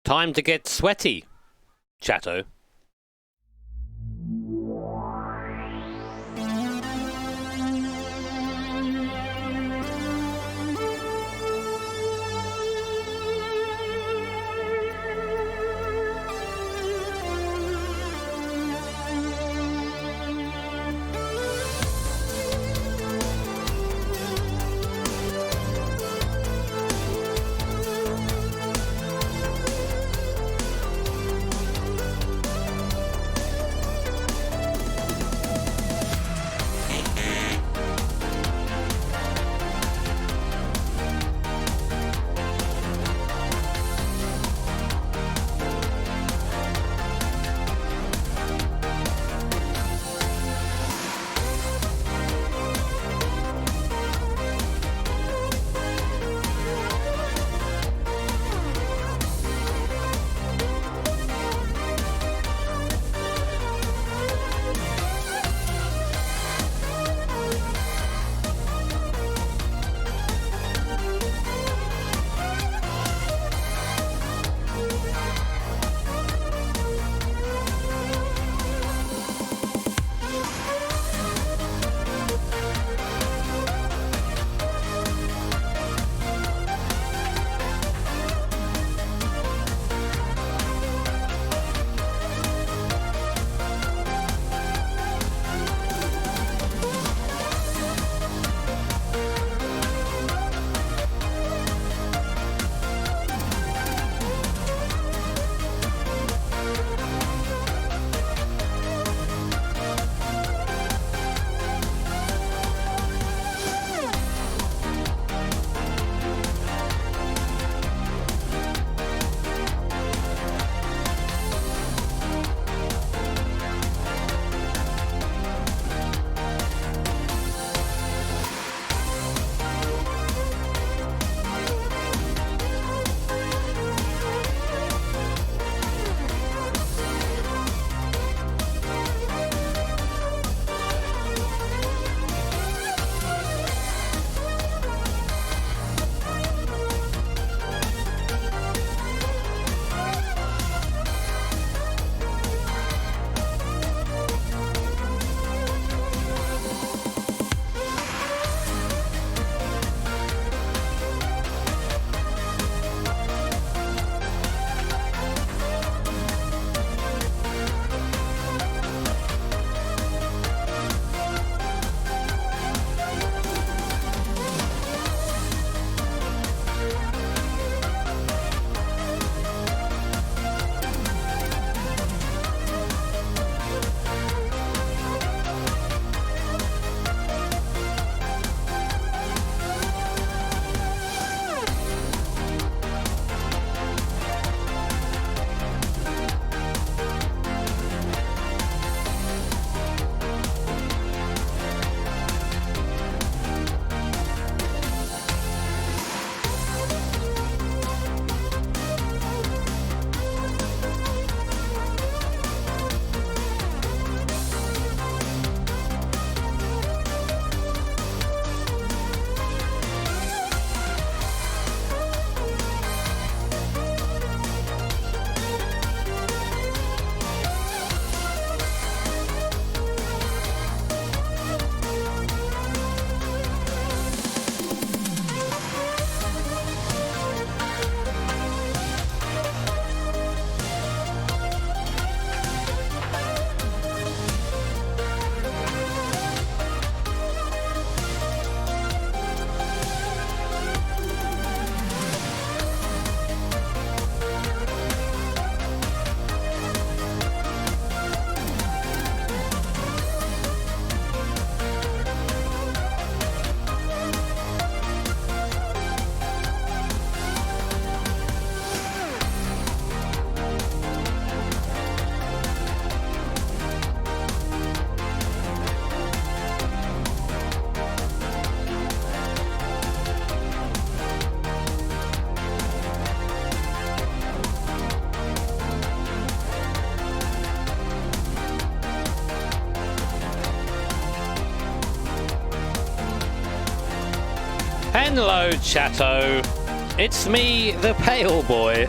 Time to get sweaty, chatto. Hello, chatto. It's me, the Pale Boy.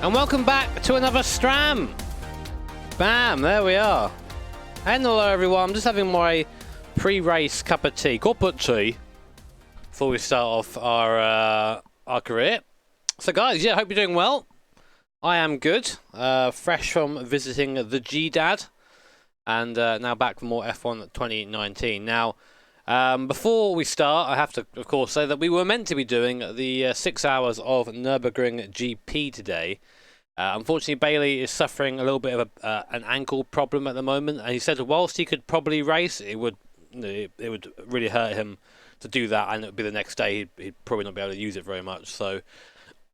And welcome back to another Stram. Bam, there we are. And hello everyone, I'm just having my pre-race cup of tea, corporate tea, before we start off our career. So guys, yeah, hope you're doing well. I am good, fresh from visiting the G-Dad, and now back for more F1 2019. Now, before we start, I have to, of course, say that we were meant to be doing the 6 hours of Nürburgring GP today. Unfortunately, Bailey is suffering a little bit of an ankle problem at the moment, and he said whilst he could probably race, it would really hurt him to do that, and it would be the next day. He'd probably not be able to use it very much. So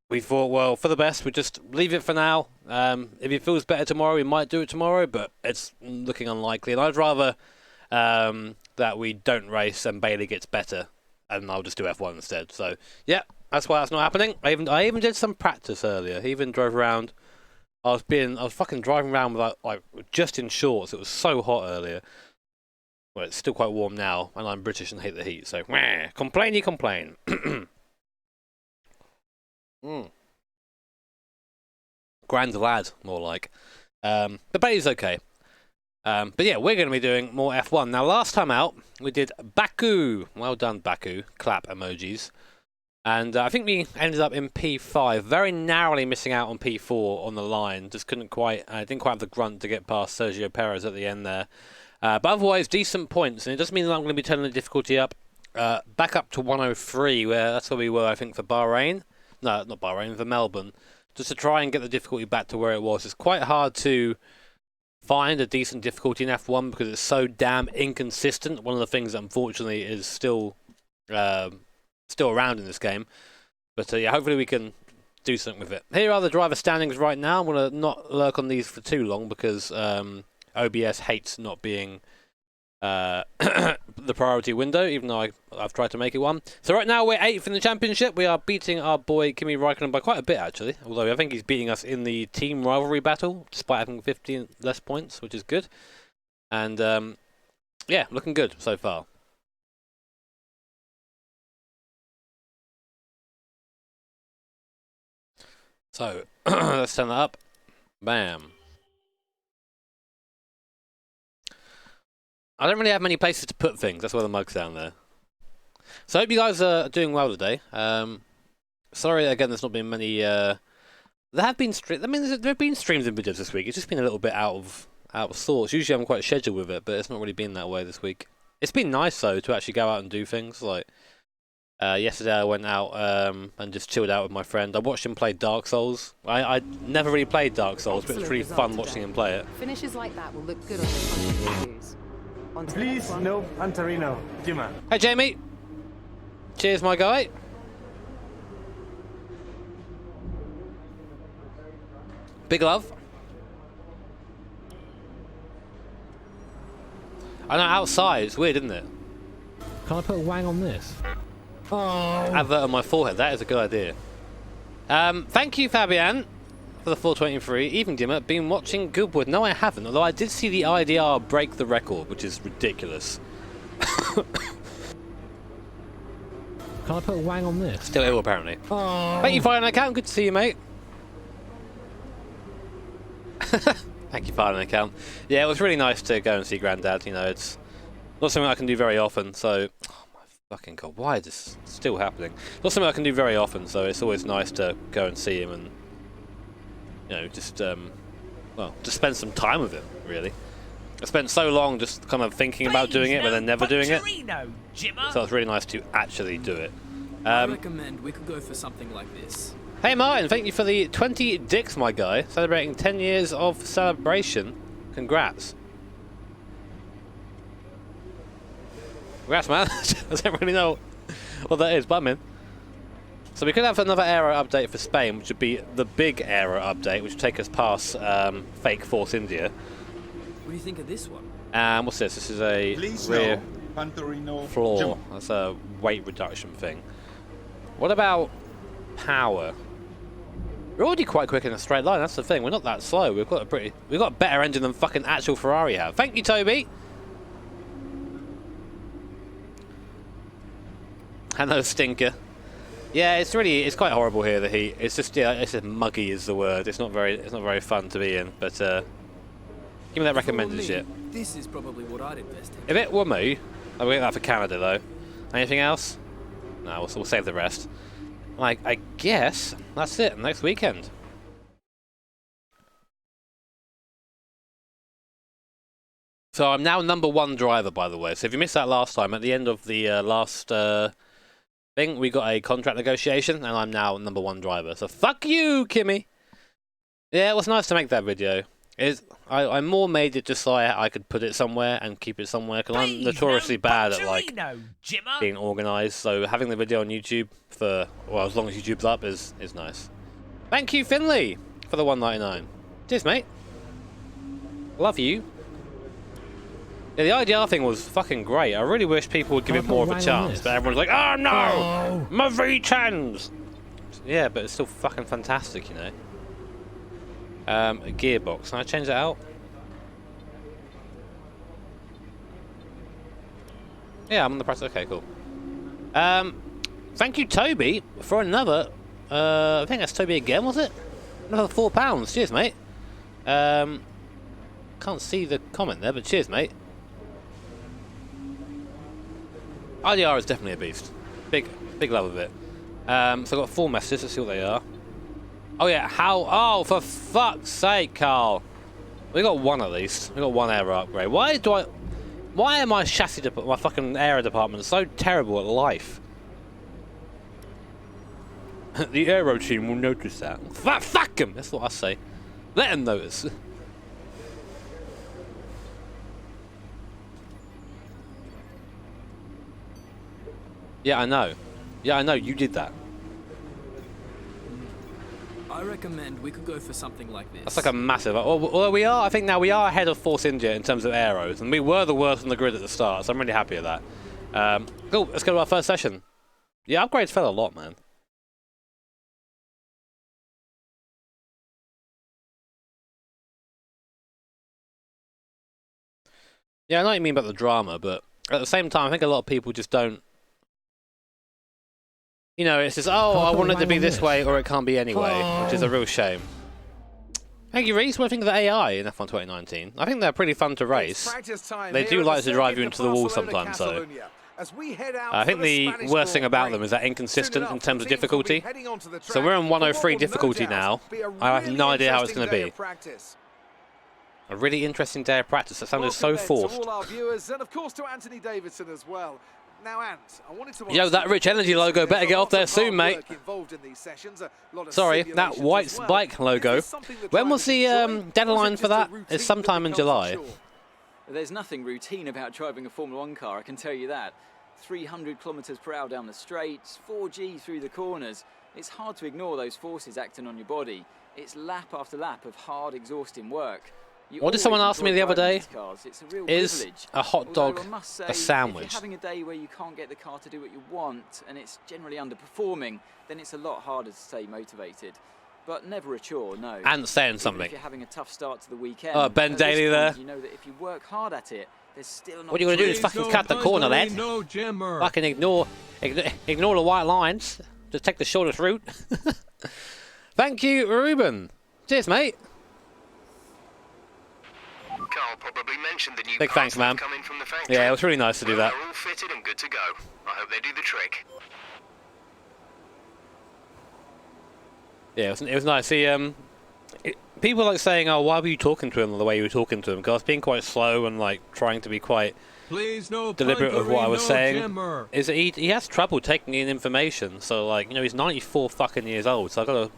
we thought, well, for the best, we'd just leave it for now. If he feels better tomorrow, we might do it tomorrow, but it's looking unlikely. And I'd rather that we don't race and Bailey gets better, and I'll just do F1 instead. So yeah. That's why that's not happening. I even did some practice earlier. I even drove around. I was fucking driving around with like just in shorts. It was so hot earlier. Well, it's still quite warm now, and I'm British and hate the heat. So, complain you complain. Grand lad, more like. But Bailey's okay. But yeah, we're going to be doing more F1 now. Last time out, we did Baku. Well done, Baku. Clap emojis. And I think we ended up in P5, very narrowly missing out on P4 on the line. Just didn't quite have the grunt to get past Sergio Perez at the end there. But otherwise, decent points. And it does mean that I'm going to be turning the difficulty up, back up to 103, where that's where we were, I think, for Bahrain. No, not Bahrain, for Melbourne. Just to try and get the difficulty back to where it was. It's quite hard to find a decent difficulty in F1 because it's so damn inconsistent. One of the things that, unfortunately, is still around in this game, but yeah, hopefully we can do something with it. Here are the driver standings right now. I'm going to not lurk on these for too long because OBS hates not being the priority window, even though I've tried to make it one. So right now we're 8th in the championship. We are beating our boy Kimi Räikkönen by quite a bit, actually, although I think he's beating us in the team rivalry battle despite having 15 less points, which is good. And yeah, looking good so far. So, let's turn that up. Bam. I don't really have many places to put things. That's why the mug's down there. So I hope you guys are doing well today. Sorry, again, there's not been many... there have been there have been streams and videos this week. It's just been a little bit out of sorts. Usually I'm quite scheduled with it, but it's not really been that way this week. It's been nice, though, to actually go out and do things. Like, yesterday I went out and just chilled out with my friend. I watched him play Dark Souls. I never really played Dark Souls, but it's really fun watching him play it. Finishes like that will look good on your content reviews. Please, no Antarino. Jimmer. Hey, Jamie. Cheers, my guy. Big love. I know, outside, it's weird, isn't it? Can I put a wang on this? Advert on my forehead, that is a good idea. Thank you, Fabian, for the 423. Even Dimmer, been watching Goodwood. No, I haven't, although I did see the IDR break the record, which is ridiculous. Can I put a wang on this? Still ill, apparently. Thank you, Fire Account. Good to see you, mate. Thank you, Fire Account. Yeah, it was really nice to go and see Grandad. You know, it's not something I can do very often, so... Fucking God, why is this still happening? Not something I can do very often, so it's always nice to go and see him and, you know, just, well, just spend some time with him, really. I spent so long just kind of thinking about doing it, but then never doing it. So it's really nice to actually do it. I recommend we could go for something like this. Hey Martin, thank you for the 20 dicks, my guy. Celebrating 10 years of celebration. Congrats. Congrats, man. I don't really know what that is, but I'm in. So we could have another aero update for Spain, which would be the big aero update, which would take us past fake Force India. What do you think of this one? What's this? This is a rear floor. Jump. That's a weight reduction thing. What about power? We're already quite quick in a straight line. That's the thing. We're not that slow. We've got a better engine than fucking actual Ferrari have. Thank you, Toby. Hello, Stinker. Yeah, it's quite horrible here. The heat. It's just it's just muggy is the word. It's not very fun to be in. But give me that recommended For me, shit. This is probably what I'd invest in. If it were me, I'd get that for Canada though. Anything else? No, we'll save the rest. Like I guess that's it. Next weekend. So I'm now #1 driver, by the way. So if you missed that last time, at the end of the last thing, we got a contract negotiation, and I'm now #1 driver. So fuck you, Kimmy. Yeah, it was nice to make that video. I more made it just so I could put it somewhere and keep it somewhere, because I'm notoriously bad at like being organised. So having the video on YouTube for, well, as long as YouTube's up is nice. Thank you, Finley, for the $1.99. Cheers, mate. Love you. Yeah, the IDR thing was fucking great. I really wish people would give it more of a chance, but everyone's like, oh no, my V10s. Yeah, but it's still fucking fantastic, you know. A gearbox. Can I change that out? Yeah, I'm on the press. Okay, cool. Thank you, Toby, for another. I think that's Toby again, was it? Another £4. Cheers, mate. Can't see the comment there, but cheers, mate. IDR is definitely a beast. Big love of it. So I've got 4 messages. Let's see what they are. Oh yeah, how? Oh, for fuck's sake, Carl. We got one at least. We got 1 aero upgrade. Why am my chassis my fucking aero department so terrible at life? The aero team will notice that. Fuck them. That's what I say. Let them notice. Yeah, I know. Yeah, I know. You did that. I recommend we could go for something like this. That's like a massive. Although we are, I think now we are ahead of Force India in terms of arrows, and we were the worst on the grid at the start, so I'm really happy at that. Cool. Let's go to our first session. Yeah, upgrades fell a lot, man. Yeah, I know what you mean about the drama, but at the same time, I think a lot of people just don't. You know, it's just, oh, I want it to be this way, or it can't be anyway, which is a real shame. Thank you, Reese. What do you think of the AI in F1 2019? I think they're pretty fun to race. They do like to drive you into the wall sometimes, though. I think the worst thing about them is that inconsistent in terms of difficulty. So we're on 103 difficulty now. I have no idea how it's going to be. A really interesting day of practice. That sounded so forced. Yo, that Rich Energy logo better get off there soon, mate. Sorry, that white spike logo. When was the deadline for that? It's sometime in July. There's nothing routine about driving a Formula 1 car, I can tell you that. 300 kilometers per hour down the straights, 4G through the corners. It's hard to ignore those forces acting on your body. It's lap after lap of hard, exhausting work. What did someone ask me the other day? Is a hot dog a sandwich? If you're having a day where you can't get the car to do what you want and it's generally underperforming, then it's a lot harder to stay motivated. But never a chore, no. And saying something. If you're having a tough start to the weekend, oh, Ben Daly there. You know that if you work hard at it, there's still an what are you going to do? Is fucking cut the corner, lad. Fucking ignore the white lines. Just take the shortest route. Thank you, Ruben. Cheers, mate. Carl probably mentioned the new big thanks, man. Coming from the factory. Yeah, it was really nice to do that. They're all fitted and good to go. I hope they do the trick. Yeah, it was nice. People like saying, "Oh, why were you talking to him the way you were talking to him?" Because I was being quite slow and like trying to be quite deliberate with what I was saying. Is that he has trouble taking in information. So like, you know, he's 94 fucking years old. So I got to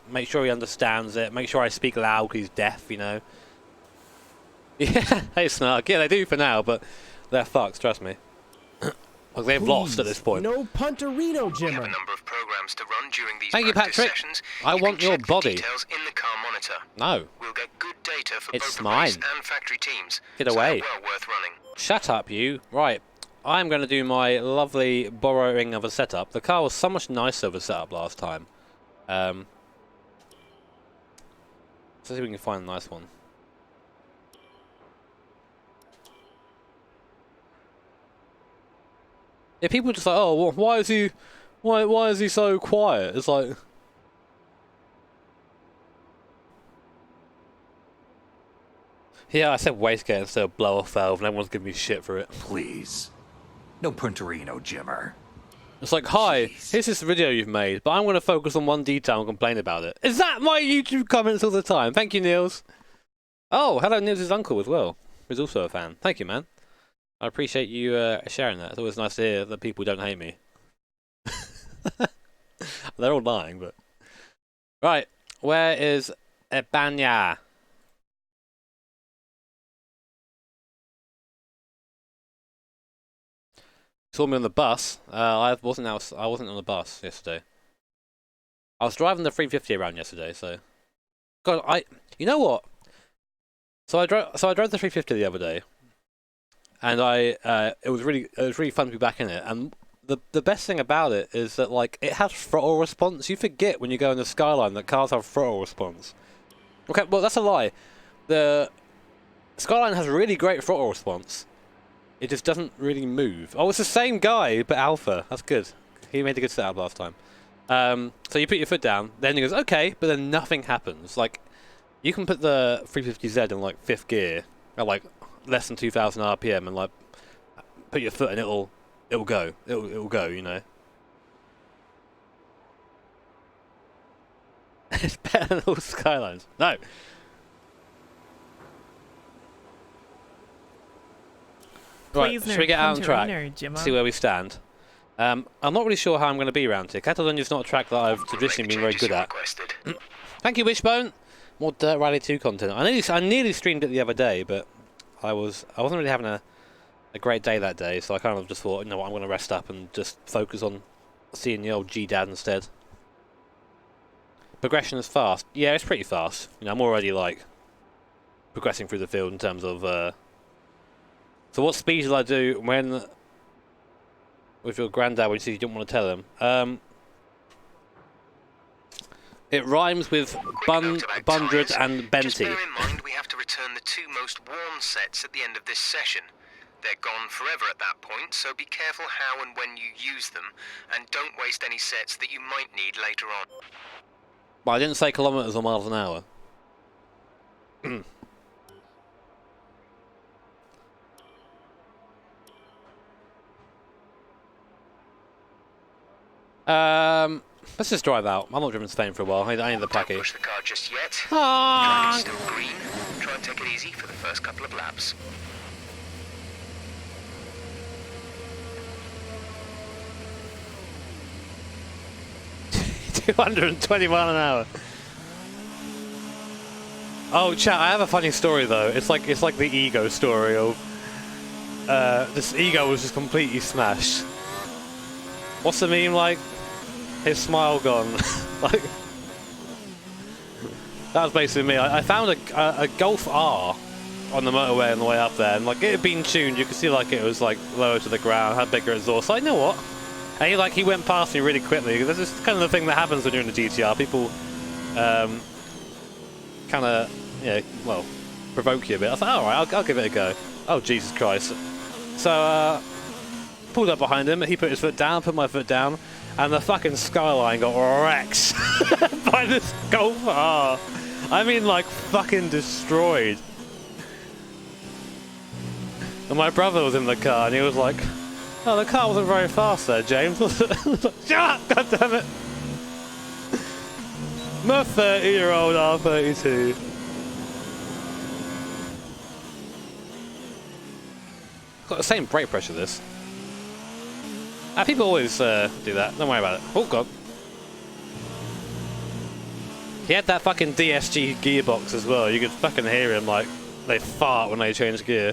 make sure he understands it. Make sure I speak loud because he's deaf. You know. Yeah, hey Snark. Yeah, they do for now, but they're fucked, trust me. Like they've lost at this point. No punterino, Jimmer. We have a number of programs to run during these Thank you, Patrick. Sessions. I want your body. Details in the car monitor. No. We'll get good data for It's both mine. race and factory teams. Get away. So well worth running. Shut up, you. Right. I'm going to do my lovely borrowing of a setup. The car was so much nicer of a setup last time. Let's see if we can find a nice one. Yeah, people just like, oh, well, Why is he so quiet? It's like... Yeah, I said wastegate instead of blow off valve and everyone's giving me shit for it. Please. No Punterino, Jimmer. It's like, hi, here's this video you've made, but I'm going to focus on one detail and complain about it. Is that my YouTube comments all the time? Thank you, Niels. Oh, hello, Niels' uncle as well, who's also a fan. Thank you, man. I appreciate you sharing that. It's always nice to hear that people don't hate me. They're all lying, but... Right, where is Ebanya? Saw me on the bus. I wasn't on the bus yesterday. I was driving the 350 around yesterday, so... God, you know what? So I drove the 350 the other day. And it was really fun to be back in it. And the best thing about it is that, like, it has throttle response. You forget when you go in the Skyline that cars have throttle response. Okay, well, that's a lie. The Skyline has really great throttle response. It just doesn't really move. Oh, it's the same guy, but alpha. That's good. He made a good setup last time. So you put your foot down, then he goes, okay, but then nothing happens. Like, you can put the 350Z in, like, 5th gear at, like, less than 2,000 RPM and, like, put your foot and it'll go. It'll go, you know. It's better than all Skylines. No! Right, should we get out on track, see where we stand? I'm not really sure how I'm going to be around here. Catalonia's not a track that I've traditionally been very good at. Thank you, Wishbone! More Dirt Rally 2 content. I nearly streamed it the other day, but I wasn't really having a great day that day, so I kind of just thought, you know what, I'm going to rest up and just focus on seeing the old G-Dad instead. Progression is fast. Yeah, it's pretty fast. You know, I'm already, like, progressing through the field in terms of... So what speed did I do when... with your granddad when you said you didn't want to tell him? It rhymes with Bundred and Benty. Just bear in mind we have to return the 2 most worn sets at the end of this session. They're gone forever at that point, so be careful how and when you use them, and don't waste any sets that you might need later on. But I didn't say kilometers or miles an hour. Let's just drive out. I'm not driven to Spain for a while. I need the package. Don't push the car just yet. Ah. Track is still green. Try and take it easy for the first couple of laps. $220 miles an hour. Oh, chat! I have a funny story though. It's like the ego story of this ego was just completely smashed. What's the meme like? His smile gone. Like that was basically me. I found a Golf R on the motorway on the way up there, and like it had been tuned. You could see like it was like lower to the ground, had bigger exhaust. Like, you know what? And he went past me really quickly. This is kind of the thing that happens when you're in the GTR. People kind of, well, provoke you a bit. I was like, all right, I'll give it a go. Oh, Jesus Christ. So, pulled up behind him. He put his foot down, put my foot down, and the fucking Skyline got wrecked by this Golf R. I mean, like, fucking destroyed. And my brother was in the car, and he was like, oh, the car wasn't very fast there, James. Shut up! God damn it! My 30-year-old R32. Got the same brake pressure, this. People always do that. Don't worry about it. Oh, God. He had that fucking DSG gearbox as well. You could fucking hear him, like, they fart when they change gear.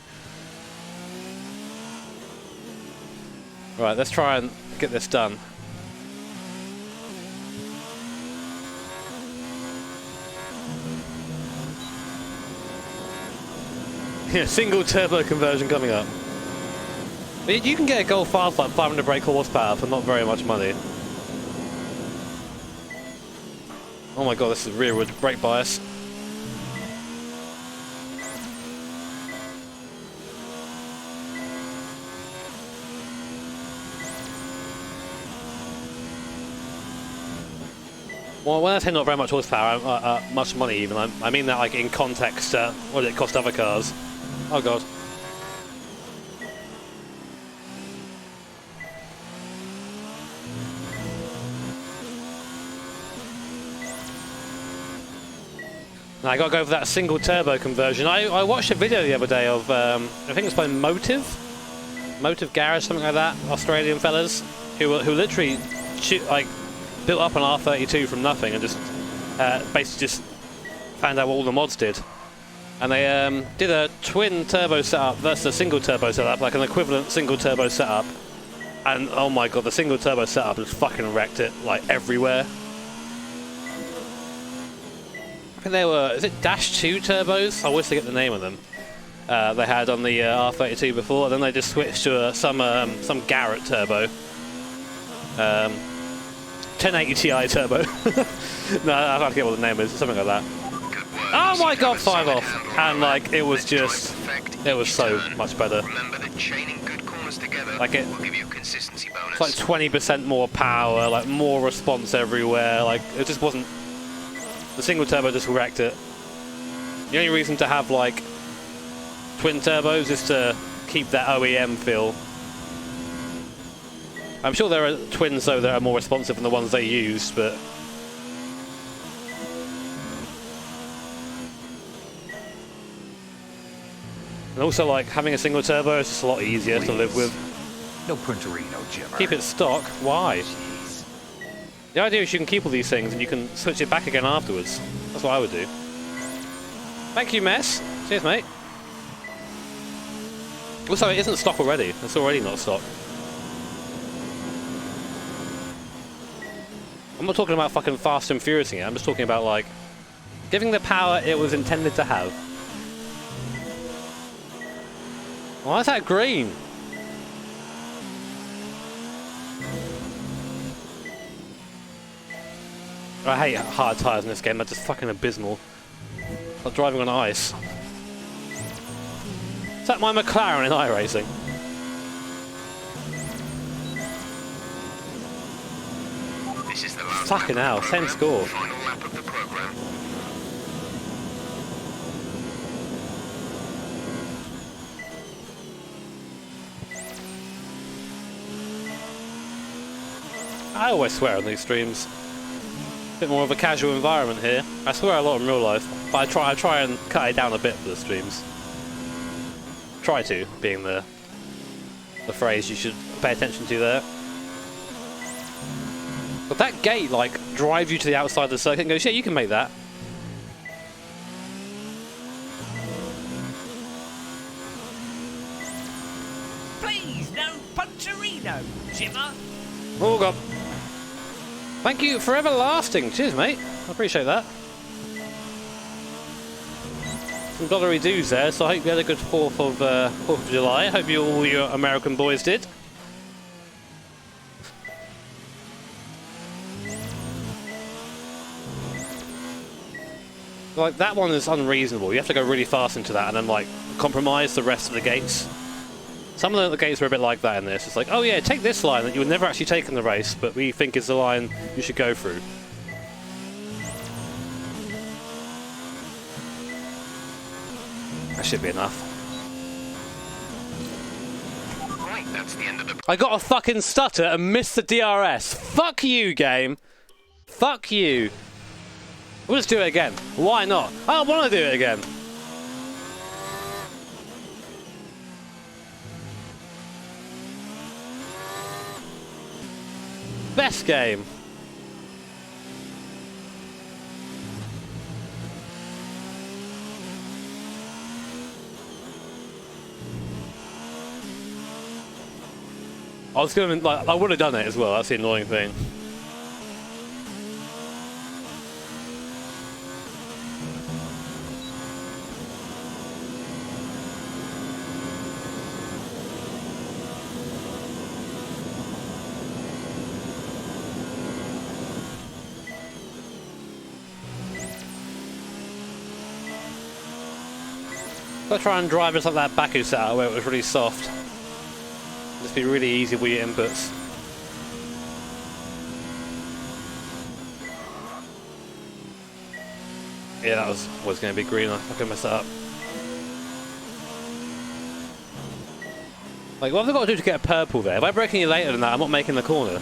Right, let's try and get this done. Yeah, single turbo conversion coming up. But you can get a Golf R like 500 brake horsepower for not very much money. Oh my god, this is rearward brake bias. Well, when I say not very much horsepower, much money even, I mean that like in context to what it cost other cars. Oh god. Now I gotta go for that single turbo conversion. I watched a video the other day of, I think it's by Motive Garage, something like that, Australian fellas, who literally built up an R32 from nothing and just basically just found out what all the mods did. And they did a twin turbo setup versus a single turbo setup, like an equivalent single turbo setup. And oh my god, the single turbo setup just fucking wrecked it, like everywhere. I think they were, is it Dash 2 turbos? I always forget the name of them. They had on the R32 before, then they just switched to some Garrett turbo. 1080 Ti turbo. No, I can't get what the name is, something like that. Oh my god, 5 off! And like, it was just, it was so much better. Like it's like 20% more power, like more response everywhere, like it just wasn't, the single turbo just wrecked it. The only reason to have like twin turbos is to keep that OEM feel. I'm sure there are twins though that are more responsive than the ones they used, but and also like having a single turbo is just a lot easier to live with. No Punterino, Jimmer. Keep it stock. Why? The idea is you can keep all these things and you can switch it back again afterwards. That's what I would do. Thank you, Mess. Cheers, mate. Also, it isn't stock already. It's already not stock. I'm not talking about fucking fast and furious here. I'm just talking about like giving the power it was intended to have. Why is that green? I hate hard tyres in this game, they're just fucking abysmal. Like driving on ice. Is that my McLaren in iRacing? This is the last Fucking hell, same score. final lap of the program. I always swear on these streams. Bit more of a casual environment here. I swear a lot in real life, but I try and cut it down a bit for the streams. Try to, being the phrase you should pay attention to there. But that gate like drives you to the outside of the circuit and goes, yeah, you can make that. Please, no Punterino, Jimmer. Oh god. Thank you for everlasting. Cheers, mate. I appreciate that. Some dollary dues there, so I hope you had a good 4th of July. I hope all your American boys did. Like, that one is unreasonable. You have to go really fast into that and then, like, compromise the rest of the gates. Some of the gates were a bit like that in this. It's like, oh yeah, take this line that you would never actually take in the race, but we think is the line you should go through. That should be enough. Right, that's the end of the... I got a fucking stutter and missed the DRS. Fuck you, game. Fuck you. We'll just do it again. Why not? I want to do it again. Best game. I was gonna, like, I would have done it as well. That's the annoying thing. I'll try and drive just like that Baku setup where it was really soft. Just be really easy with your inputs. Yeah, that was going to be green. I fucking messed that up. Like, what have I got to do to get a purple there? If I break any later than that, I'm not making the corner.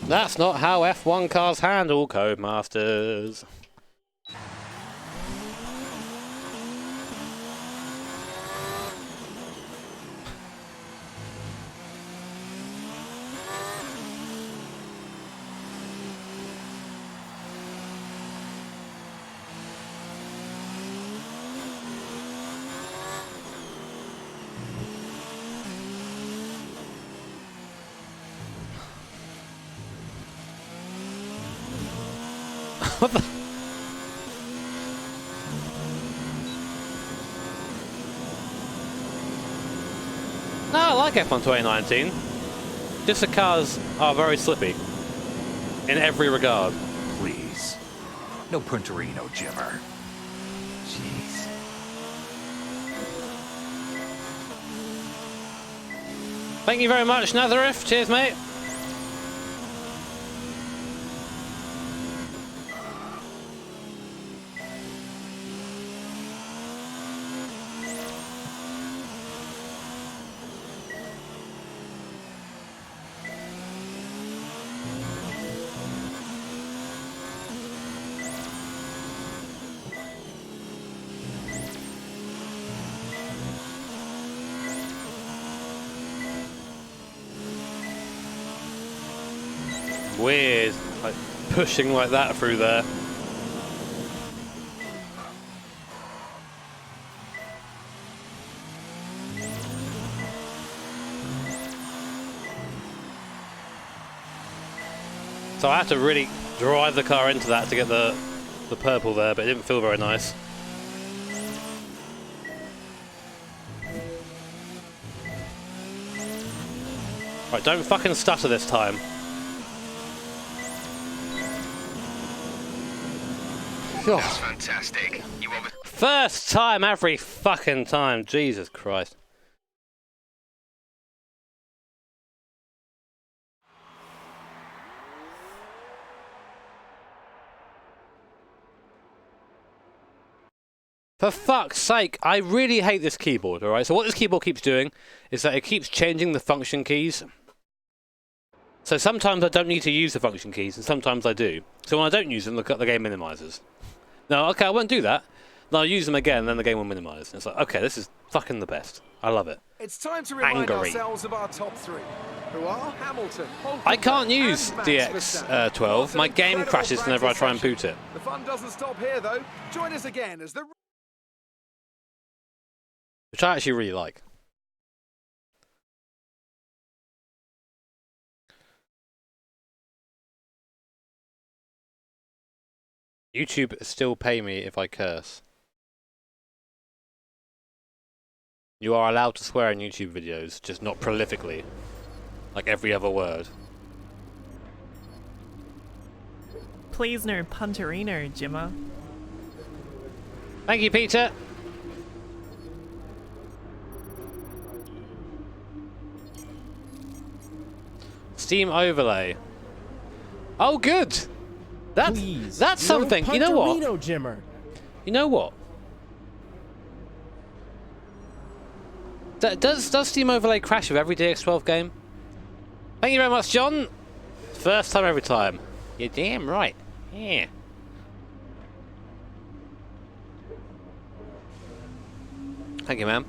That's not how F1 cars handle, Codemasters. What the? No, I like F1 2019. Just the cars are very slippy. In every regard. Please. No Punterino, Jimmer. Jeez. Thank you very much, Nazareth. Cheers, mate. Weird, like pushing like that through there. So I had to really drive the car into that to get the purple there, but it didn't feel very nice. Right, don't fucking stutter this time. That's fantastic. You obviously... First time every fucking time. Jesus Christ. For fuck's sake, I really hate this keyboard, alright? So what this keyboard keeps doing is that it keeps changing the function keys. So sometimes I don't need to use the function keys, and sometimes I do. So when I don't use them, the game minimizes. No, okay, I won't do that. Then I'll use them again, and then the game will minimize. And it's like, okay, this is fucking the best. I love it. It's time to remind ourselves of our top three, who are Hamilton. I can't use DX12. My game crashes whenever I try and boot it. The fun doesn't stop here, though. Join us again as the... Which I actually really like. YouTube still pay me if I curse. You are allowed to swear in YouTube videos, just not prolifically. Like every other word. Please no Punterino, Jimmer. Thank you, Peter. Steam overlay. Oh, good. That's something. You know what? Jimmer. You know what? Does Steam overlay crash with every DX12 game? Thank you very much, John. First time every time. You're damn right. Yeah. Thank you, ma'am.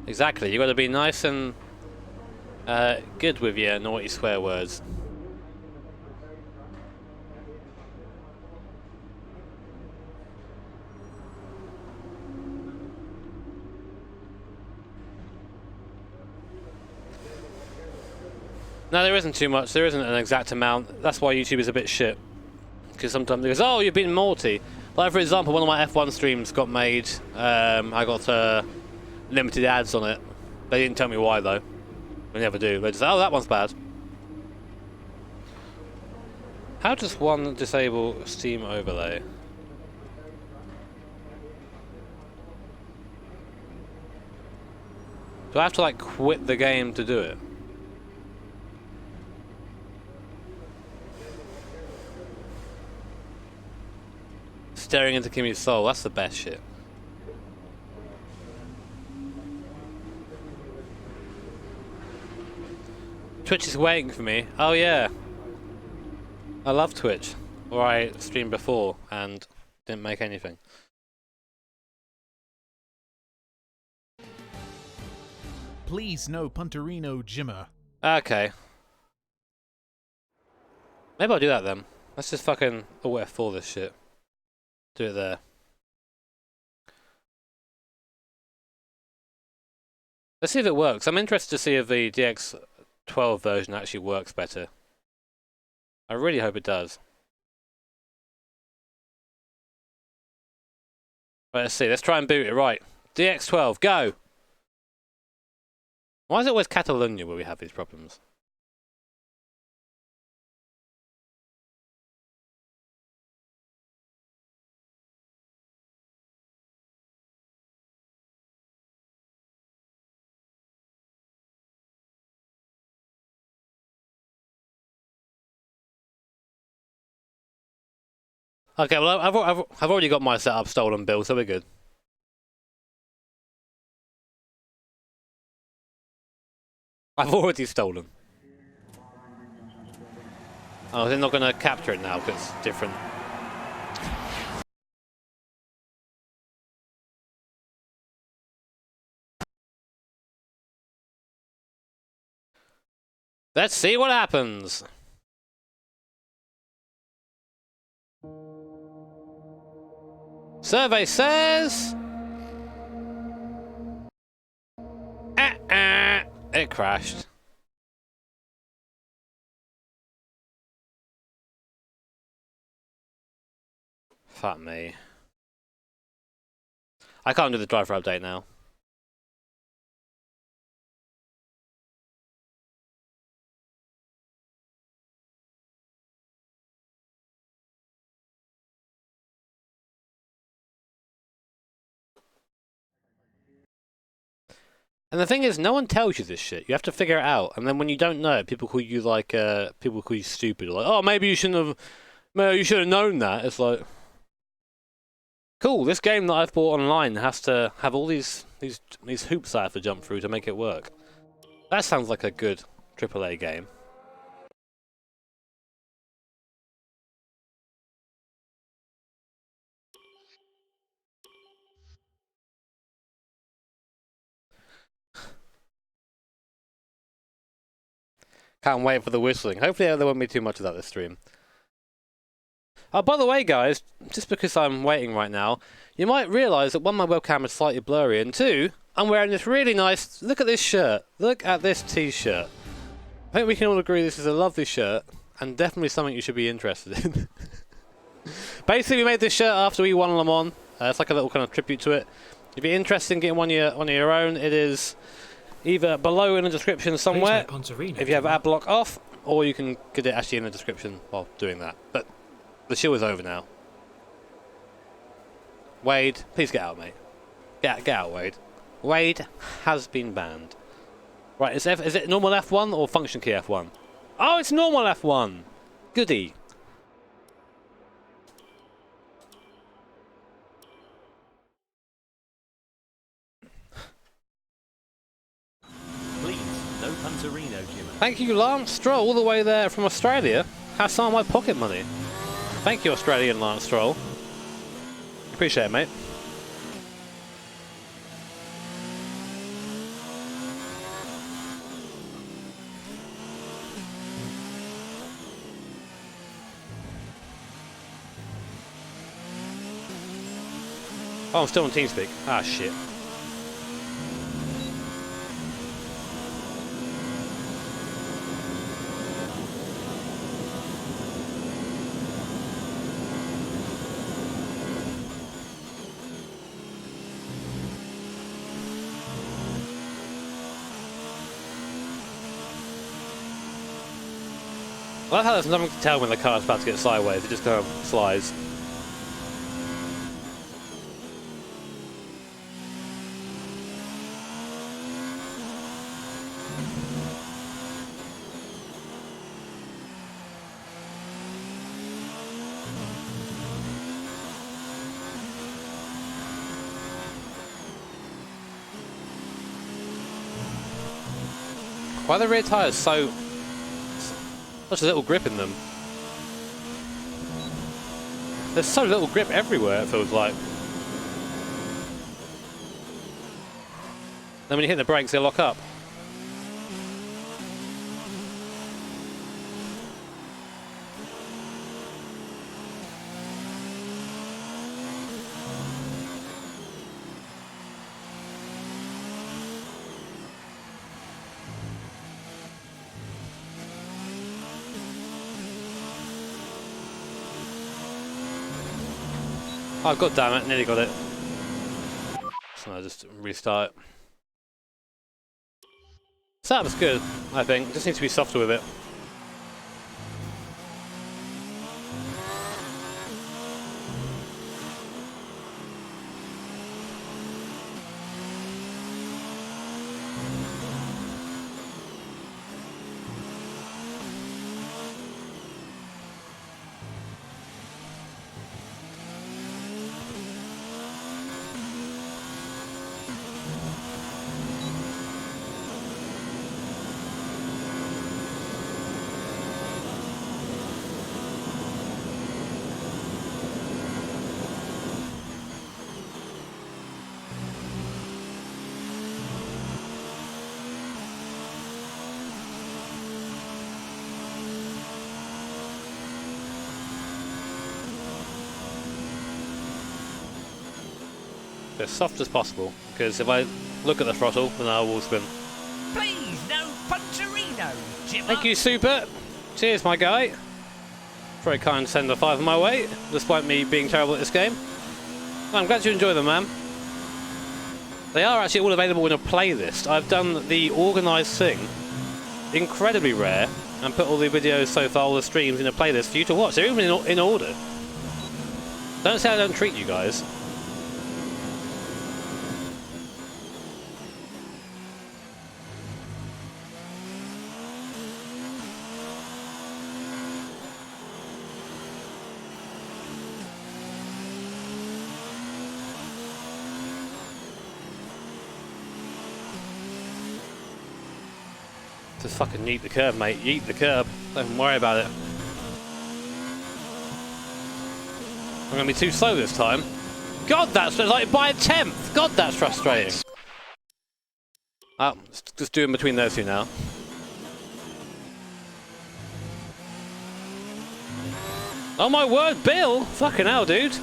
Exactly. You got to be nice and good with your naughty swear words. No, there isn't too much. There isn't an exact amount. That's why YouTube is a bit shit. Because sometimes it goes, oh, you've been naughty. Like, for example, one of my F1 streams got made. I got limited ads on it. They didn't tell me why, though. They never do. They just say, oh, that one's bad. How does one disable Steam overlay? Do I have to like quit the game to do it? Staring into Kimmy's soul, that's the best shit. Twitch is waiting for me. Oh yeah. I love Twitch. Or I streamed before and didn't make anything. Please no Punterino Jimmer. Okay. Maybe I'll do that then. Let's just fucking F4 this shit. Do it there. Let's see if it works. I'm interested to see if the DX12 version actually works better. I really hope it does. Right, let's see. Let's try and boot it. Right. DX12, go! Why is it always Catalonia where we have these problems? Okay, well, I've already got my setup stolen build, so we're good. I've already stolen. Oh, they're not going to capture it now because it's different. Let's see what happens. Survey says... It crashed. Fuck me. I can't do the driver update now. And the thing is, no one tells you this shit. You have to figure it out. And then when you don't know it, people call you like, people call you stupid. Or like, oh, maybe you shouldn't have, maybe you should have known that. It's like, cool. This game that I've bought online has to have all these hoops I have to jump through to make it work. That sounds like a good AAA game. Can't wait for the whistling. Hopefully there won't be too much of that this stream. Oh, by the way, guys, just because I'm waiting right now, you might realise that one, my webcam is slightly blurry, and two, I'm wearing this really nice... Look at this shirt. Look at this t-shirt. I think we can all agree this is a lovely shirt, and definitely something you should be interested in. Basically, we made this shirt after we won Le Mans. It's like a little kind of tribute to it. If you're interested in getting one of your own, it is either below in the description somewhere, if you have ad block off, or you can get it actually in the description while doing that. But the show is over now. Wade, please get out, mate. Get out, Wade. Wade has been banned. Right, is it normal F1 or function key F1? Oh, it's normal F1! Goody. Thank you, Lance Stroll, all the way there from Australia. Has some of my pocket money. Thank you, Australian Lance Stroll. Appreciate it, mate. Oh, I'm still on TeamSpeak. Ah, shit. I love how there's nothing to tell when the car's about to get sideways, it just kind of slides. Why are the rear tyres so... such a little grip in them? There's so little grip everywhere, it feels like. Then when you hit the brakes, they lock up. Oh, god damn it, nearly got it. So I'll just restart it. Setup's good, I think. Just needs to be softer with it. As soft as possible, because if I look at the throttle, then I will spin. Please, no puncherino, Jimmer. Thank you, Super. Cheers, my guy. Very kind to send a 5 my way, despite me being terrible at this game. I'm glad you enjoy them, man. They are actually all available in a playlist. I've done the organised thing, incredibly rare, and put all the videos so far, all the streams, in a playlist for you to watch. They're even in order. Don't say I don't treat you guys. Just fucking yeet the curb, mate. Yeet the curb. Don't worry about it. I'm gonna be too slow this time. God, that's like by a 10th. God, that's frustrating. Oh, just doing between those two now. Oh my word, Bill! Fucking hell, dude.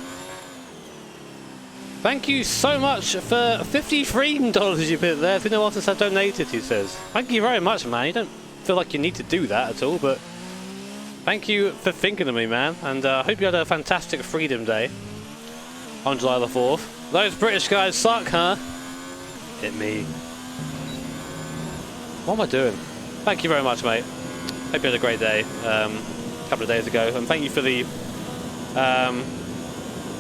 Thank you so much for $53 you put there. It's been a while since I've donated, he says. Thank you very much, man. You don't feel like you need to do that at all, but thank you for thinking of me, man. And I hope you had a fantastic Freedom Day on July the 4th. Those British guys suck, huh? Hit me. What am I doing? Thank you very much, mate. Hope you had a great day a couple of days ago. And thank you for the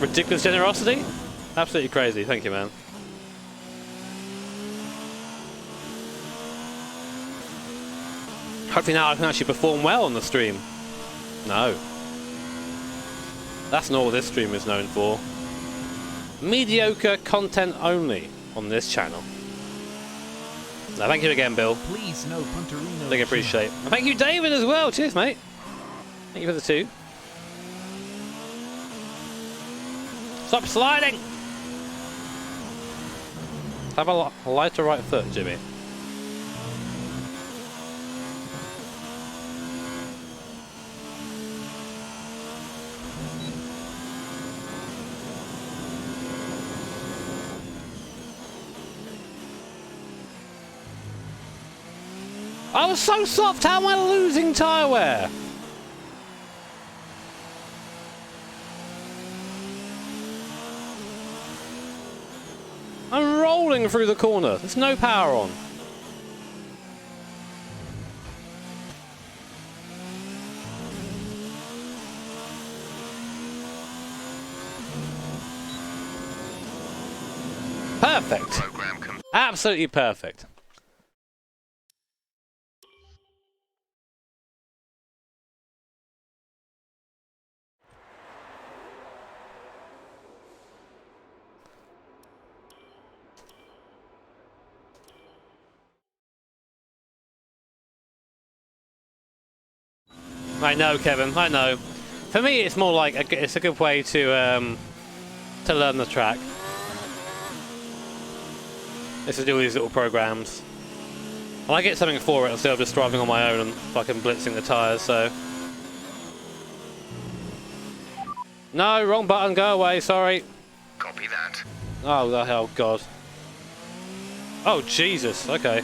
ridiculous generosity. Absolutely crazy. Thank you, man. Hopefully now I can actually perform well on the stream. No. That's not what this stream is known for. Mediocre content only on this channel. Now, thank you again, Bill. Please, no punterino. I appreciate. And thank you, David, as well. Cheers, mate. Thank you for the 2. Stop sliding! Have a lighter right foot, Jimmy. I was so soft, how am I losing tyre wear? I'm rolling through the corner. There's no power on. Perfect. Absolutely perfect. I know, Kevin. I know. For me, it's more like it's a good way to learn the track. Is to do these little programs. And I get something for it instead of just driving on my own and fucking blitzing the tyres. So. No, wrong button. Go away. Sorry. Copy that. Oh the hell, God. Oh Jesus. Okay.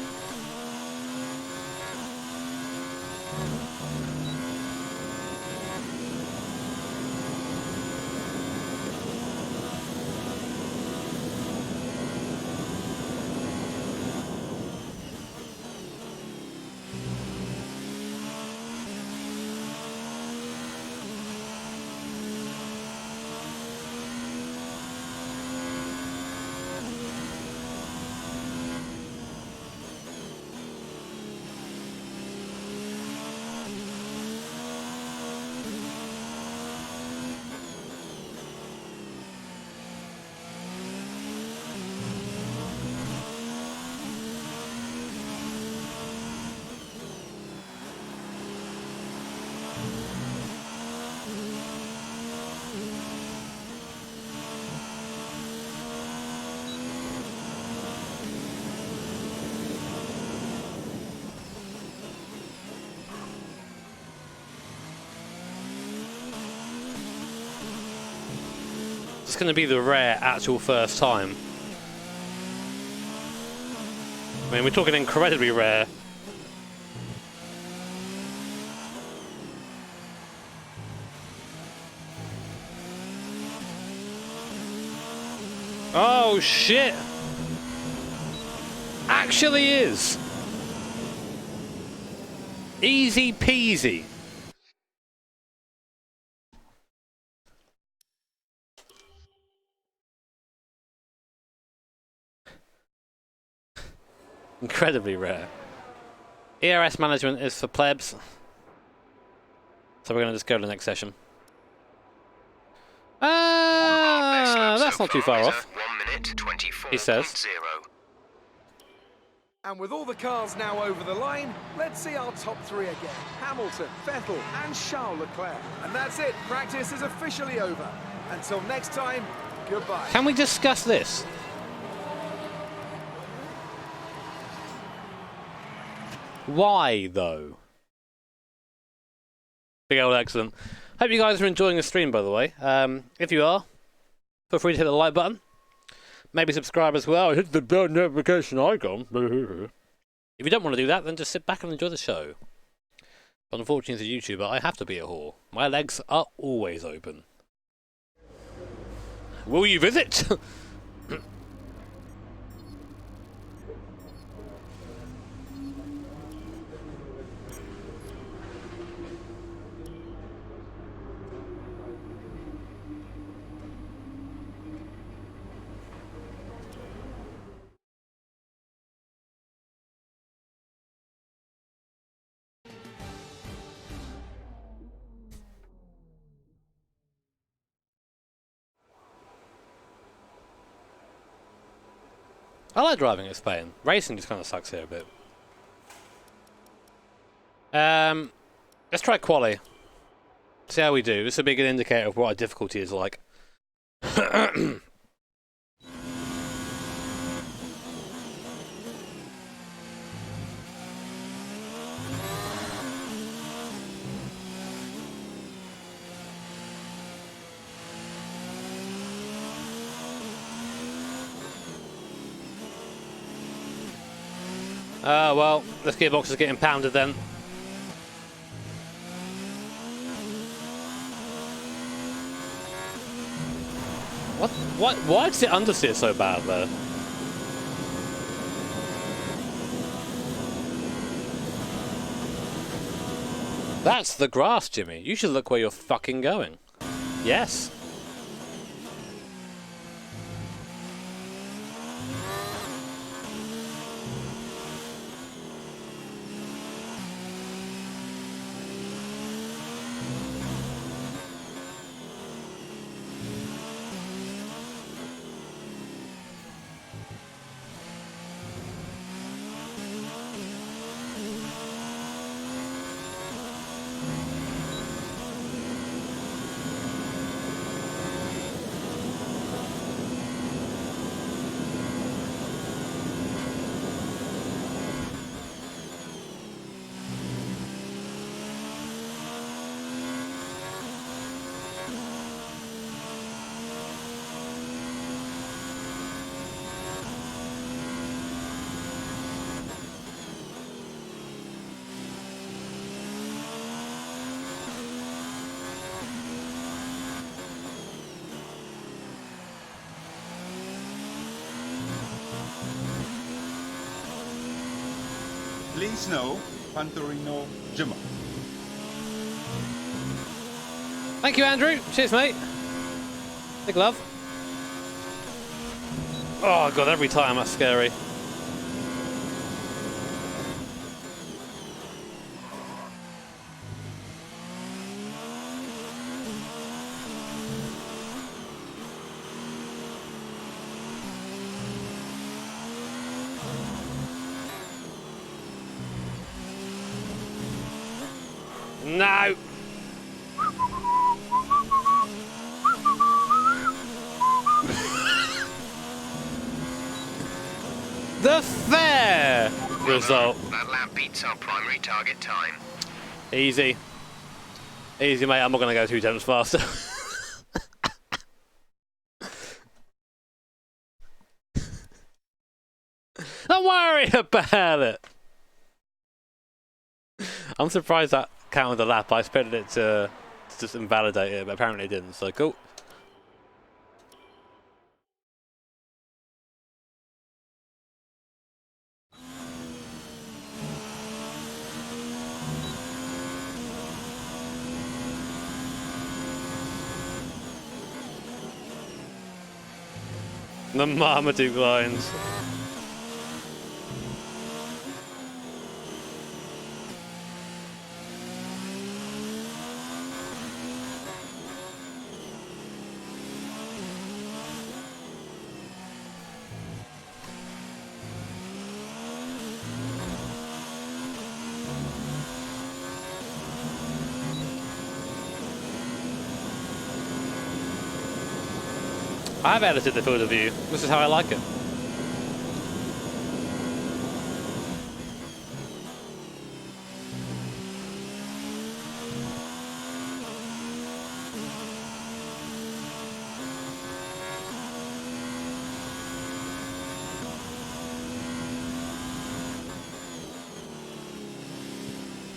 It's going to be the rare actual first time. I mean, we're talking incredibly rare. Oh shit! Actually is! Easy peasy. Incredibly rare. ERS management is for plebs. So we're going to just go to the next session. That's not too far off. 1 minute 24. He says. And with all the cars now over the line, let's see our top three again. Hamilton, Vettel and Charles Leclerc. And that's it. Practice is officially over. Until next time, goodbye. Can we discuss this? Why, though? Big old excellent. Hope you guys are enjoying the stream, by the way. If you are, feel free to hit the like button. Maybe subscribe as well. Hit the bell notification icon. If you don't want to do that, then just sit back and enjoy the show. But unfortunately, as a YouTuber, I have to be a whore. My legs are always open. Will you visit? I like driving in Spain. Racing just kind of sucks here a bit. Let's try quali. See how we do. This will be a good indicator of what a difficulty is like. Well, this gearbox is getting pounded then. What? Why does it understeer so bad there? That's the grass, Jimmy. You should look where you're fucking going. Yes. Please no Pantorino Jimmer. Thank you, Andrew. Cheers, mate. Big love. Oh god, every time that's scary. No. The fair result. That lap beats our primary target time. Easy. Easy, mate. I'm not going to go 2 times faster. Don't worry about it. I'm surprised that counted the lap. I expected it to just invalidate it, but apparently it didn't. So cool. The Marmaduke lines. I've edited the field of view. This is how I like it.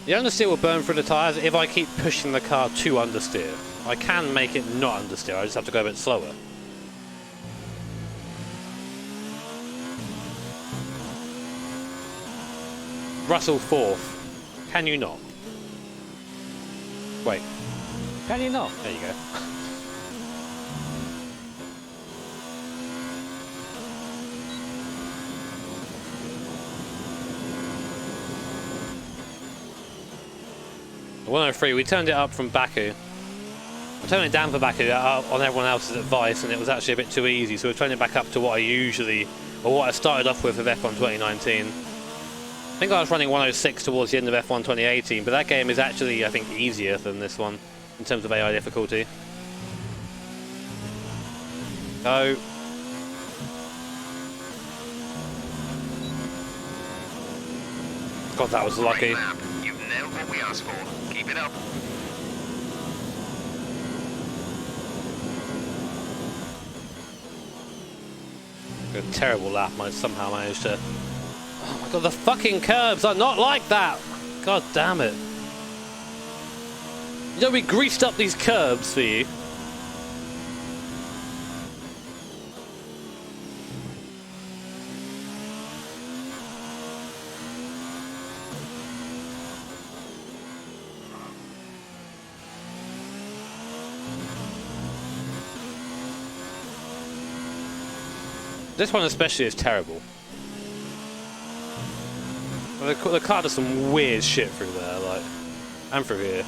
The understeer will burn through the tyres if I keep pushing the car to understeer. I can make it not understeer, I just have to go a bit slower. Russell 4th. Can you not? Wait. Can you not? There you go. The 103, we turned it up from Baku. I turned it down for Baku on everyone else's advice, and it was actually a bit too easy, so we're turning it back up to what I usually, or what I started off with F1 2019. I think I was running 106 towards the end of F1 2018, but that game is actually, I think, easier than this one in terms of AI difficulty. Go. God, that was lucky. You've nailed what we asked for. Keep it up. A terrible lap, I somehow managed to... Oh my god, the fucking curbs are not like that! God damn it. You know we greased up these curbs for you. This one especially is terrible. The car does some weird shit through there, like, and through here.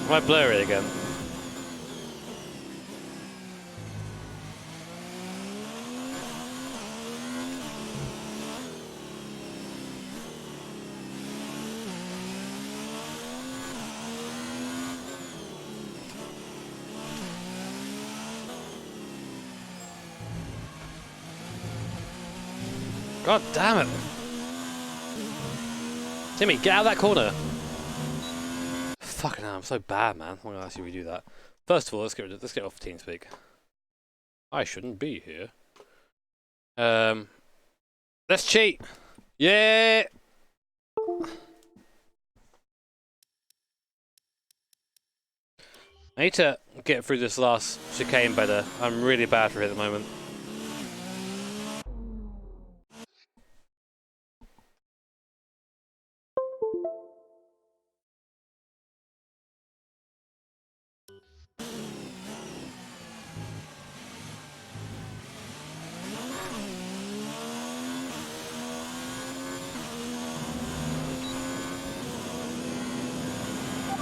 Am I blurry again? God damn it. Timmy, get out of that corner. Fucking hell, I'm so bad, man. I'm gonna actually redo that. First of all, let's get off TeamSpeak. I shouldn't be here. Let's cheat. Yeah. I need to get through this last chicane better. I'm really bad for it at the moment.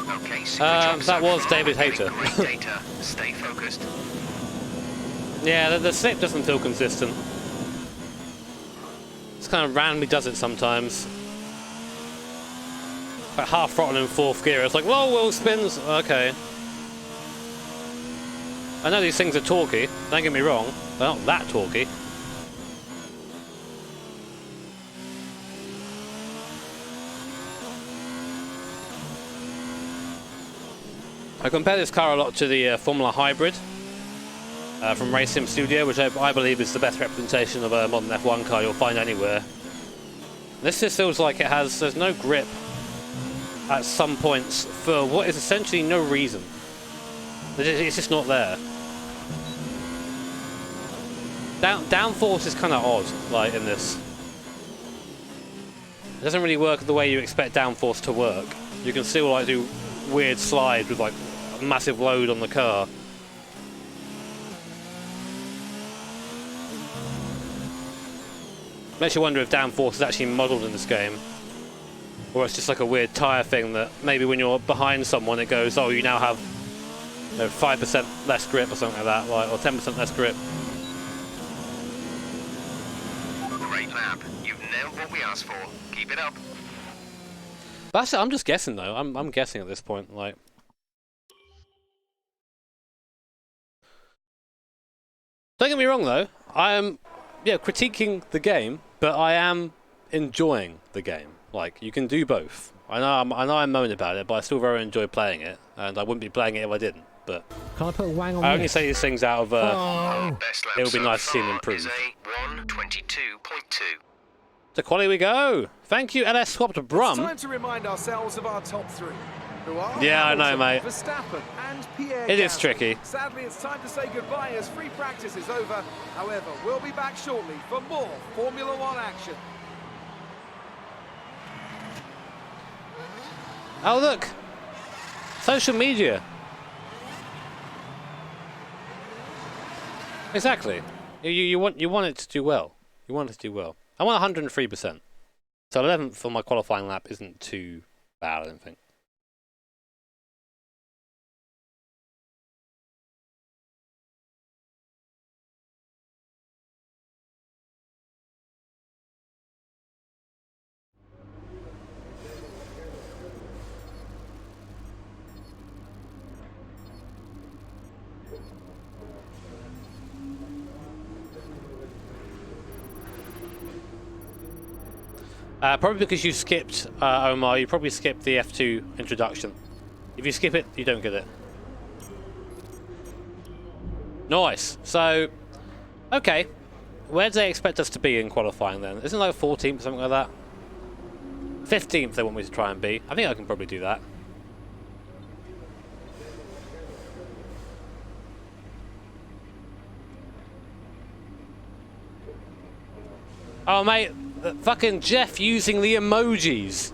Okay, super that was David Hayter. Great data. Stay focused. Yeah, the slip doesn't feel consistent. It's kind of randomly does it sometimes. Like half throttle in fourth gear. It's like, whoa, wheel spins. Okay. I know these things are torquey. Don't get me wrong. They're not that torquey. I compare this car a lot to the Formula Hybrid from Race Sim Studio, which I believe is the best representation of a modern F1 car you'll find anywhere. This just feels like there's no grip at some points for what is essentially no reason. It's just not there. Downforce is kind of odd, like in this. It doesn't really work the way you expect downforce to work. You can still like do weird slide with like a massive load on the car. Makes you wonder if downforce is actually modelled in this game, or it's just like a weird tyre thing that maybe when you're behind someone it goes, oh, you now have 5% less grip or something like that, or 10% less grip. Great lap. You've nailed what we asked for. Keep it up. That's it. I'm just guessing though. I'm guessing at this point. Like, don't get me wrong though. I am, critiquing the game, but I am enjoying the game. Like, you can do both. I know I'm moaning about it, but I still very enjoy playing it, and I wouldn't be playing it if I didn't. But can I put a wang on I only this? say these things out of. Best lap It would be so nice to see them far improve. is a 1:22.2. To quali we go. Thank you, LS Swapped Brum. It's time to remind ourselves of our top three. Who are Yeah, I know, Hamilton, mate. Verstappen and Pierre It is Gasly. tricky. Sadly, it's time to say goodbye as free practice is over. However, we'll be back shortly for more Formula One action. Oh look, social media. Exactly. You want it to do well. You want it to do well. I want 103%. So 11th for my qualifying lap isn't too bad, I don't think. Probably because you skipped, Omar, you probably skipped the F2 introduction. If you skip it, you don't get it. Nice. So, okay. Where do they expect us to be in qualifying then? Isn't it like 14th or something like that? 15th they want me to try and be. I think I can probably do that. Oh, mate. Fucking Jeff using the emojis.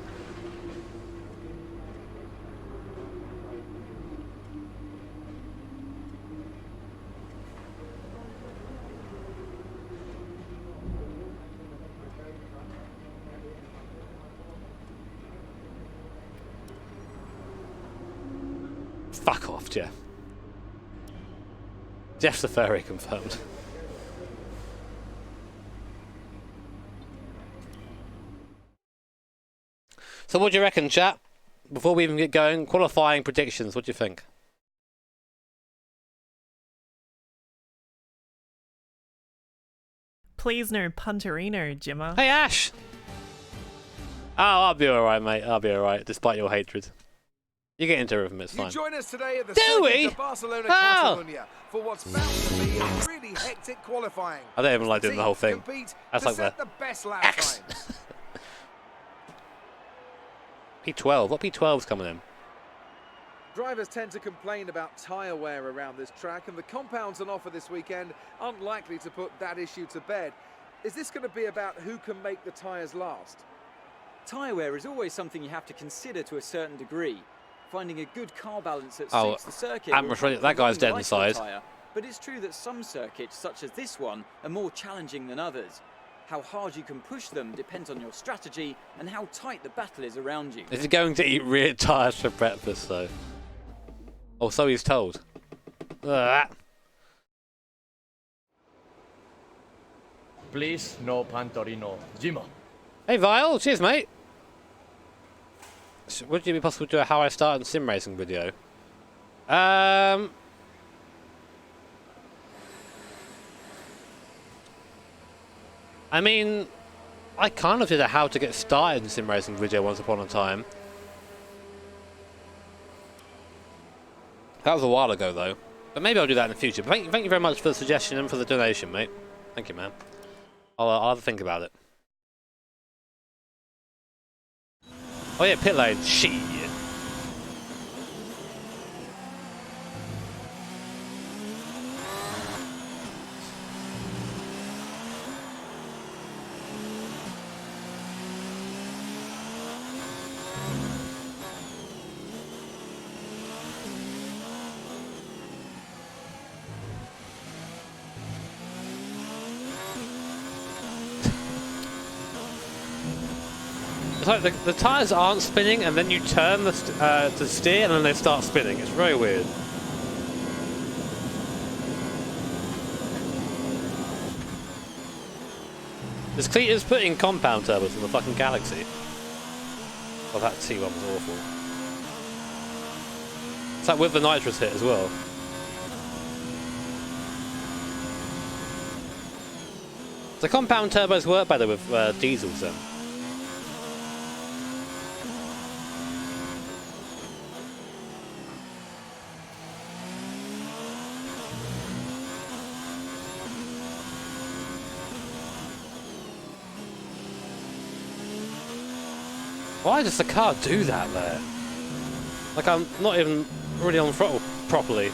Fuck off, Jeff. Jeff's the furry confirmed. So what do you reckon, chat? Before we even get going, qualifying predictions, what do you think? Please no punterino, Jimmer. Hey, Ash! Oh, I'll be alright, mate. I'll be alright, despite your hatred. You get into rhythm, it's fine. You join us today at the Do we? circuit of Barcelona, Catalonia for what's bound to be a really hectic qualifying. I don't even like doing the whole thing. That's like the best lap X. times. P12. What P12's coming in? Drivers tend to complain about tyre wear around this track, and the compounds on offer this weekend aren't likely to put that issue to bed. Is this going to be about who can make the tyres last? Tyre wear is always something you have to consider to a certain degree. Finding a good car balance that Oh, suits the circuit. Amber's ready. That guy's dead inside. But it's true that some circuits, such as this one, are more challenging than others. How hard you can push them depends on your strategy and how tight the battle is around you. Is he going to eat rear tyres for breakfast, though? Or so he's told. Ugh. Please, no Pantorino. Jima. Hey, Vile. Cheers, mate. Would it be possible to do a how I started sim racing video? I mean, I kind of did a how to get started in sim racing video once upon a time. That was a while ago, though. But maybe I'll do that in the future. But thank you very much for the suggestion and for the donation, mate. Thank you, man. I'll have a think about it. Oh yeah, pit lane. Shit. It's like the tyres aren't spinning and then you turn to steer and then they start spinning. It's very weird. This Cleat is putting compound turbos in the fucking Galaxy. Oh, that T1 was awful. It's like with the nitrous hit as well. The compound turbos work better with diesels then. Why does the car do that there? Like I'm not even really on throttle properly.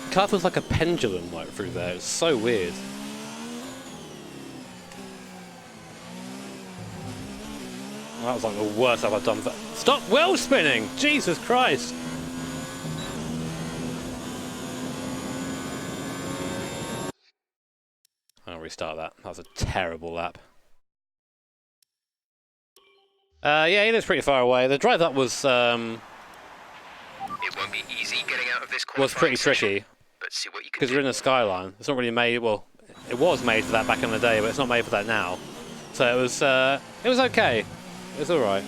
The car feels like a pendulum right through there. It's so weird. That was like the worst I've done. Stop wheel spinning! Jesus Christ! I'll restart that. That was a terrible lap. Yeah, it is pretty far away. The drive up was It won't be easy getting out of this pretty tricky. But see what you can because we're in a skyline. It's not really made. Well, it was made for that back in the day, but it's not made for that now. So it was okay. It was all right.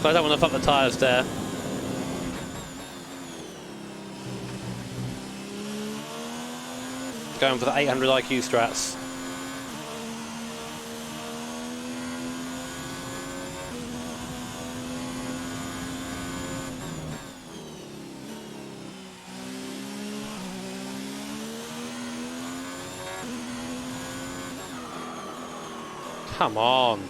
So I don't want to fuck the tyres there. Going for the 800 IQ strats. Come on.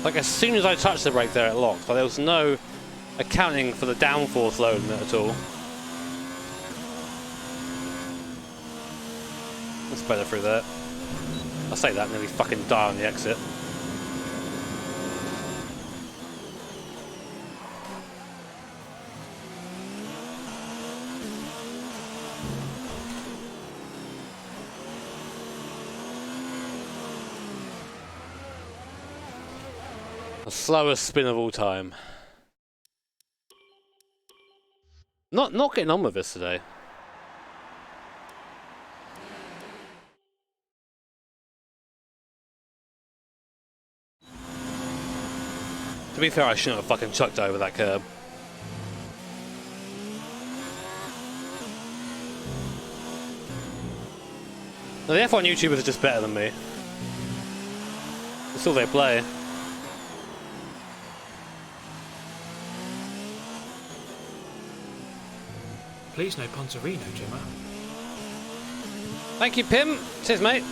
Like as soon as I touched the brake there, it locked. Like there was no accounting for the downforce load in it at all. That's better through there. I say that, nearly fucking die on the exit. The slowest spin of all time. Not getting on with this today. To be fair, I shouldn't have fucking chucked over that curb. No, the F1 YouTubers are just better than me. That's all they play. Please no Pontorino, Jimmer. Thank you, Pim. Cheers, mate.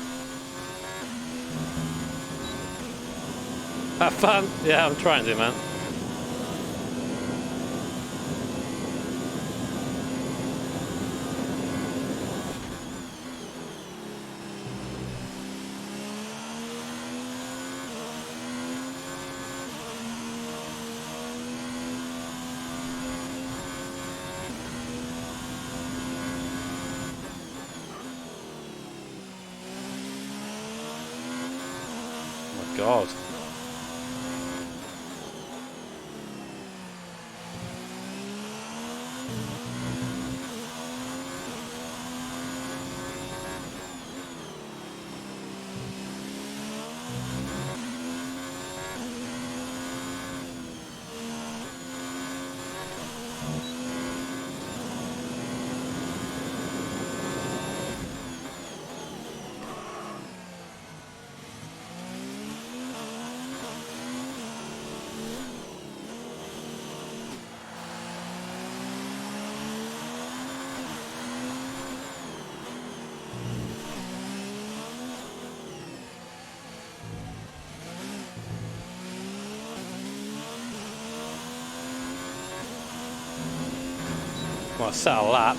Have fun. Yeah, I'm trying to, man. Oh my God. Well, I set a lap.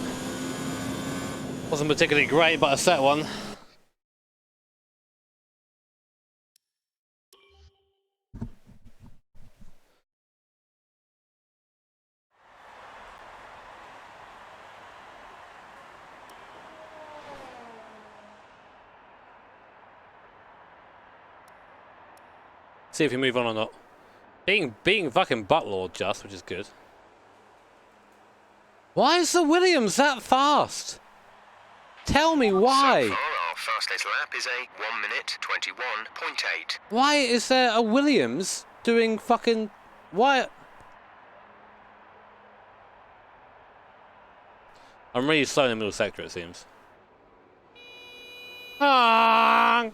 Wasn't particularly great, but I set one. See if we move on or not. Being fucking buttlord just, which is good. Why is the Williams that fast? Tell me why. So far, our fastest lap is a 1 minute 21.8. Why is there a Williams doing fucking... Why? I'm really slow in the middle sector, it seems. Ah!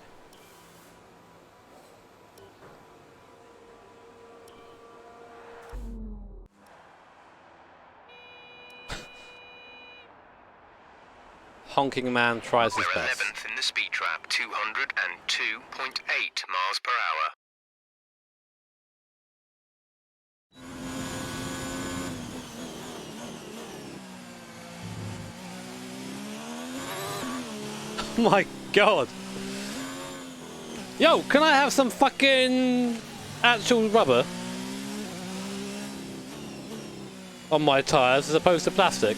Honking man tries his We're best. 11th in the speed trap, 202.8 miles per hour. My God. Yo, can I have some fucking actual rubber on my tyres as opposed to plastic?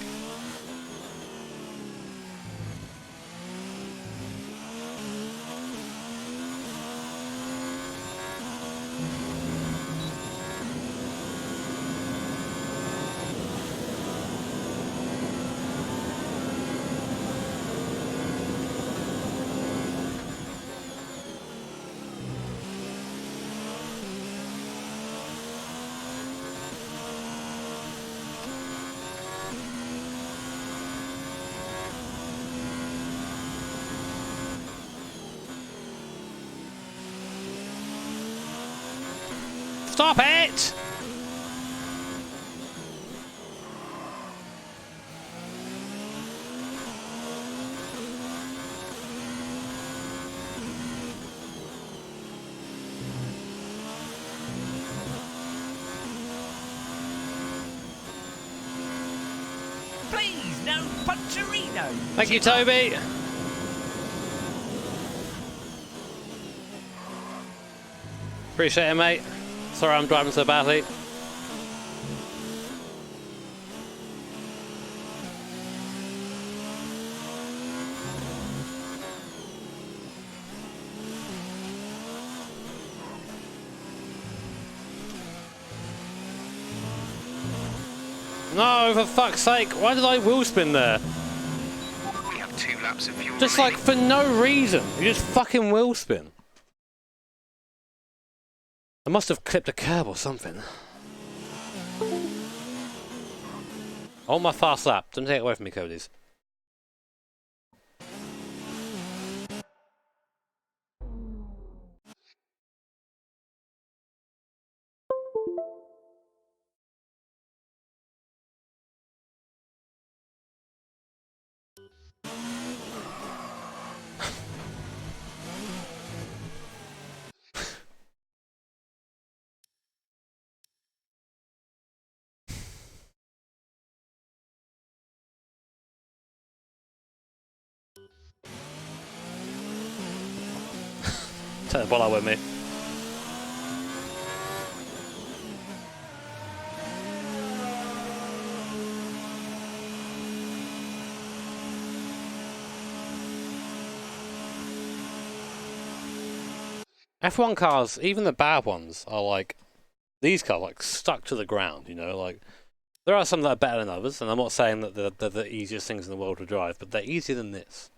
Stop it! Please, no Puncherino. Thank you, Toby. Appreciate it, mate. Sorry I'm driving so badly. No, for fuck's sake, why did I wheel spin there? We have 2 laps of fuel Just like for no reason. You just fucking wheel spin. I must have clipped a curb or something. I want my fast lap. Don't take it away from me, Cody's. Take the ball out with me. F1 cars, even the bad ones, are like, these cars like stuck to the ground, you know, like, there are some that are better than others, and I'm not saying that they're the easiest things in the world to drive, but they're easier than this.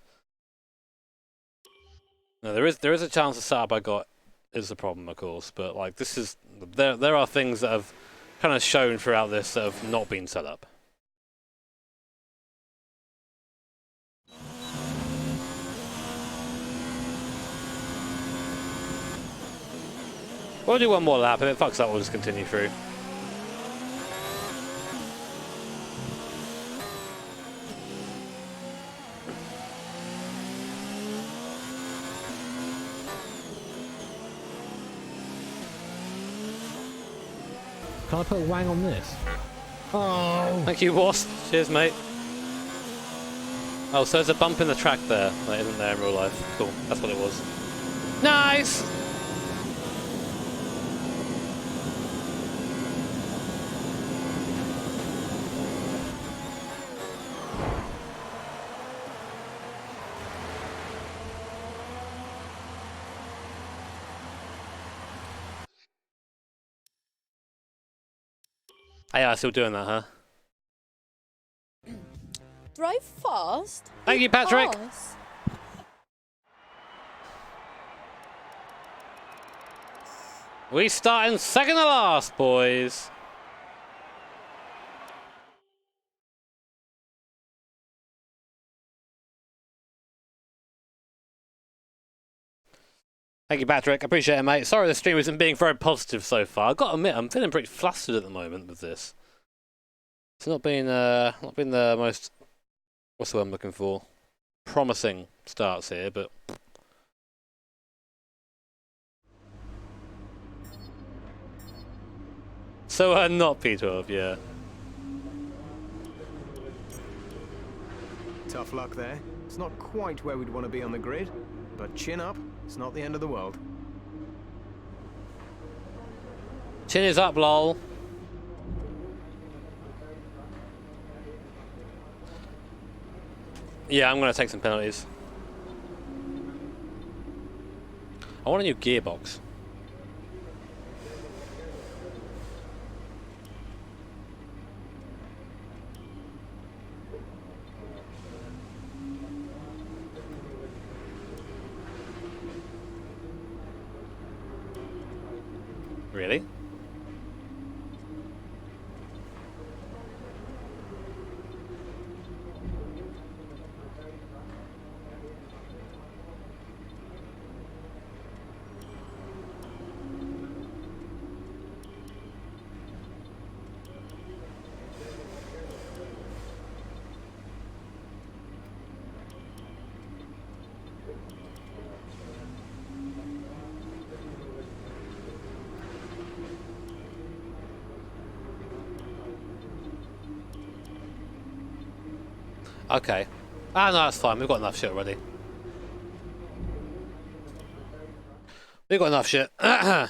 Now, there is a chance the setup I got is the problem, of course, but like, this is, there are things that have kind of shown throughout this that have not been set up. We'll do one more lap. If it fucks up, we'll just continue through. Can I put a wang on this? Oh! Thank you, Wasp. Cheers, mate. Oh, so there's a bump in the track there that isn't there in real life. Cool. That's what it was. Nice! Hey, I'm still doing that, huh? Drive fast. Thank you, Patrick. Because... We start in second to last, boys. Thank you, Patrick. I appreciate it, mate. Sorry the stream isn't being very positive so far. I've got to admit, I'm feeling pretty flustered at the moment with this. It's not been the most, what's the word I'm looking for? Promising starts here, but so not P12, yeah. Tough luck there. It's not quite where we'd want to be on the grid, but chin up. It's not the end of the world. Chin is up, lol. Yeah, I'm going to take some penalties. I want a new gearbox. Really? Okay. Ah, no, that's fine. We've got enough shit already. We've got enough shit. I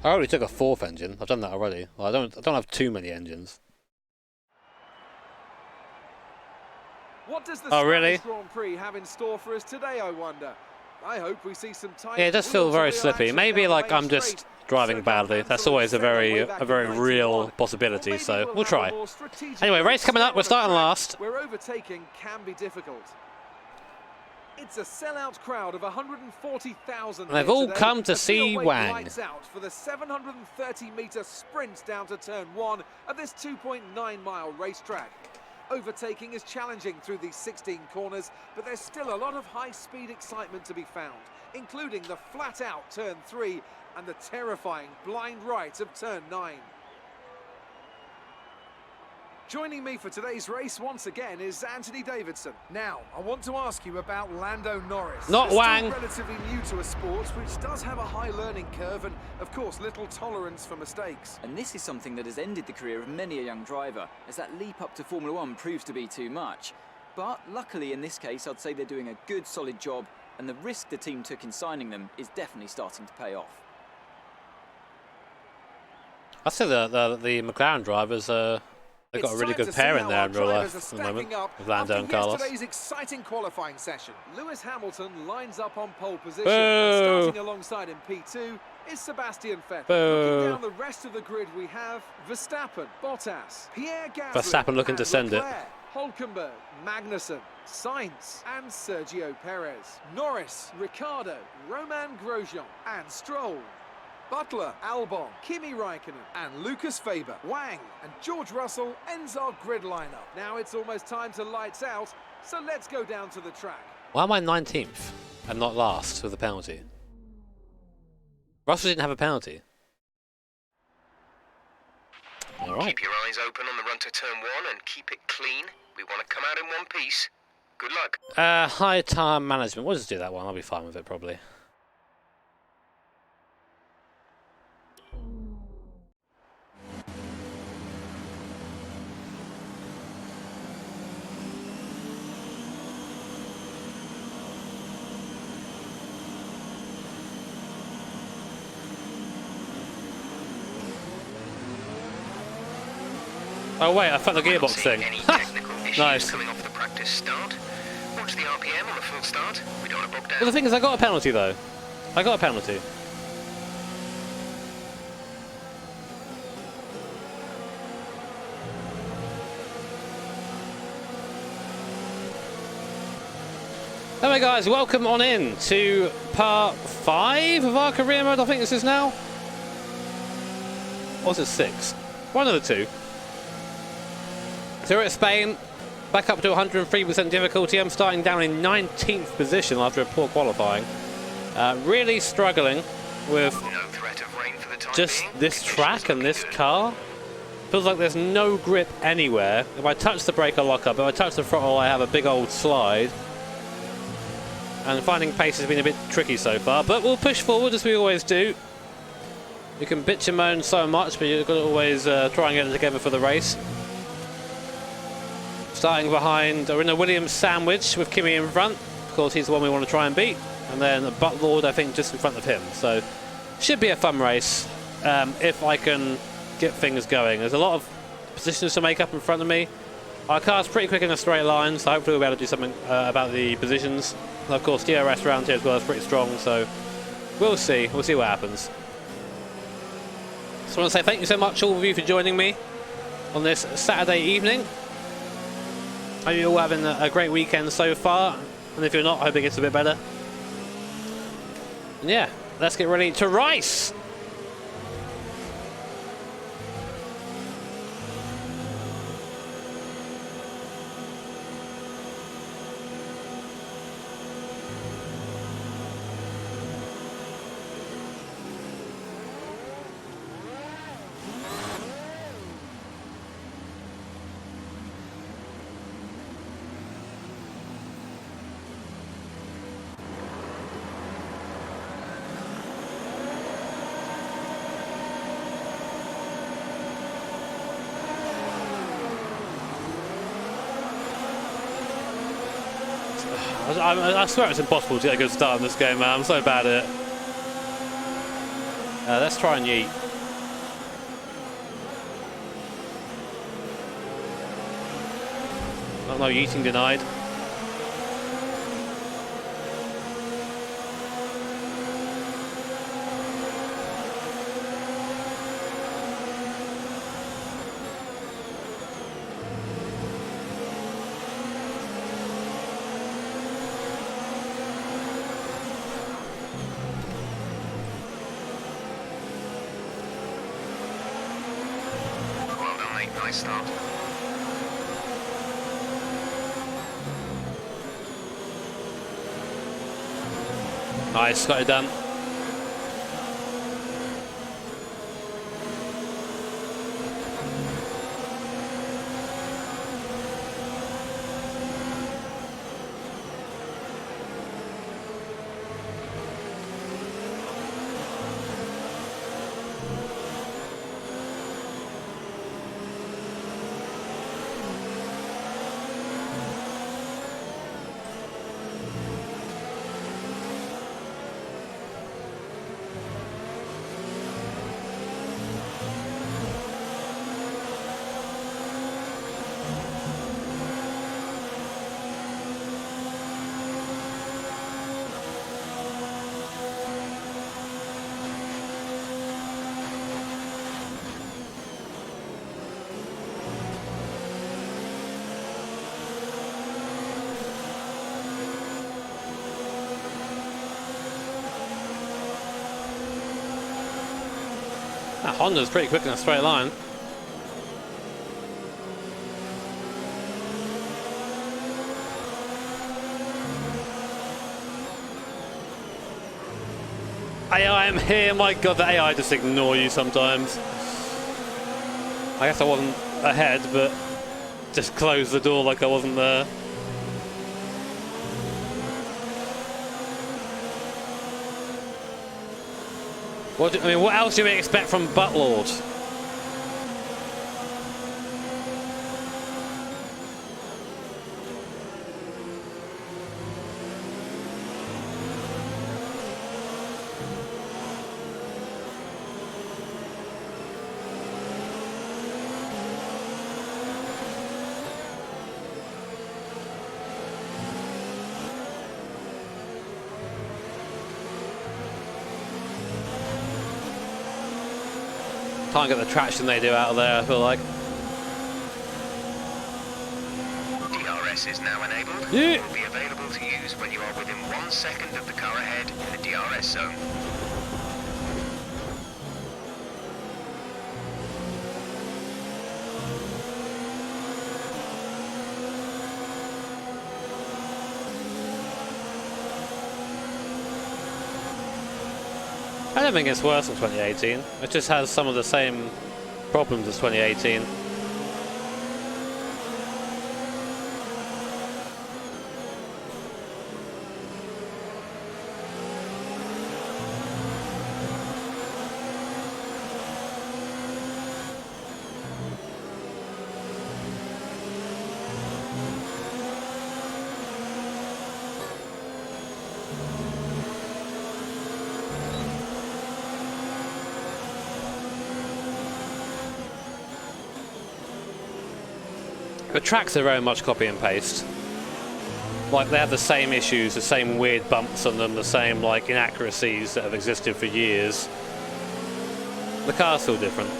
already took a fourth engine. I've done that already. Well, I don't have too many engines. What does the really? Spanish Grand Prix have in store for us today, I wonder? I hope we see some tight. Yeah, it does feel very slippy. Maybe like I'm just driving badly. That's always a very real possibility. So we'll try. Anyway, race coming up. We're starting last. Where overtaking can be difficult. It's a sellout crowd of 140,000. And they've all come to see Wang. Lights out for the 730-metre sprint down to turn 1 of this 2.9-mile racetrack. Overtaking is challenging through these 16 corners, but there's still a lot of high-speed excitement to be found, including the flat-out turn 3 and the terrifying blind right of turn 9. Joining me for today's race once again is Anthony Davidson. Now, I want to ask you about Lando Norris. Not He's Wang. Still relatively new to a sport which does have a high learning curve and, of course, little tolerance for mistakes. And this is something that has ended the career of many a young driver, as that leap up to Formula 1 proves to be too much. But luckily in this case, I'd say they're doing a good, solid job, and the risk the team took in signing them is definitely starting to pay off. I'd say the McLaren drivers they've got a really good pair in there in real life at the moment, with Lando and Carlos. Today's exciting qualifying session. Lewis Hamilton lines up on pole position. Boo. And starting alongside in P2 is Sebastian Vettel. Boo. Looking down the rest of the grid, we have Verstappen, Bottas, Pierre Gasly, Verstappen looking to send it. Hulkenberg, Magnussen, Sainz and Sergio Perez. Norris, Ricciardo, Romain Grosjean and Stroll. Butler, Albon, Kimi Raikkonen and Lucas Faber. Wang and George Russell ends our grid lineup. Now it's almost time to lights out, so let's go down to the track. Why am I 19th and not last with a penalty? Russell didn't have a penalty. All right. Keep your eyes open on the run to turn 1 and keep it clean. We want to come out in one piece. Good luck. High time management. We'll just do that one. I'll be fine with it probably. Oh wait, I found the gearbox thing. Nice. Coming off the practice start. Watch the RPM on the full start. We don't want to bog down. Well, the thing is, I got a penalty though. I got a penalty. Anyway guys, welcome on in to part 5 of our career mode, I think this is now. Or was it 6? One of the two. So we're at Spain, back up to 103% difficulty. I'm starting down in 19th position after a poor qualifying. Really struggling with just this track and this car. Feels like there's no grip anywhere. If I touch the brake, I lock up. If I touch the throttle, I have a big old slide. And finding pace has been a bit tricky so far, but we'll push forward as we always do. You can bitch and moan so much, but you've got to always try and get it together for the race. Starting behind, we're in a Williams sandwich with Kimi in front. Of course, he's the one we want to try and beat. And then Buttlord, I think, just in front of him. So, should be a fun race if I can get things going. There's a lot of positions to make up in front of me. Our car's pretty quick in a straight line, so hopefully we'll be able to do something about the positions. And of course, DRS around here as well is pretty strong, so we'll see. We'll see what happens. Just want to say thank you so much, all of you, for joining me on this Saturday evening. Hope you're all having a great weekend so far, and if you're not, I hope it gets a bit better. And yeah, let's get ready to race! I swear it's impossible to get a good start in this game, man. I'm so bad at it. Let's try and yeet. Oh no, yeeting denied. Nice start. Nice, got it done. That Honda's pretty quick in a straight line. AI, I'm here. My God, the AI just ignore you sometimes. I guess I wasn't ahead, but just closed the door like I wasn't there. What else do we expect from Buttlord? Can't get the traction they do out of there, I feel like. DRS is now enabled. Yeah. It will be available to use when you are within 1 second of the car ahead in the DRS zone. I don't think it's worse than 2018. It just has some of the same problems as 2018. The tracks are very much copy and paste. Like, they have the same issues, the same weird bumps on them, the same like inaccuracies that have existed for years. The cars feel different,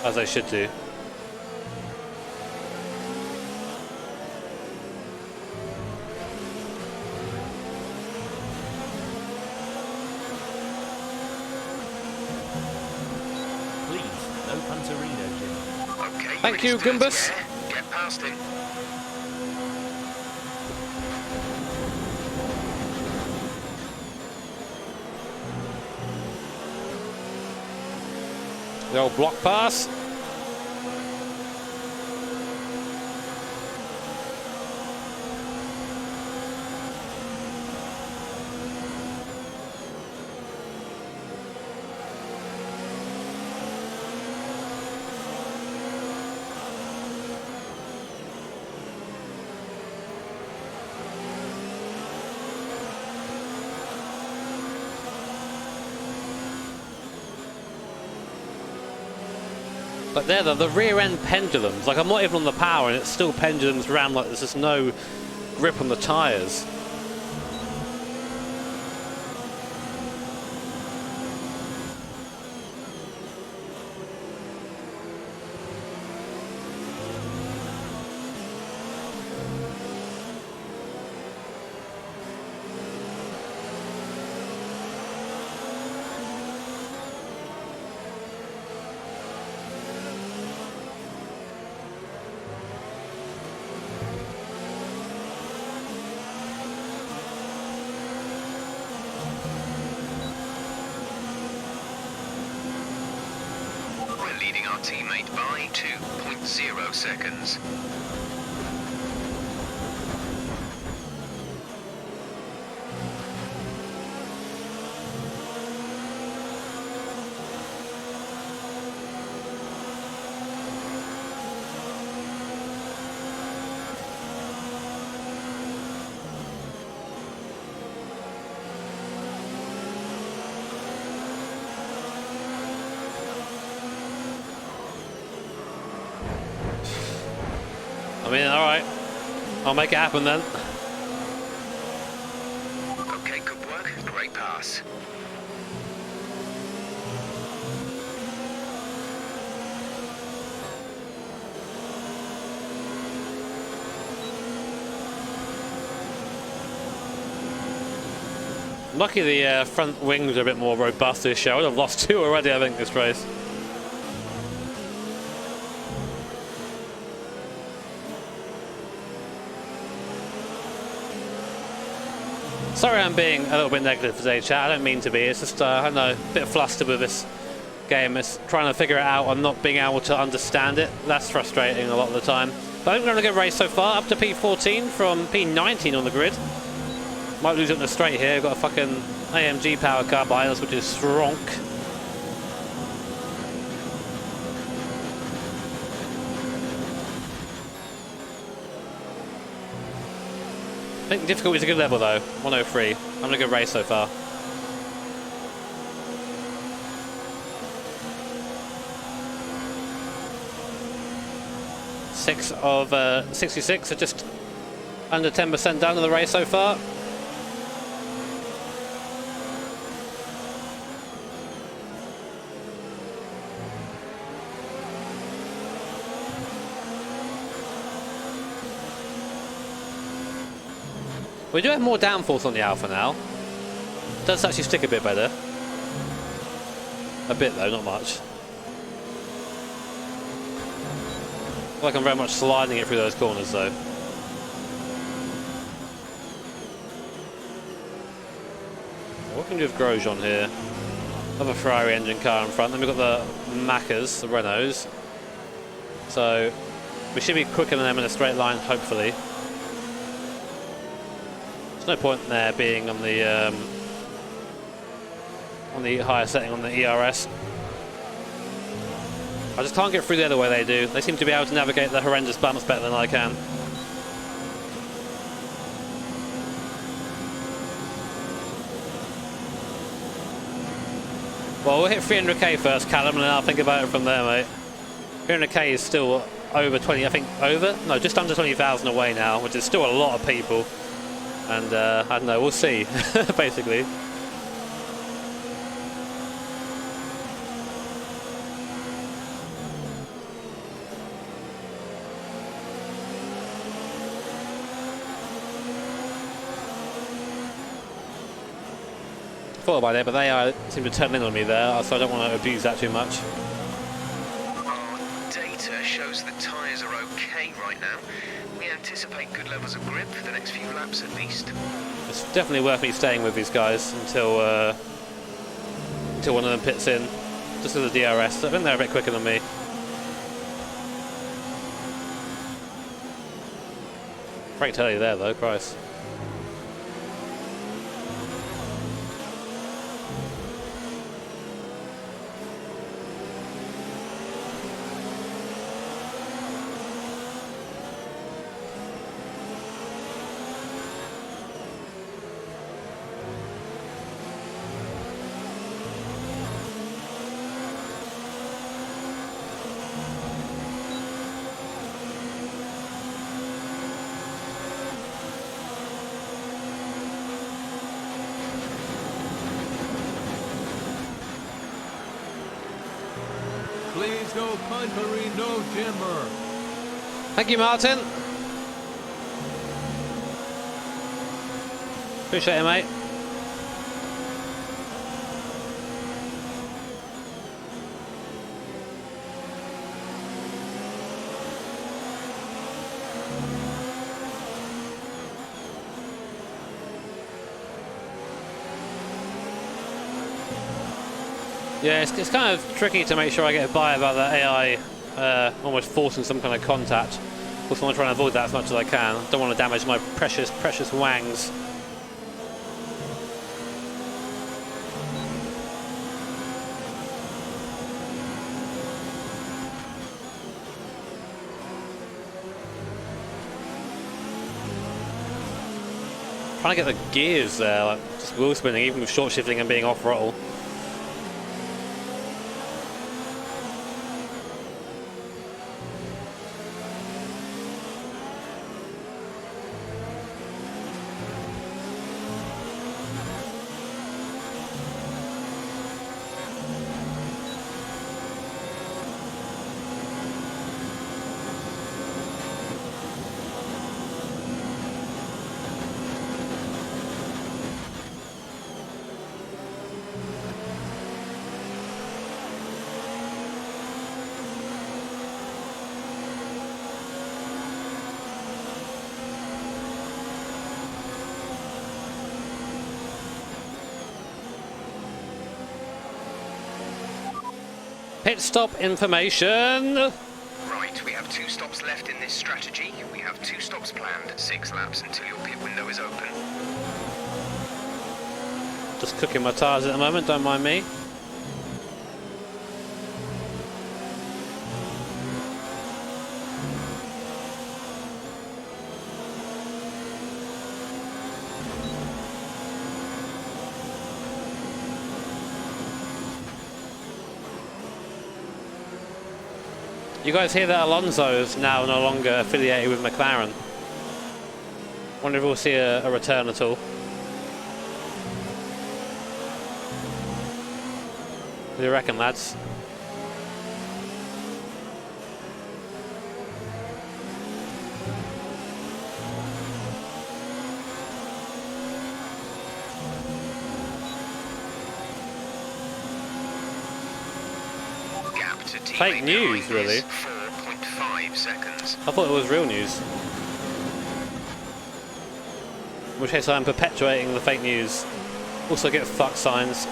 as they should do. Please, no Punterino, Jim. Okay, Thank you, Gumbus. Get past him. The old block pass. But they're the rear end pendulums. Like, I'm not even on the power and it's still pendulums around like there's just no grip on the tyres. leading our teammate by 2.0 seconds. I mean, alright. I'll make it happen then. Okay, good work. Great pass. Lucky the front wings are a bit more robust this year. I would have lost 2 already, I think, this race. Sorry I'm being a little bit negative today, chat. I don't mean to be. It's just, I don't know, a bit flustered with this game. It's trying to figure it out and not being able to understand it. That's frustrating a lot of the time. But I think we're going to good race so far. Up to P14 from P19 on the grid. Might lose it on the straight here. Got a fucking AMG power car behind us, which is strong. I think difficulty is a good level though, 103. Having a good race so far. Six of 66, so just under 10% down in the race so far. We do have more downforce on the Alpha now. It does actually stick a bit better. A bit though, not much. I feel like I'm very much sliding it through those corners though. What can we do with Grosjean here? Another Ferrari engine car in front. Then we've got the Maccas, the Renaults. So we should be quicker than them in a straight line, hopefully. There's no point there being on the higher setting on the ERS. I just can't get through the other way they do. They seem to be able to navigate the horrendous bumps better than I can. Well, we'll hit 300k first, Callum, and then I'll think about it from there, mate. 300k is still over 20, I think, over? No, just under 20,000 away now, which is still a lot of people. And I don't know, we'll see, basically. Thought about it, but they seem to turn in on me there, so I don't want to abuse that too much. Our data shows the tyres are okay right now. We anticipate good levels of grip for the next few laps at least. It's definitely worth me staying with these guys until one of them pits in. Just as a DRS, I think they're a bit quicker than me. Great early there though, Christ. Please no puntery, no dimmer. Thank you, Martin. Appreciate it, mate. Yeah, it's kind of tricky to make sure I get by about that AI almost forcing some kind of contact. Of course, I want to try and avoid that as much as I can. Don't want to damage my precious, precious wangs. Trying to get the gears there, like just wheel spinning, even with short shifting and being off throttle. Pit stop information. Right, we have 2 stops left in this strategy. We have 2 stops planned, 6 laps until your pit window is open. Just cooking my tyres at the moment, don't mind me. You guys hear that Alonso is now no longer affiliated with McLaren? Wonder if we'll see a return at all. What do you reckon, lads? Fake news, really? 4.5 seconds. I thought it was real news. In which case I'm perpetuating the fake news. Also get fuck signs.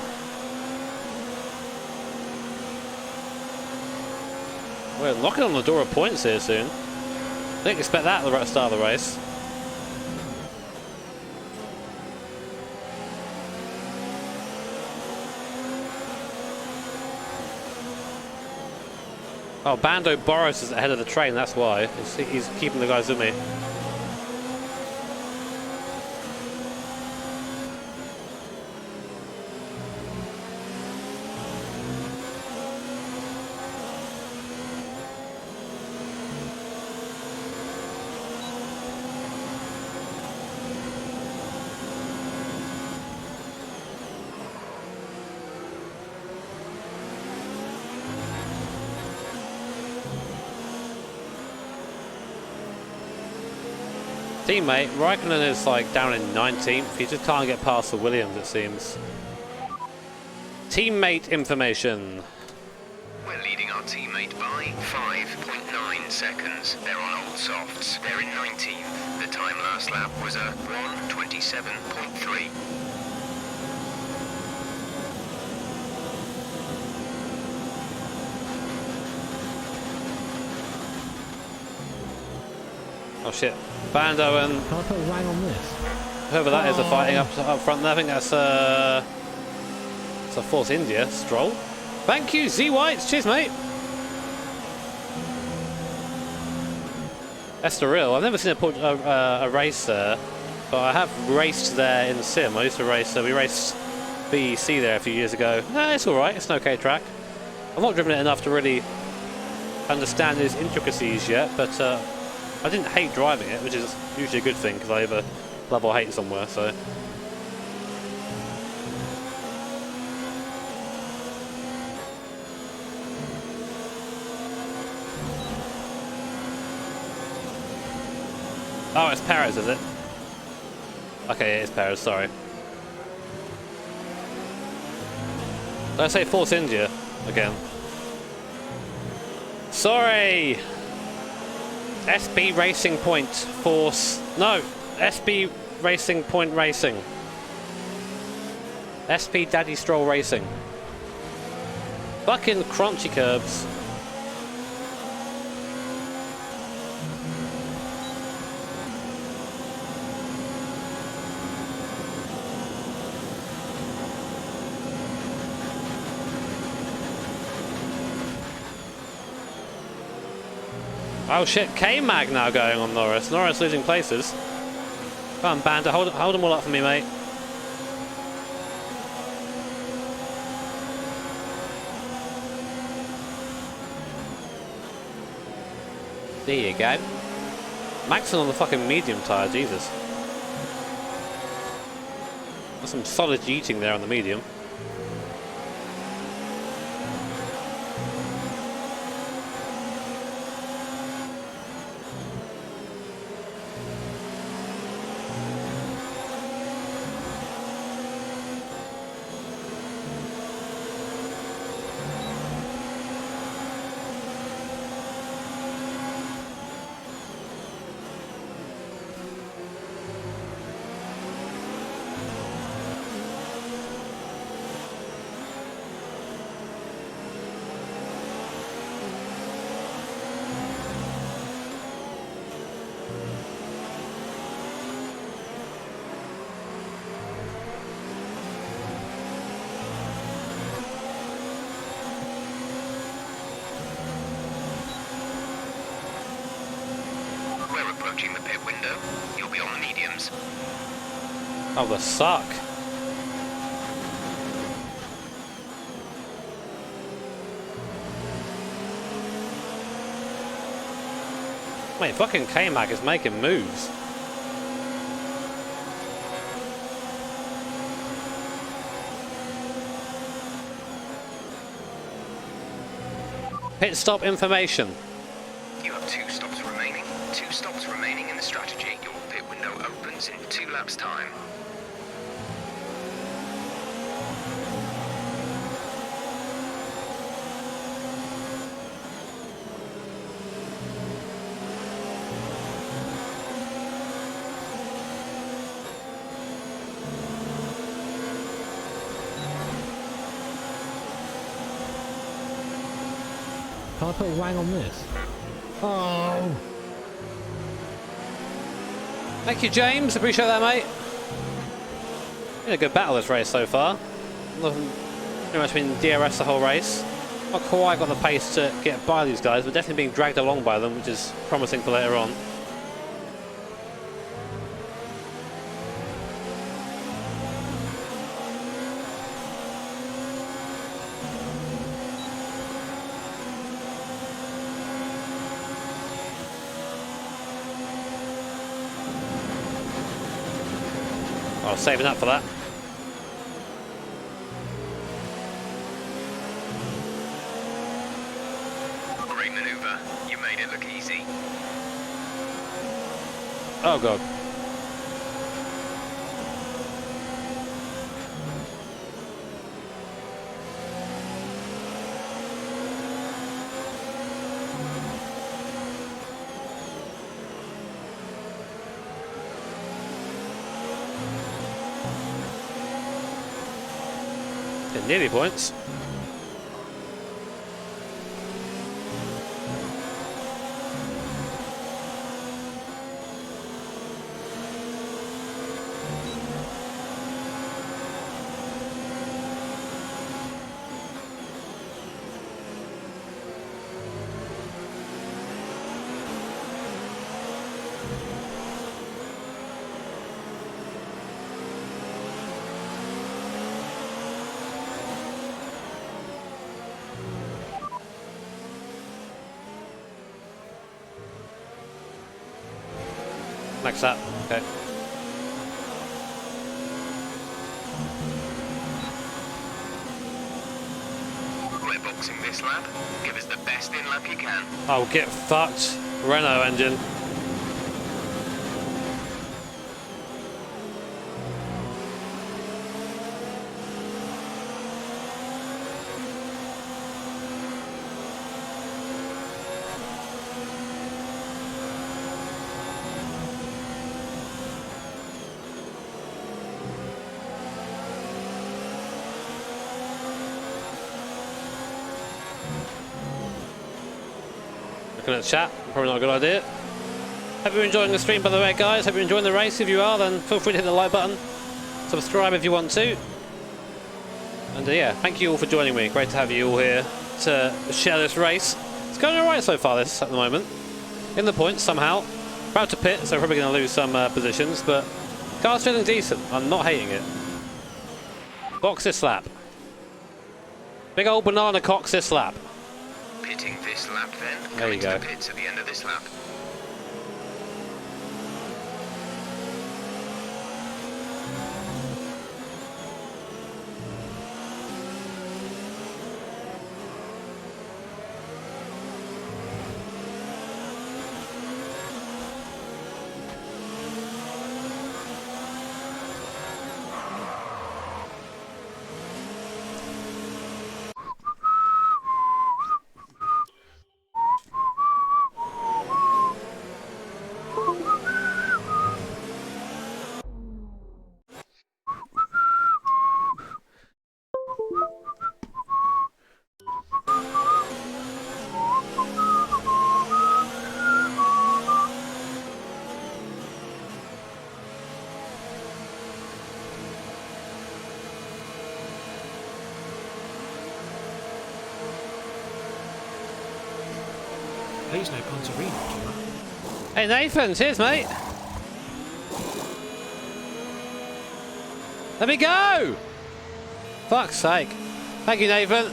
We're knocking on the door of points here soon. Didn't expect that at the start of the race. Oh, Bando Boris is ahead of the train, that's why. He's keeping the guys with me. Teammate, Raikkonen is like down in 19th. He just can't get past the Williams, it seems. Teammate information. We're leading our teammate by 5.9 seconds. They're on old softs. They're in 19th. The time last lap was a 1:27.3. Oh shit. Bando and... Can I put a wang on this? Whoever that is are fighting up front there. I think that's it's a Force India. Stroll. Thank you, Z Whites. Cheers, mate. Estoril. I've never seen a race there, but I have raced there in Sim. I used to race, we raced BEC there a few years ago. It's alright. It's an okay track. I've not driven it enough to really understand its intricacies yet, but I didn't hate driving it, which is usually a good thing because I either love or hate somewhere, so. Oh, it's Perez, is it? Okay, it is Perez, sorry. Did I say Force India again? Sorry! SB Racing Point Force. No! SB Racing Point Racing. SB Daddy Stroll Racing. Fucking crunchy curbs. Oh shit, K-Mag now going on Norris. Norris losing places. Come on, Bandit, hold them all up for me, mate. There you go. Maxing on the fucking medium tyre, Jesus. That's some solid yeeting there on the medium. Approaching the pit window, you'll be on the mediums. Oh, the suck. Mate, fucking K-Mag is making moves. Pit stop information. You have 2 stops remaining. 2 stops remaining in the strategy. Your pit window opens in 2 laps' time. Can I put Wang on this? Oh! Thank you, James. Appreciate that, mate. Been a good battle this race so far. Nothing, pretty much been DRS the whole race. Not quite got the pace to get by these guys, but definitely being dragged along by them, which is promising for later on. I was saving up for that. Great maneuver. You made it look easy. Oh god. Nearly points. Max that. Okay. We're boxing this lap. Give us the best in lap you can. Oh, get fucked, Renault engine. Looking at the chat, probably not a good idea. Hope you're enjoying the stream, by the way, guys. Hope you're enjoying the race. If you are, then feel free to hit the like button. Subscribe if you want to. And yeah, thank you all for joining me. Great to have you all here to share this race. It's going alright so far, this at the moment. In the points, somehow. About to pit, so probably going to lose some positions, but car's feeling decent. I'm not hating it. Box this lap. Big old banana cocks this lap. Pitting this lap then. There you go. To the pits at the end of this lap. Please no Pontarino, Jimmer. Hey Nathan, cheers mate. Let me go! Fuck's sake. Thank you, Nathan.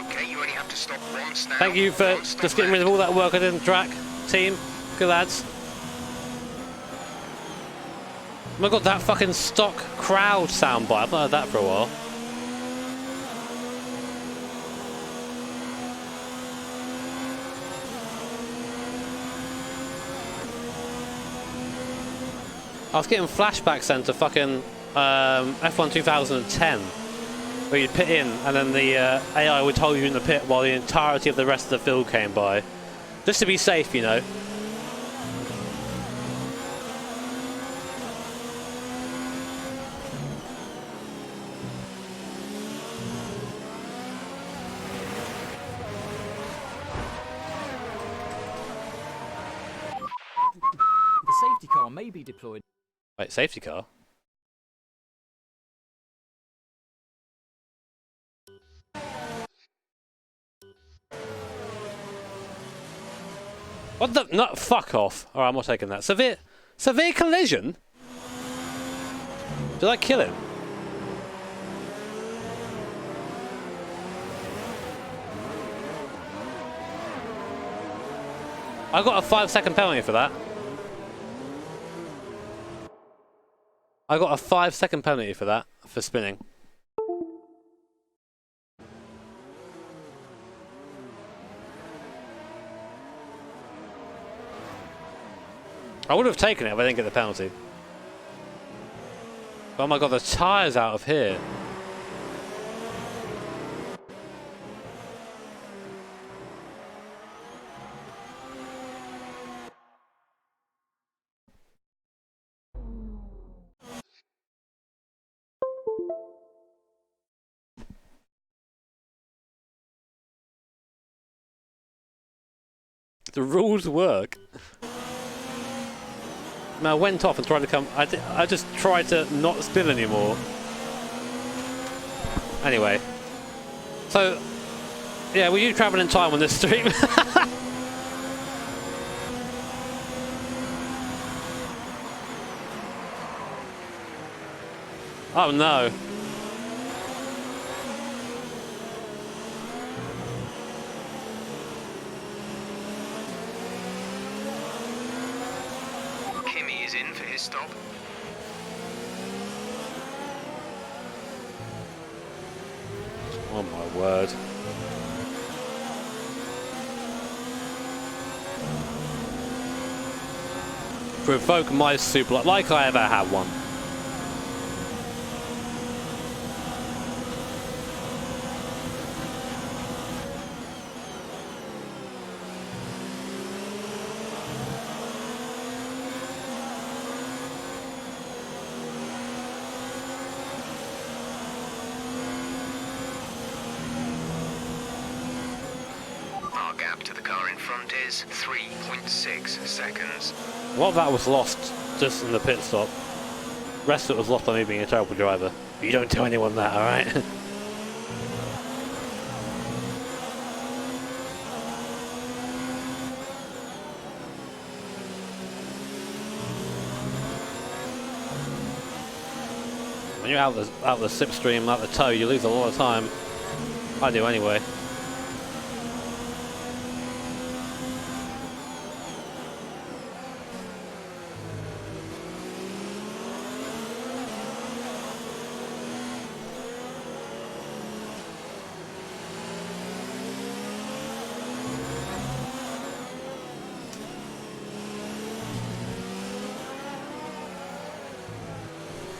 Okay, you only have to stop once now. Thank you for just getting rid of all that work I did in track. Team, good lads. Oh my god, that fucking stock crowd soundbite. I've not heard that for a while. I was getting flashbacks then to fucking F1 2010, where you'd pit in and then the AI would hold you in the pit while the entirety of the rest of the field came by. Just to be safe, you know. The safety car may be deployed. Wait, safety car? What the? No, fuck off. Alright, I'm not taking that. Severe collision? Did I kill him? I got a 5-second penalty for that. I got a 5-second penalty for that, for spinning. I would have taken it if I didn't get the penalty. Oh my god, the tyre's out of here. The rules work. No, I went off and tried to come. I just tried to not spin anymore. Anyway, so yeah, were you traveling in time on this stream? Oh no. Is in for his stop. Oh my word. Provoke my super like I ever had one. Gap to the car in front is 3.6 seconds. A lot of that was lost just in the pit stop. The rest of it was lost by me being a terrible driver. You don't tell anyone that, alright? When you're out the slipstream, out the toe, you lose a lot of time. I do anyway.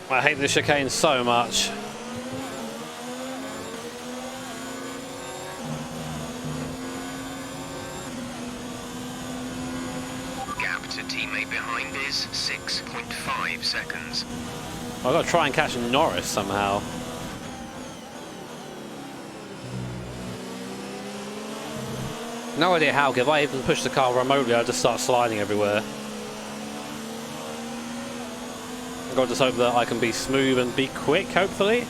I hate the chicane so much. Gap to teammate behind is 6.5 seconds. I've got to try and catch Norris somehow. No idea how, if I even push the car remotely, I just start sliding everywhere. I've got to just hope that I can be smooth and be quick, hopefully.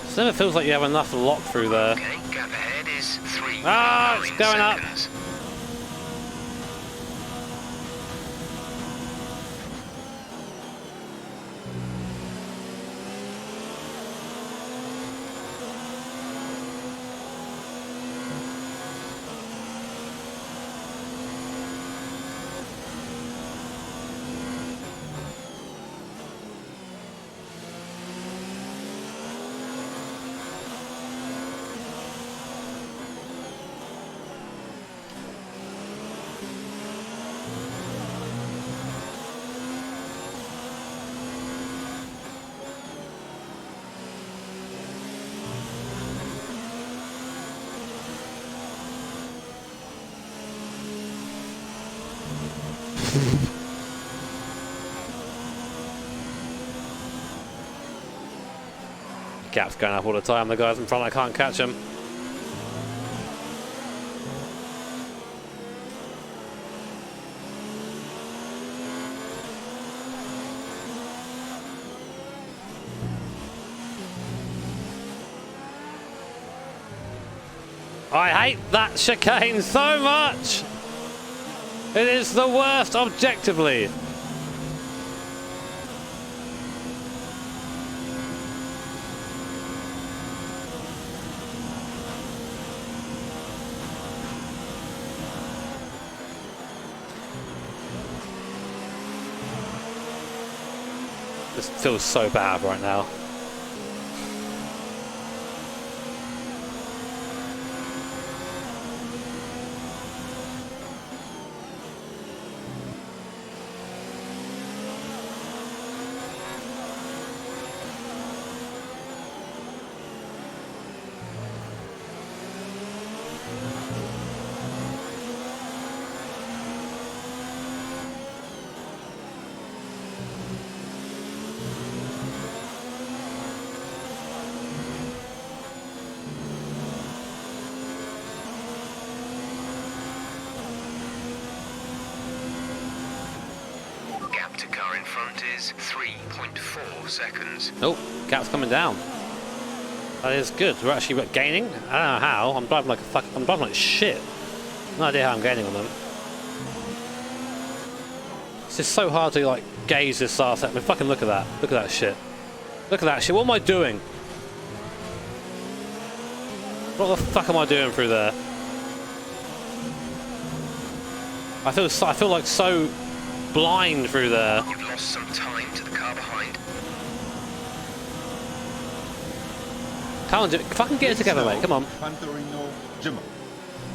It never feels like you have enough lock through there. Okay, gap ahead is 3. Ah, it's going up. Gap's going up all the time. The guys in front, I can't catch them. I hate that chicane so much. It is the worst objectively. This feels so bad right now. To car in front is 3.4 seconds. Oh, gap's coming down. That is good. We're actually gaining. I don't know how. I'm driving like I'm driving like shit. No idea how I'm gaining on them. It's just so hard to like gauge this last set. I mean, fucking look at that. Look at that shit. Look at that shit. What am I doing? What the fuck am I doing through there? I feel like so blind through there. You've lost some time to the car behind. Come on, fucking get it together, mate. Come on.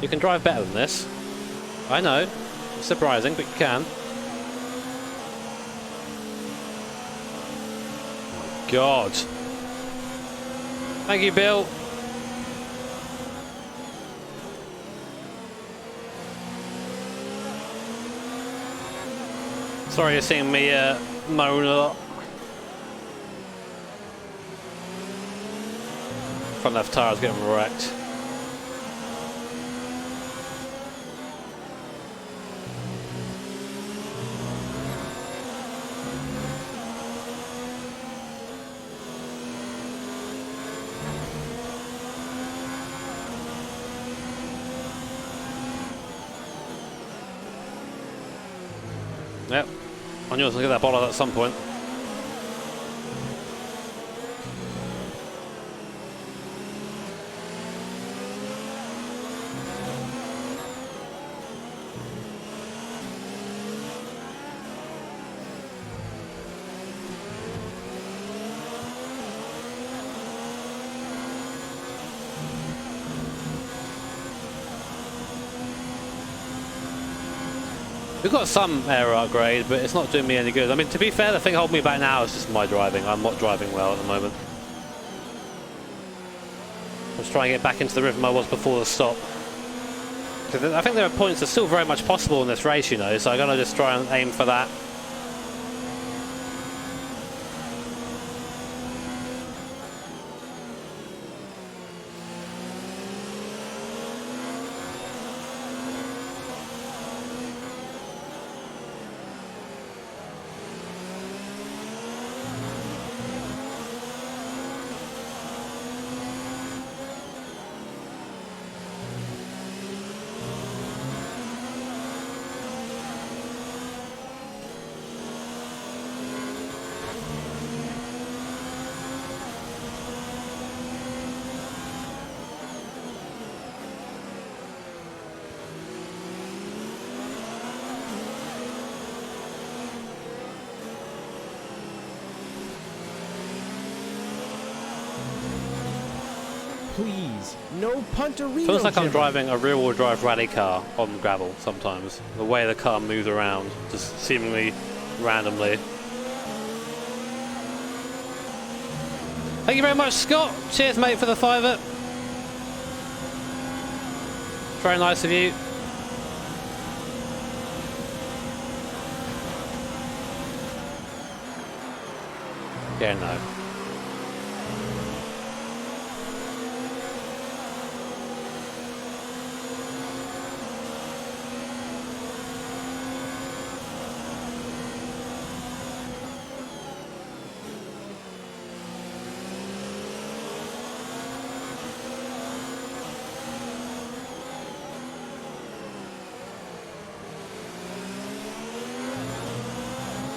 You can drive better than this. I know. It's surprising, but you can. God. Thank you, Bill. Sorry you're seeing me moan a lot. Front left tyre's getting wrecked. Yep, I knew I was going to get that ball at some point. We've got some aero upgrade, but it's not doing me any good. I mean, to be fair, the thing holding me back now is just my driving. I'm not driving well at the moment. I'm just trying to get back into the rhythm I was before the stop. I think there are points that are still very much possible in this race, you know, so I'm going to just try and aim for that. Please, no punterino. Feels like I'm driving a rear-wheel drive rally car on gravel sometimes. The way the car moves around, just seemingly randomly. Thank you very much, Scott. Cheers, mate, for the $5. Very nice of you. Yeah, no.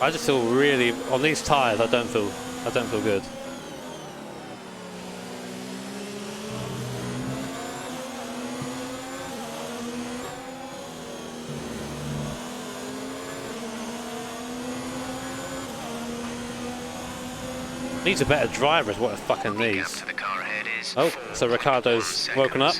I just feel really on these tyres. I don't feel good. Needs a better driver is what it fucking needs. Oh, so Ricardo's woken up.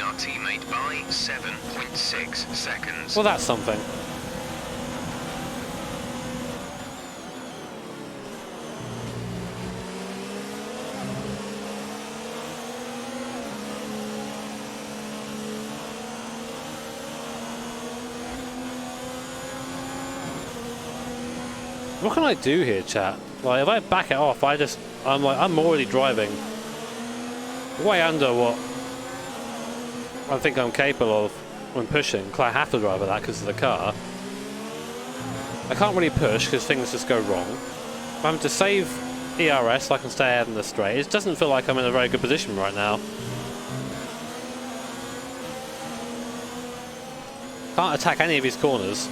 Our teammate by 7.6 seconds. Well, that's something. What can I do here, chat? Like, if I back it off, I'm already driving way under what I think I'm capable of when pushing, because I have to drive at that because of the car. I can't really push because things just go wrong. I'm having to save ERS so I can stay ahead in the straight. It doesn't feel like I'm in a very good position right now. Can't attack any of his corners.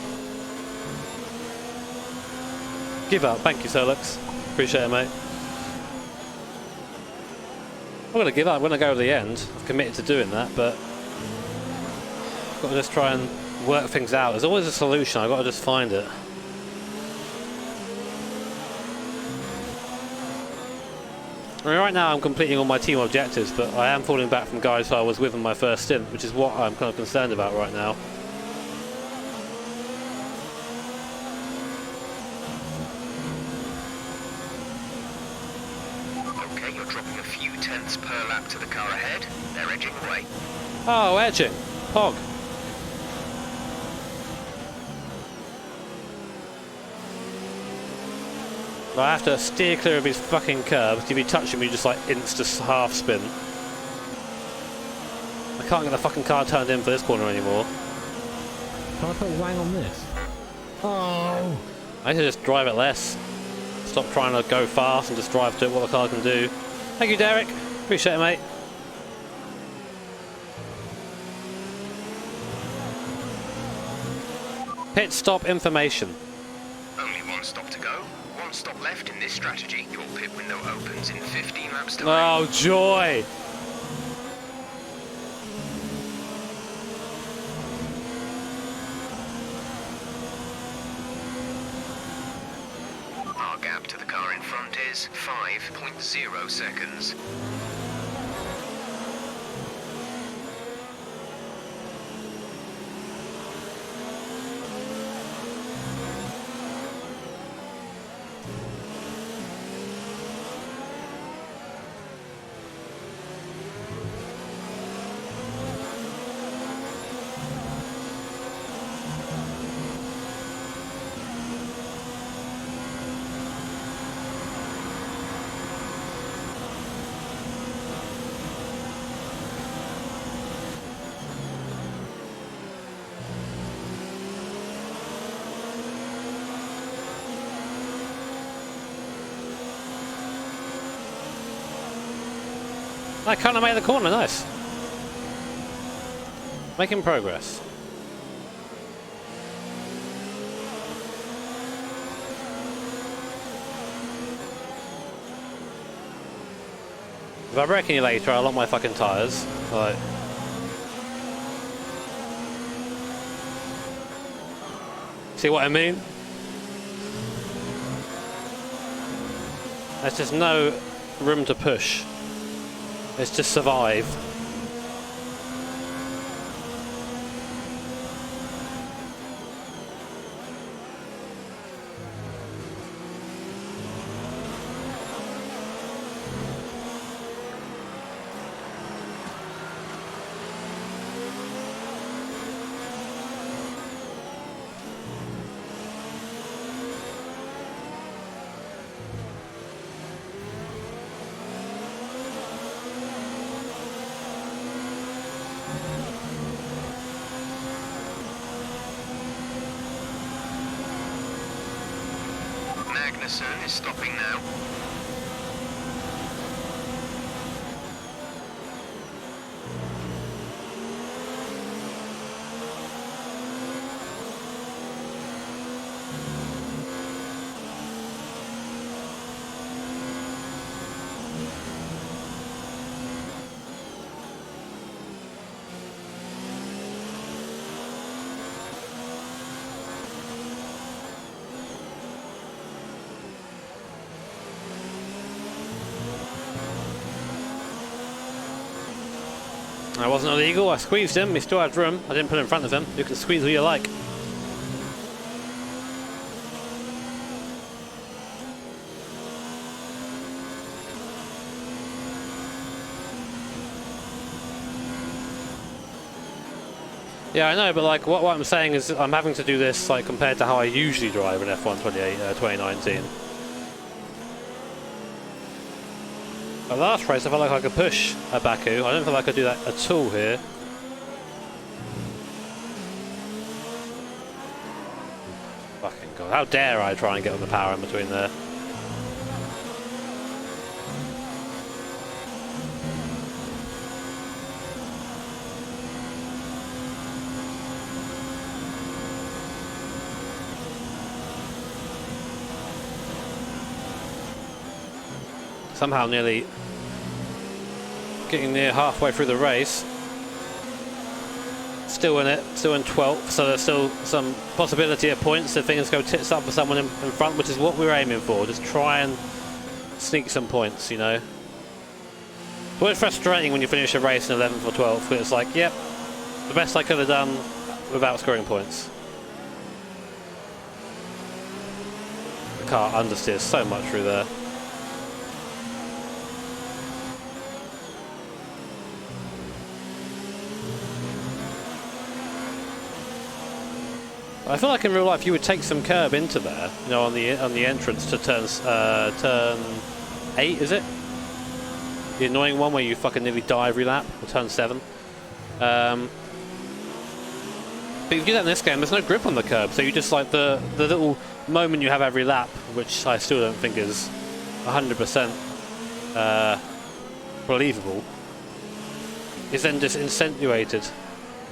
Give up. Thank you, Solux. Appreciate it, mate. I'm going to give up. I'm going to go to the end. I've committed to doing that, but I've got to just try and work things out. There's always a solution. I've got to just find it. I mean, right now I'm completing all my team objectives, but I am falling back from guys who I was with in my first stint, which is what I'm kind of concerned about right now. Okay, you're dropping a few tenths per lap to the car ahead. They're edging away. Oh, edging. Pog. I have to steer clear of his fucking curbs. If he touches me, just like insta half spin. I can't get the fucking car turned in for this corner anymore. Can I put wang on this? Oh! I need to just drive it less. Stop trying to go fast and just drive to what the car can do. Thank you, Derek. Appreciate it, mate. Pit stop information. Only one stop to go. One stop left in this strategy. Your pit window opens in 15 laps time. Oh, joy! Our gap to the car in front is 5.0 seconds. I kind of made the corner, nice. Making progress. If I wreck any later, I'll lock my fucking tyres. Like. See what I mean? There's just no room to push. It's just survive. Magnussen is stopping now. I wasn't illegal, I squeezed him, he still had room. I didn't put him in front of him. You can squeeze who you like. Yeah, I know, but like what I'm saying is I'm having to do this like compared to how I usually drive in F1 2019. The last race I felt like I could push a Baku. I don't feel like I could do that at all here. Fucking god, how dare I try and get on the power in between there. Somehow nearly getting near halfway through the race. Still in it, still in 12th, so there's still some possibility of points if things go tits up for someone in front, which is what we're aiming for. Just try and sneak some points, you know. But it's frustrating when you finish a race in 11th or 12th, because it's like, yep, the best I could have done without scoring points. The car understeers so much through there. I feel like in real life you would take some curb into there, you know, on the entrance to turn 8, is it? The annoying one where you fucking nearly die every lap, or turn 7. But if you do that in this game, there's no grip on the curb, so you just like the little moment you have every lap, which I still don't think is 100% believable, is then just insinuated,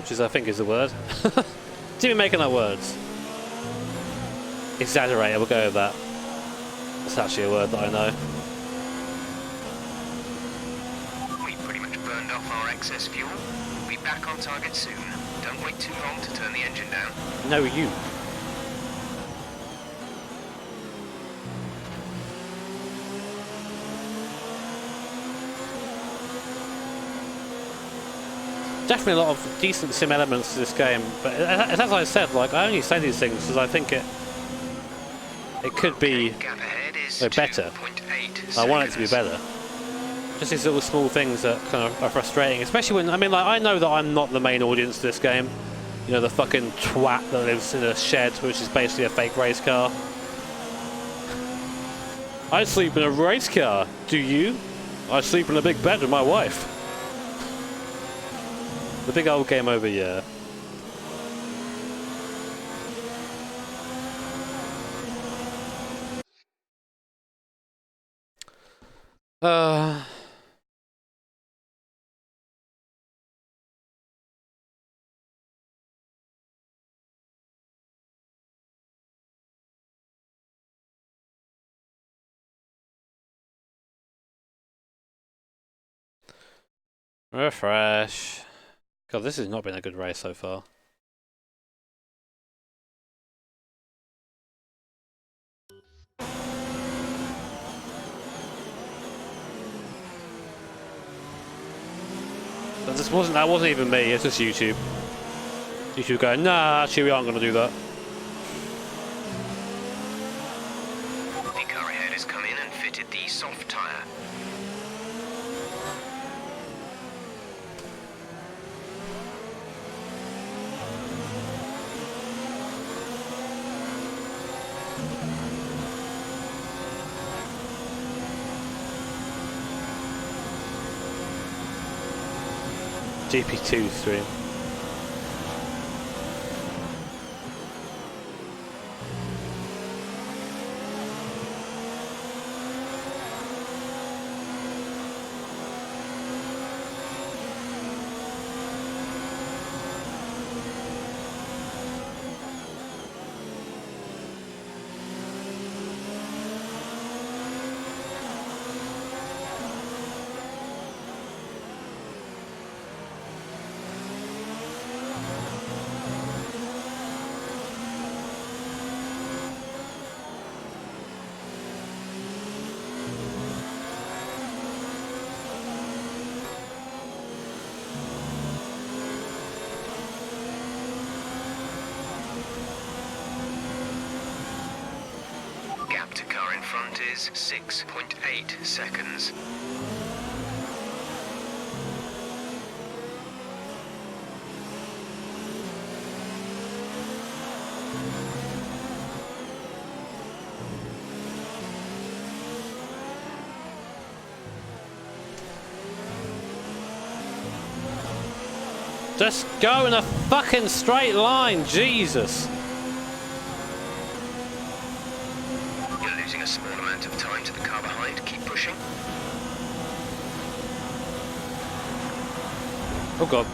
which is I think is the word. It's even making up words. Exaggerate, we'll go with that. That's actually a word that I know. We pretty much burned off our excess fuel. We'll be back on target soon. Don't wait too long to turn the engine down. No, you. Definitely a lot of decent sim elements to this game, but as I said, like I only say these things because I think it could be better. I want it to be better. Just these little small things that kind of are frustrating, especially when I mean, like I know that I'm not the main audience to this game. You know, the fucking twat that lives in a shed, which is basically a fake race car. I sleep in a race car. Do you? I sleep in a big bed with my wife. The big old game over, yeah. Refresh. God, this has not been a good race so far. But that wasn't even me, it's just YouTube. YouTube going, nah, actually we aren't gonna do that. The car ahead has come in and fitted the soft tyre. GP2 stream. Front is 6.8 seconds. Just go in a fucking straight line, Jesus. You're losing a small amount of time to the car behind. Keep pushing. Oh god.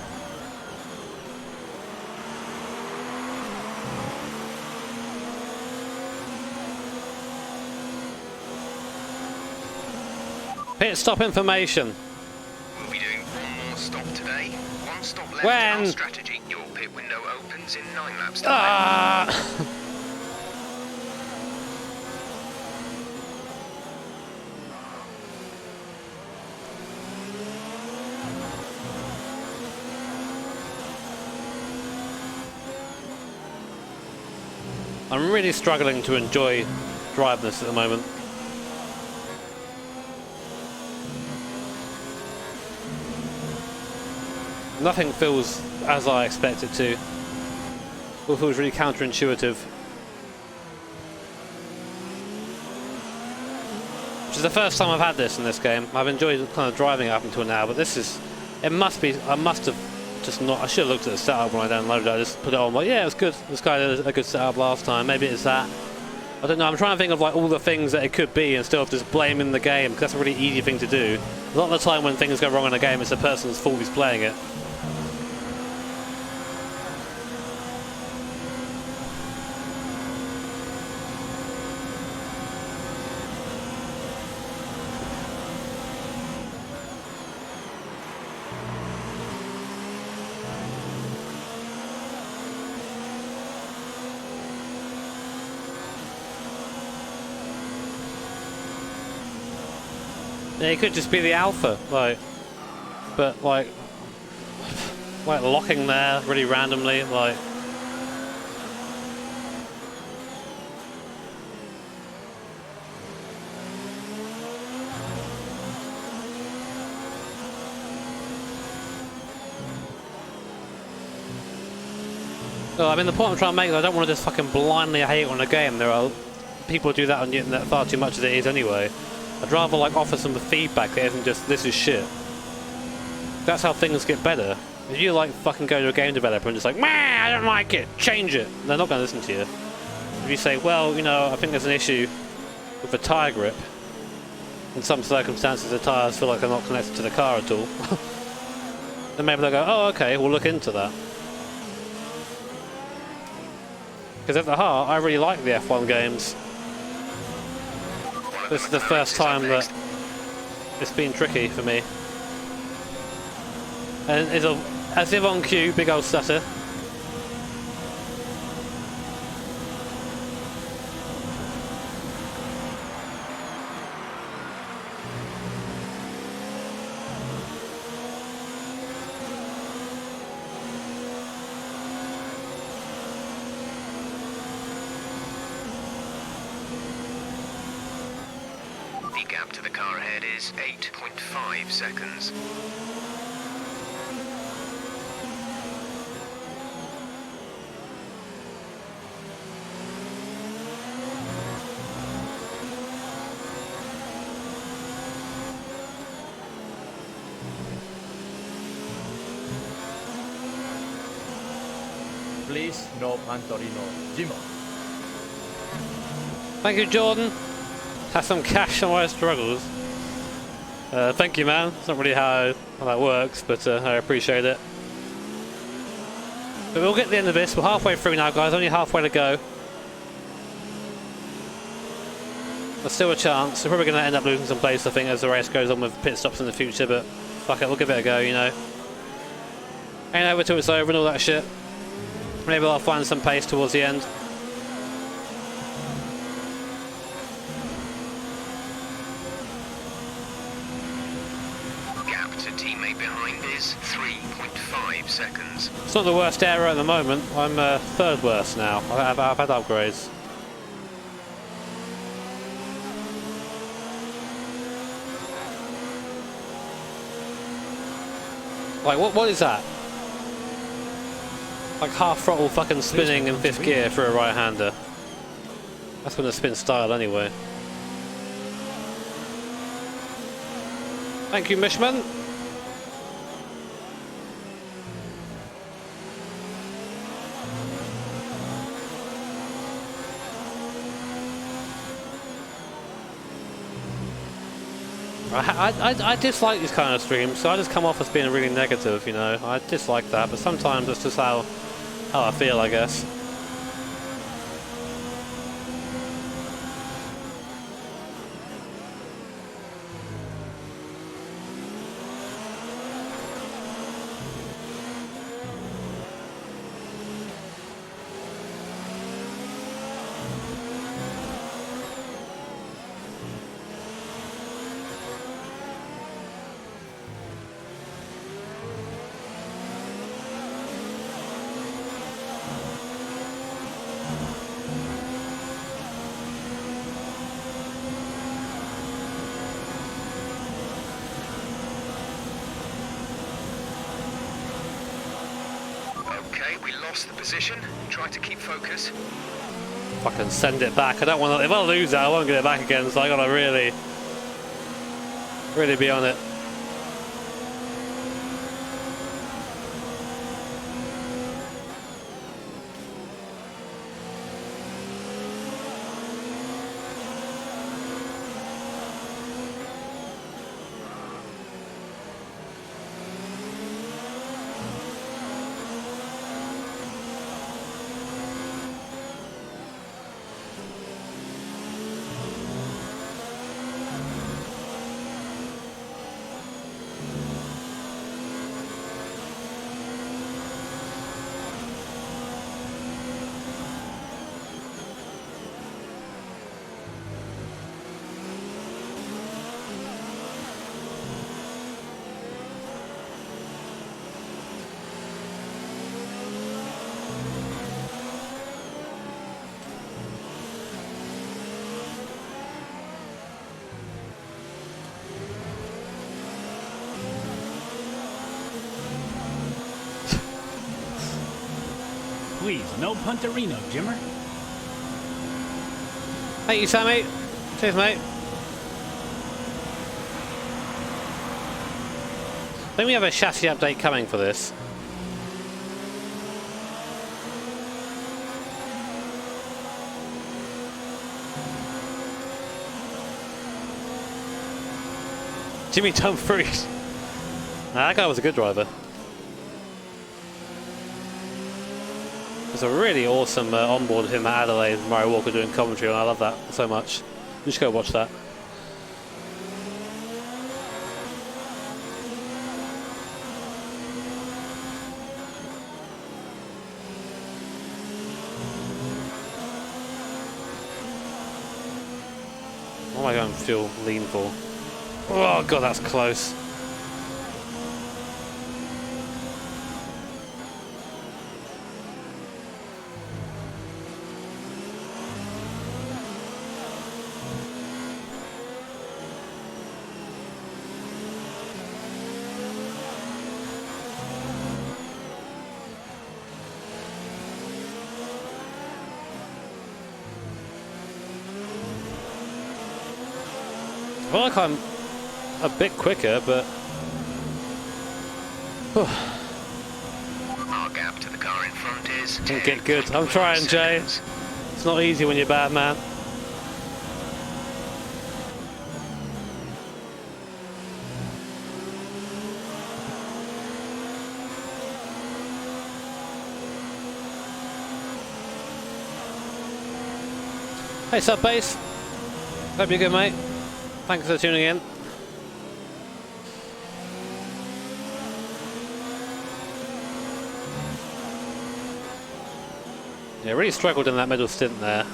Pit stop information. We'll be doing one more stop today. One stop left When? in our strategy. Your pit window opens in 9 laps time. I'm really struggling to enjoy driving this at the moment. Nothing feels as I expect it to. It all feels really counterintuitive. Which is the first time I've had this in this game. I've enjoyed kind of driving up until now, but this is... It must be... I must have just not... I should have looked at the setup when I downloaded it. I just put it on like, yeah, it was good. This guy did a good setup last time. Maybe it's that. I don't know. I'm trying to think of like all the things that it could be instead of just blaming the game, because that's a really easy thing to do. A lot of the time when things go wrong in a game, it's the person's fault who's playing it. Yeah, it could just be the alpha, like, but like locking there really randomly, like. Well, I mean, the point I'm trying to make is I don't want to just fucking blindly hate on a game. There are people who do that on the internet far too much as it is anyway. I'd rather like offer some feedback that isn't just this is shit. That's how things get better. If you like fucking go to a game developer and just like, man, I don't like it, change it, they're not going to listen to you. If you say, well, you know, I think there's an issue with the tyre grip. In some circumstances, the tyres feel like they're not connected to the car at all. Then maybe they'll go, oh, okay, we'll look into that. Because at the heart, I really like the F1 games. This is the first time that it's been tricky for me. And it's as if on cue, big old stutter. The gap to the car ahead is 8.5 seconds. Please, no Pantorino. Jimo. Thank you, Jordan. Have some cash on my struggles. Thank you, man. It's not really how that works, but I appreciate it. But we'll get to the end of this. We're halfway through now, guys. Only halfway to go. There's still a chance. We're probably going to end up losing some place, I think, as the race goes on with pit stops in the future, but fuck it, we'll give it a go, you know. Ain't over till it's over and all that shit. Maybe I'll find some pace towards the end. Gap to teammate behind is 3.5 seconds. It's not the worst error at the moment. I'm third worst now. I've had upgrades. Like, what is that? Like half throttle fucking spinning in fifth gear for a right-hander. That's when the spin style anyway. Thank you, Mishman. I dislike these kind of streams, so I just come off as being really negative, you know. I dislike that, but sometimes it's just how I feel, I guess. We lost the position. Try to keep focus. Fucking send it back. I don't want to. If I lose that, I won't get it back again. So I gotta really be on it. Please, no punterino, Jimmer. Thank you, Sammy. Cheers, mate. I think we have a chassis update coming for this. Jimmy Dumfries. That guy was a good driver. There's a really awesome onboard of him at Adelaide, Murray Walker doing commentary, and I love that so much. You should go watch that. What am I going to feel lean for? Oh god, that's close. I feel like I'm a bit quicker, but Our gap to the car in front is didn't get good. I'm trying, Jay. It's not easy when you're bad, man. Hey, sup, Base? Hope you're good, mate. Thanks for tuning in. Yeah, really struggled in that middle stint there. I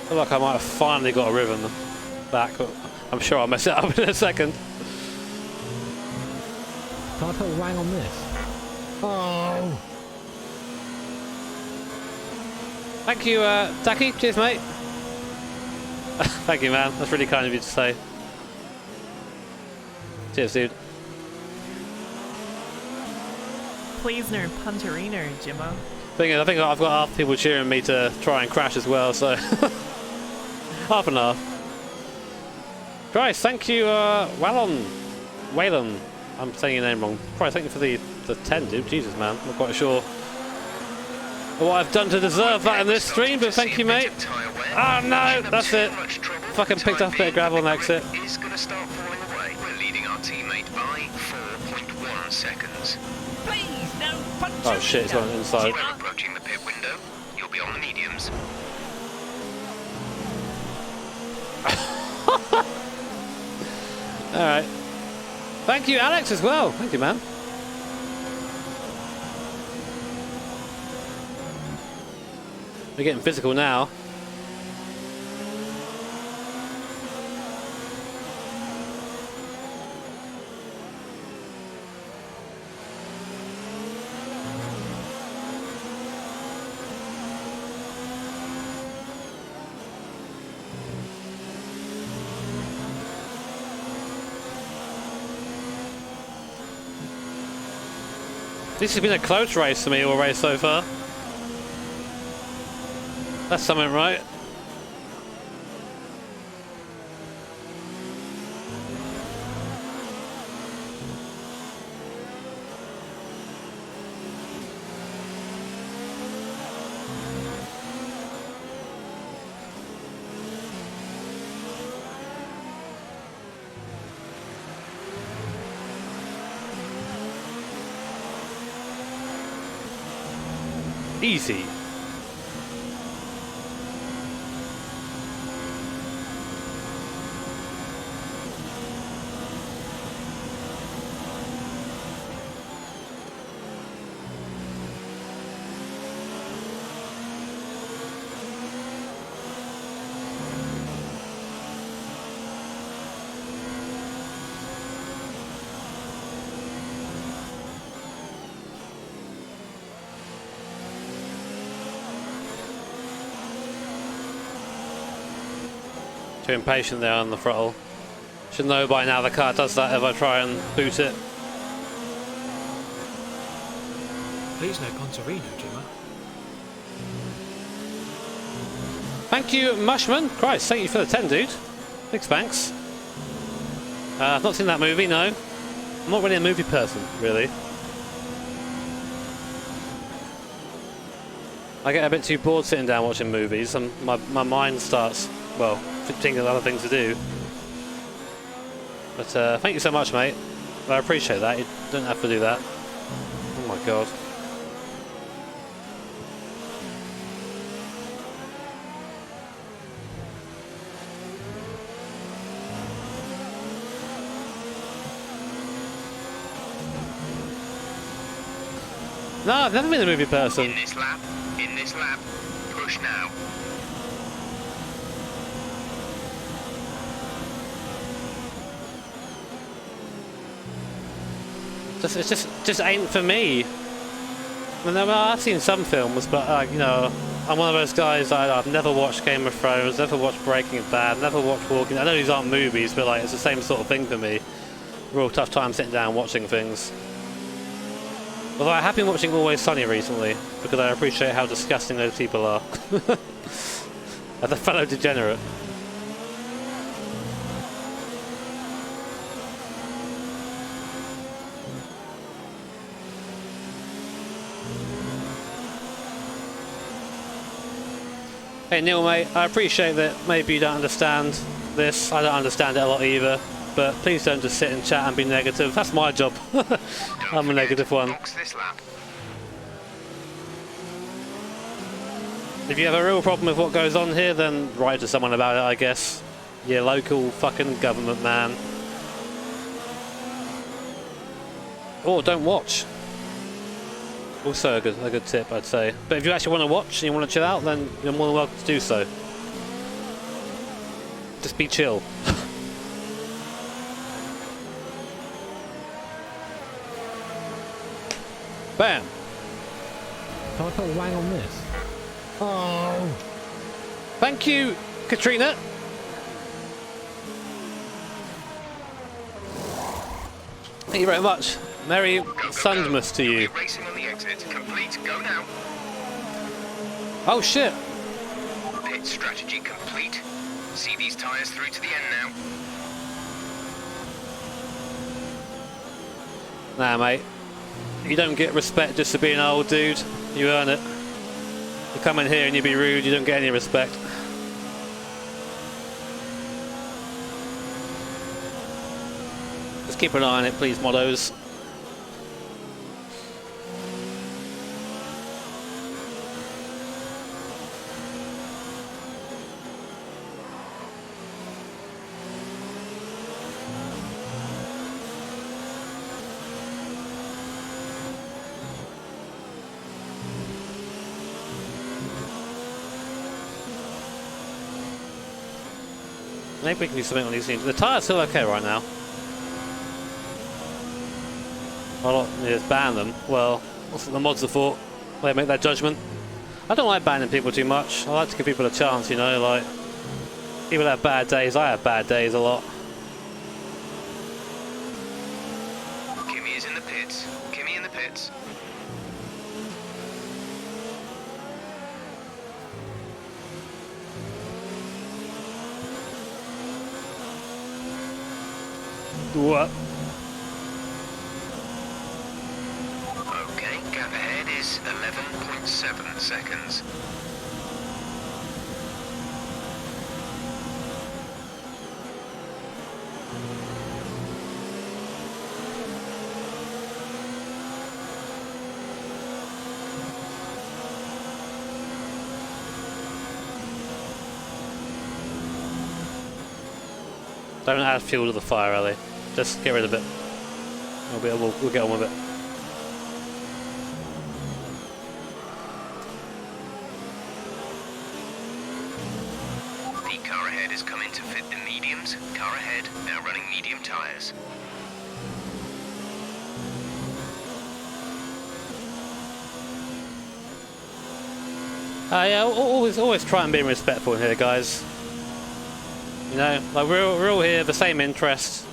feel like I might have finally got a rhythm back. I'm sure I'll mess it up in a second. Can I put a wang on this? Oh! Thank you, Taki. Cheers, mate. Thank you, man. That's really kind of you to say. Cheers, dude. Please no punterino, Jimmo. I think I've got half people cheering me to try and crash as well, so half and half. Christ, thank you, Waylon. I'm saying your name wrong. Christ, thank you for the 10, dude. Jesus, man. I'm not quite sure what I've done to deserve that in this stream, but thank you, mate. Ah, no, that's it. fucking picked up a bit of gravel on exit. Is going to start falling away. We're leading our teammate by 4.1 seconds. Please, no punch. Oh shit, it's on the inside. We're approaching the pit window. You'll be on the mediums. Alright. Thank you, Alex, as well. Thank you, man. We're getting physical now. This has been a close race for me all race so far. That's something, right? Easy. Too impatient there on the throttle. Should know by now the car does that if I try and boot it. Please no Pontorino, Jimmer. Thank you, Mushman. Christ, thank you for the 10, dude. Big thanks. I've not seen that movie, no. I'm not really a movie person, really. I get a bit too bored sitting down watching movies, and my mind starts, well, thinking of other things to do. But thank you so much, mate. I appreciate that. You don't have to do that. Oh my god. No, I've never been a movie person. In this lap, push now. It just ain't for me. I mean, I've seen some films, but you know, I'm one of those guys. I've never watched Game of Thrones, never watched Breaking Bad, never watched Walking. I know these aren't movies, but like it's the same sort of thing for me. Real tough time sitting down watching things. Although I have been watching Always Sunny recently because I appreciate how disgusting those people are. As a fellow degenerate. Hey Neil, mate, I appreciate that maybe you don't understand this. I don't understand it a lot either. But please don't just sit and chat and be negative. That's my job. I'm a negative one. If you have a real problem with what goes on here, then write to someone about it, I guess. Your local fucking government man. Or don't watch. Also a good tip, I'd say. But if you actually want to watch and you want to chill out, then you're more than welcome to do so. Just be chill. Bam! Can I put a wang on this? Oh! Thank you, Katrina! Thank you very much. Merry Sundmas to you. Racing on the exit. Complete. Go now. Oh shit! Pit strategy complete. See these tyres through to the end now. Nah, mate. You don't get respect just to be an old dude. You earn it. You come in here and you be rude, you don't get any respect. keep an eye on it, please, moddos. Maybe we can do something on these things. The tyre's still okay right now. Well, just ban them. Well, what's the mods are for? They make that judgment. I don't like banning people too much. I like to give people a chance, you know, like... People have bad days. I have bad days a lot. Kimmy is in the pits. Kimmy in the pits. What? Okay, gap ahead is 11.7 seconds. Don't add fuel to the fire, Ali. Just get rid of it. We'll get on with it. The car ahead is coming to fit the mediums. Car ahead, now running medium tyres. Yeah, always try and be respectful here, guys. You know, like we're all here, the same interests.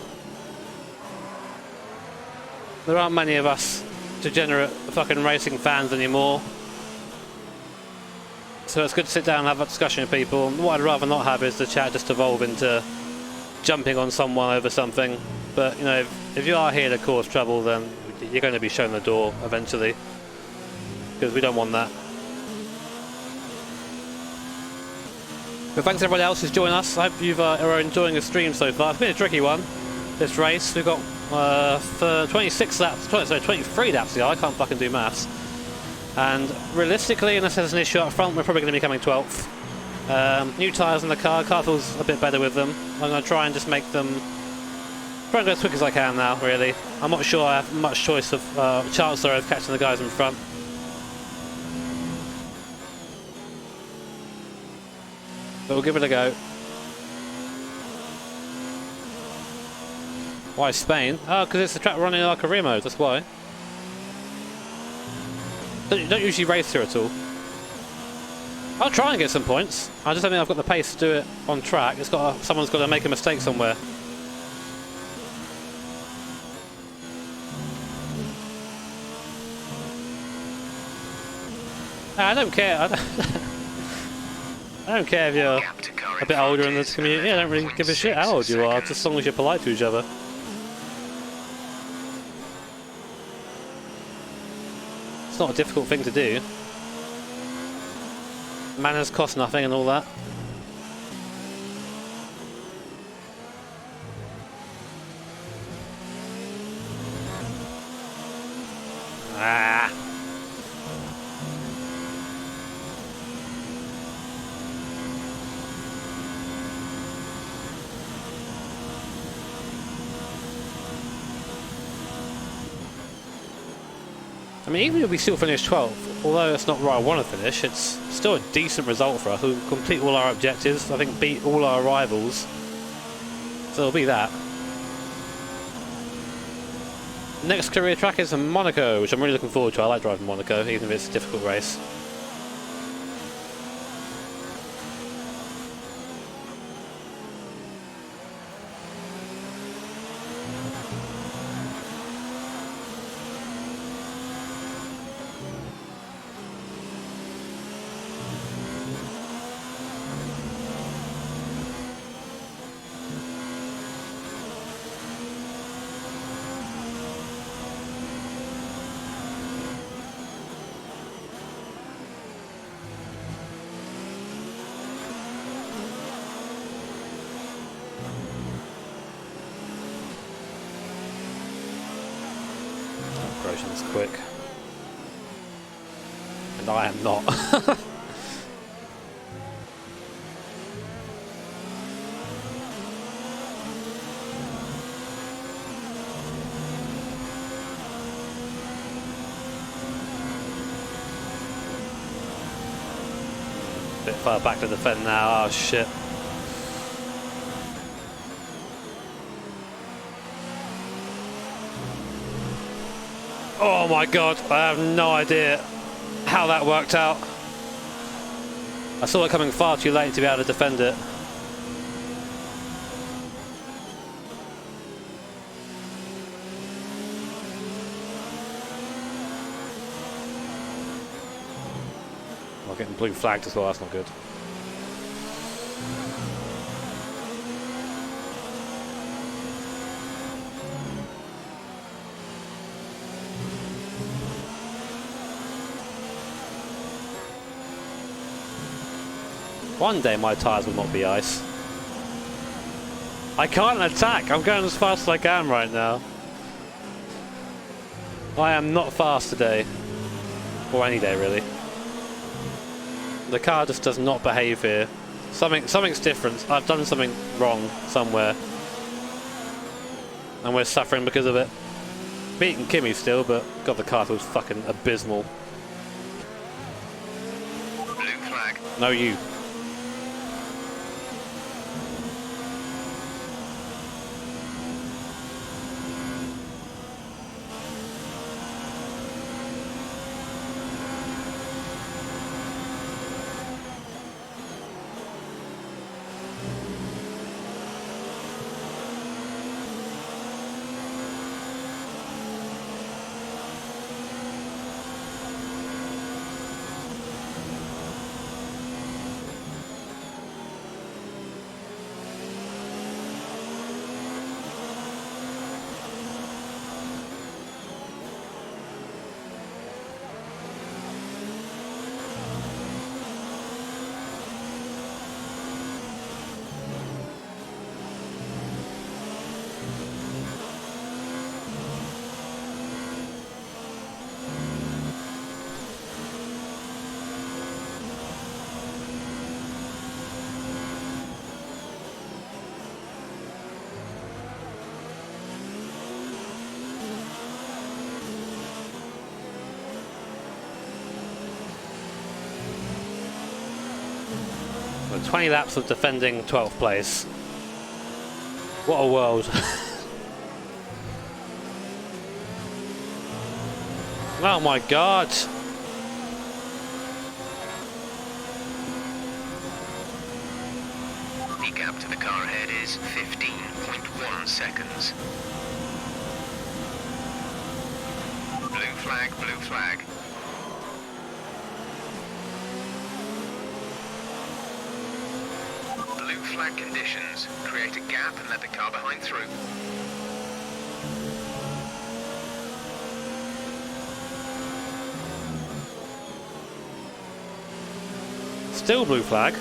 There aren't many of us degenerate fucking racing fans anymore. So it's good to sit down and have a discussion with people. What I'd rather not have is the chat just evolve into jumping on someone over something. But, you know, if you are here to cause trouble, then you're going to be shown the door eventually. Because we don't want that. But thanks everyone else who's joined us. I hope you are enjoying the stream so far. It's been a tricky one, this race. We've got for 26 laps, sorry, 23 laps here. I can't fucking do maths. And realistically, unless there's an issue up front, we're probably going to be coming 12th. New tyres in the car. Car feels a bit better with them. I'm going to try and just make them... try and go as quick as I can now, really. I'm not sure I have much chance of catching the guys in front. But we'll give it a go. Why Spain? Oh, because it's the track running like a remote, that's why. Don't usually race here at all. I'll try and get some points. I just don't think I've got the pace to do it on track. Someone's got to make a mistake somewhere. I don't care. I don't care if you're a bit older in this community. I don't really give a shit how old you are, just as long as you're polite to each other. It's not a difficult thing to do. Manners cost nothing and all that. Ah. I mean, even if we still finish 12th, although it's not where I want to finish, it's still a decent result for us. We'll complete all our objectives, I think beat all our rivals. So it'll be that. Next career track is Monaco, which I'm really looking forward to. I like driving Monaco, even if it's a difficult race. Grosjean's quick. And I am not. Bit far back to defend now. Oh shit. Oh my god, I have no idea how that worked out. I saw it coming far too late to be able to defend it. I'm getting blue flagged as well, that's not good. One day my tyres will not be ice. I can't attack, I'm going as fast as I can right now. I am not fast today. Or any day really. The car just does not behave here. Something's different. I've done something wrong somewhere. And we're suffering because of it. Beating Kimmy still, but god, the car feels fucking abysmal. Blue flag. No, you. So 20 laps of defending 12th place. What a world. Oh my god. The gap to the car ahead is 15.1 seconds. Blue flag, blue flag. Blue flag conditions. Create a gap and let the car behind through. Still blue flag.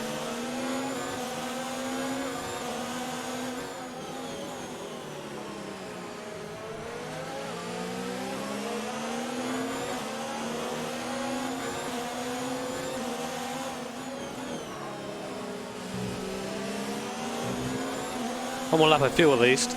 One more lap of fuel at least.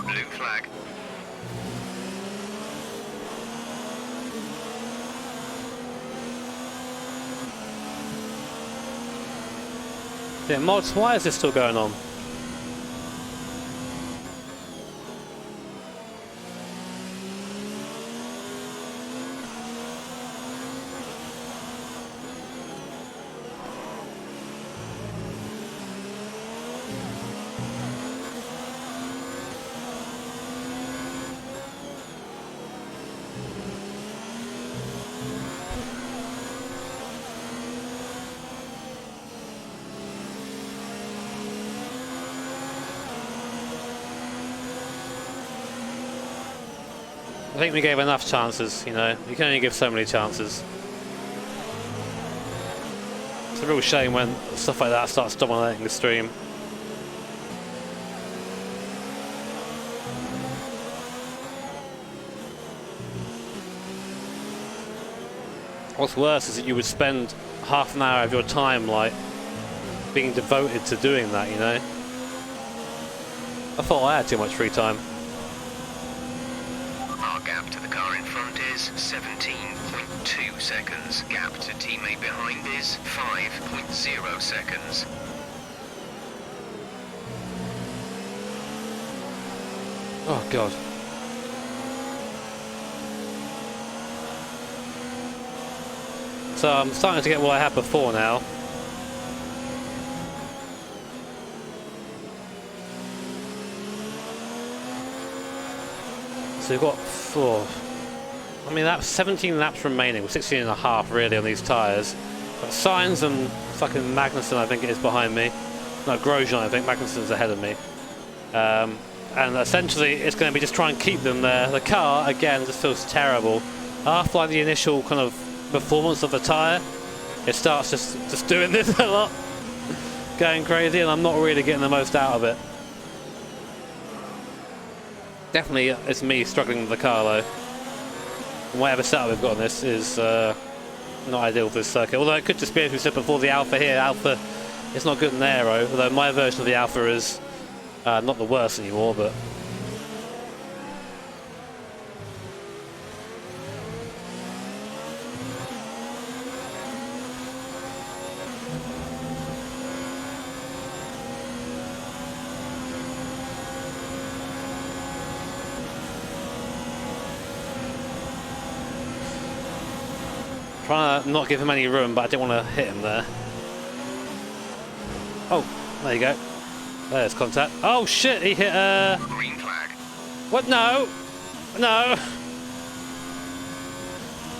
Blue flag. Yeah, mods, why is this still going on? think we gave enough chances, you know. You can only give so many chances. It's a real shame when stuff like that starts dominating the stream. What's worse is that you would spend half an hour of your time, like, being devoted to doing that, you know? I thought I had too much free time. Our gap to the car in front is 17.2 seconds. Gap to teammate behind is 5.0 seconds. Oh, God. So I'm starting to get what I had before now. So we've got 4. I mean, that's 17 laps remaining, with 16 and a half really on these tyres. But Sainz and fucking Magnussen, I think it is behind me. No, Grosjean, I think. Magnussen's ahead of me. And essentially, it's going to be just try and keep them there. The car, again, just feels terrible. After like the initial kind of performance of the tyre, it starts just doing this a lot. Going crazy, and I'm not really getting the most out of it. Definitely, it's me struggling with the car though. Whatever setup we've got on this is not ideal for this circuit. Although it could just be, as we said before, the Alpha here. Alpha, it's not good in aero. Although my version of the Alpha is not the worst anymore, but. Trying to not give him any room, but I didn't want to hit him there. Oh, there you go. There's contact. Oh shit, he hit Green flag. What? No! No!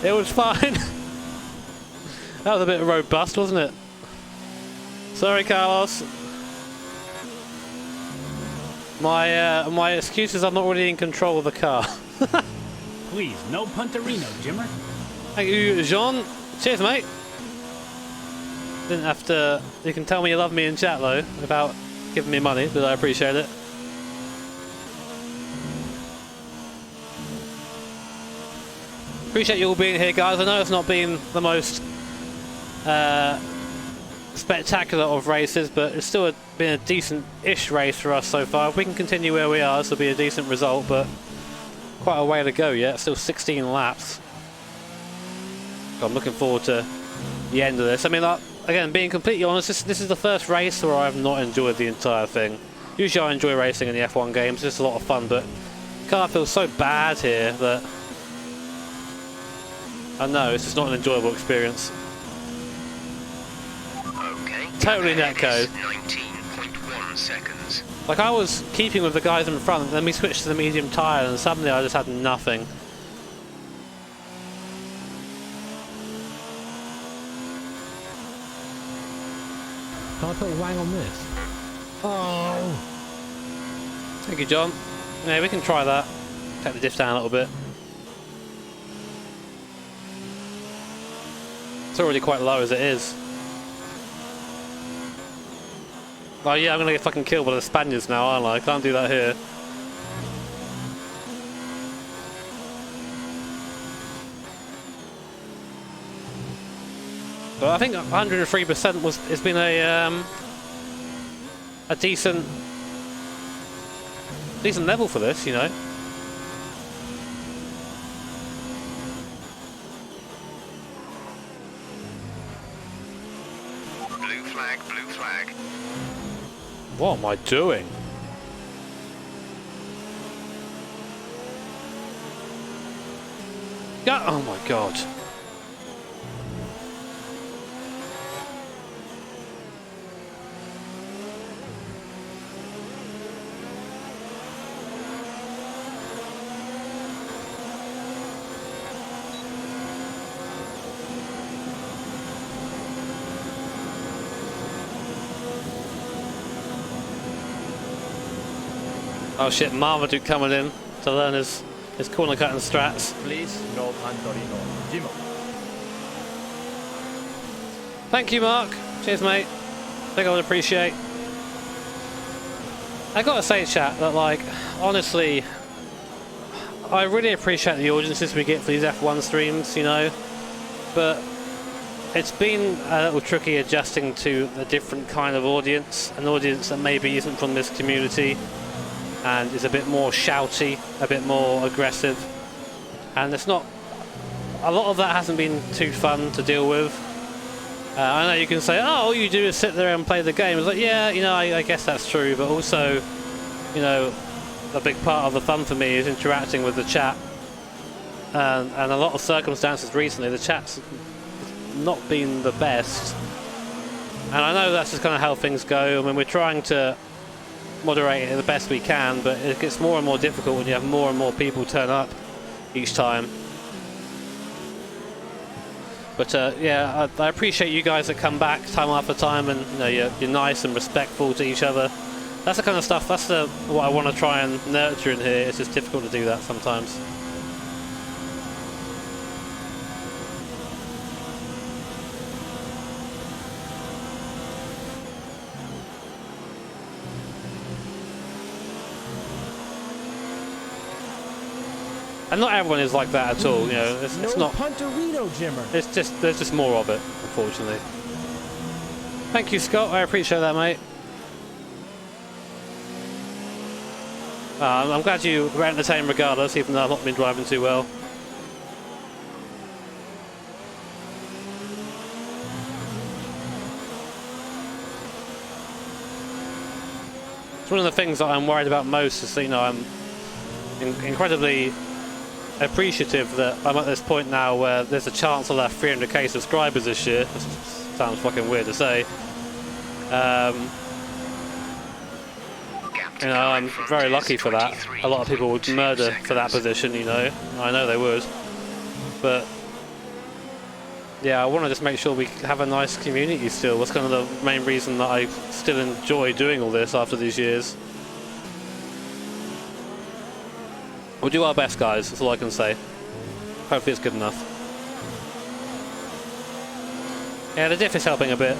It was fine. That was a bit robust, wasn't it? Sorry, Carlos. My excuse is I'm not really in control of the car. Please, no punterino, Jimmer. Thank you, Jean. Cheers, mate. Didn't have to. You can tell me you love me in chat though, without giving me money, but I appreciate it. Appreciate you all being here, guys. I know it's not been the most spectacular of races, but it's still been a decent-ish race for us so far. If we can continue where we are, this will be a decent result, but quite a way to go yet. Still 16 laps. I'm looking forward to the end of this. I mean, like, again, being completely honest, this is the first race where I've not enjoyed the entire thing. Usually I enjoy racing in the F1 games, it's just a lot of fun, but the car feels so bad here that I know it's just not an enjoyable experience. Okay. Totally netcode. 19.1 seconds. Like, I was keeping with the guys in front, and then we switched to the medium tyre, and suddenly I just had nothing. Can I put a wang on this? Oh! Thank you, John. Yeah, we can try that. Take the diff down a little bit. It's already quite low as it is. Oh yeah, I'm gonna get fucking killed by the Spaniards now, aren't I? Can't do that here. But I think 103% has been a decent level for this, you know. Blue flag, blue flag. What am I doing? Yeah, oh my god. Oh shit, Marmaduke coming in to learn his his corner cutting strats. Please, no Pantorino. Jimmo. Thank you, Mark. Cheers, mate. I think I would appreciate. I gotta say, chat, that like, honestly, I really appreciate the audiences we get for these F1 streams, you know, but it's been a little tricky adjusting to a different kind of audience, an audience that maybe isn't from this community and is a bit more shouty, a bit more aggressive, and it's not, a lot of that hasn't been too fun to deal with. I know you can say, oh, all you do is sit there and play the game. It's like, yeah, you know, I guess that's true, but also, you know, a big part of the fun for me is interacting with the chat. And a lot of circumstances recently, the chat's not been the best. And I know that's just kind of how things go. I mean, we're trying to moderate it the best we can, but it gets more and more difficult when you have more and more people turn up each time. But yeah, I appreciate you guys that come back time after time, and you know, you're nice and respectful to each other. That's the kind of stuff, that's what I want to try and nurture in here. It's just difficult to do that sometimes. And not everyone is like that at all, you know. It's not Punterino, Jimmer. It's just, there's just more of it, unfortunately. Thank you, Scott. I appreciate that, mate. I'm glad you were entertained regardless, even though I've not been driving too well. It's one of the things that I'm worried about most is that, you know, I'm incredibly appreciative that I'm at this point now where there's a chance I'll have 300k subscribers this year. This sounds fucking weird to say. You know, I'm very lucky for that. A lot of people would murder for that position, you know. I know they would. But yeah, I want to just make sure we have a nice community still. That's kind of the main reason that I still enjoy doing all this after these years. We'll do our best, guys. That's all I can say. Hopefully it's good enough. Yeah, the diff is helping a bit.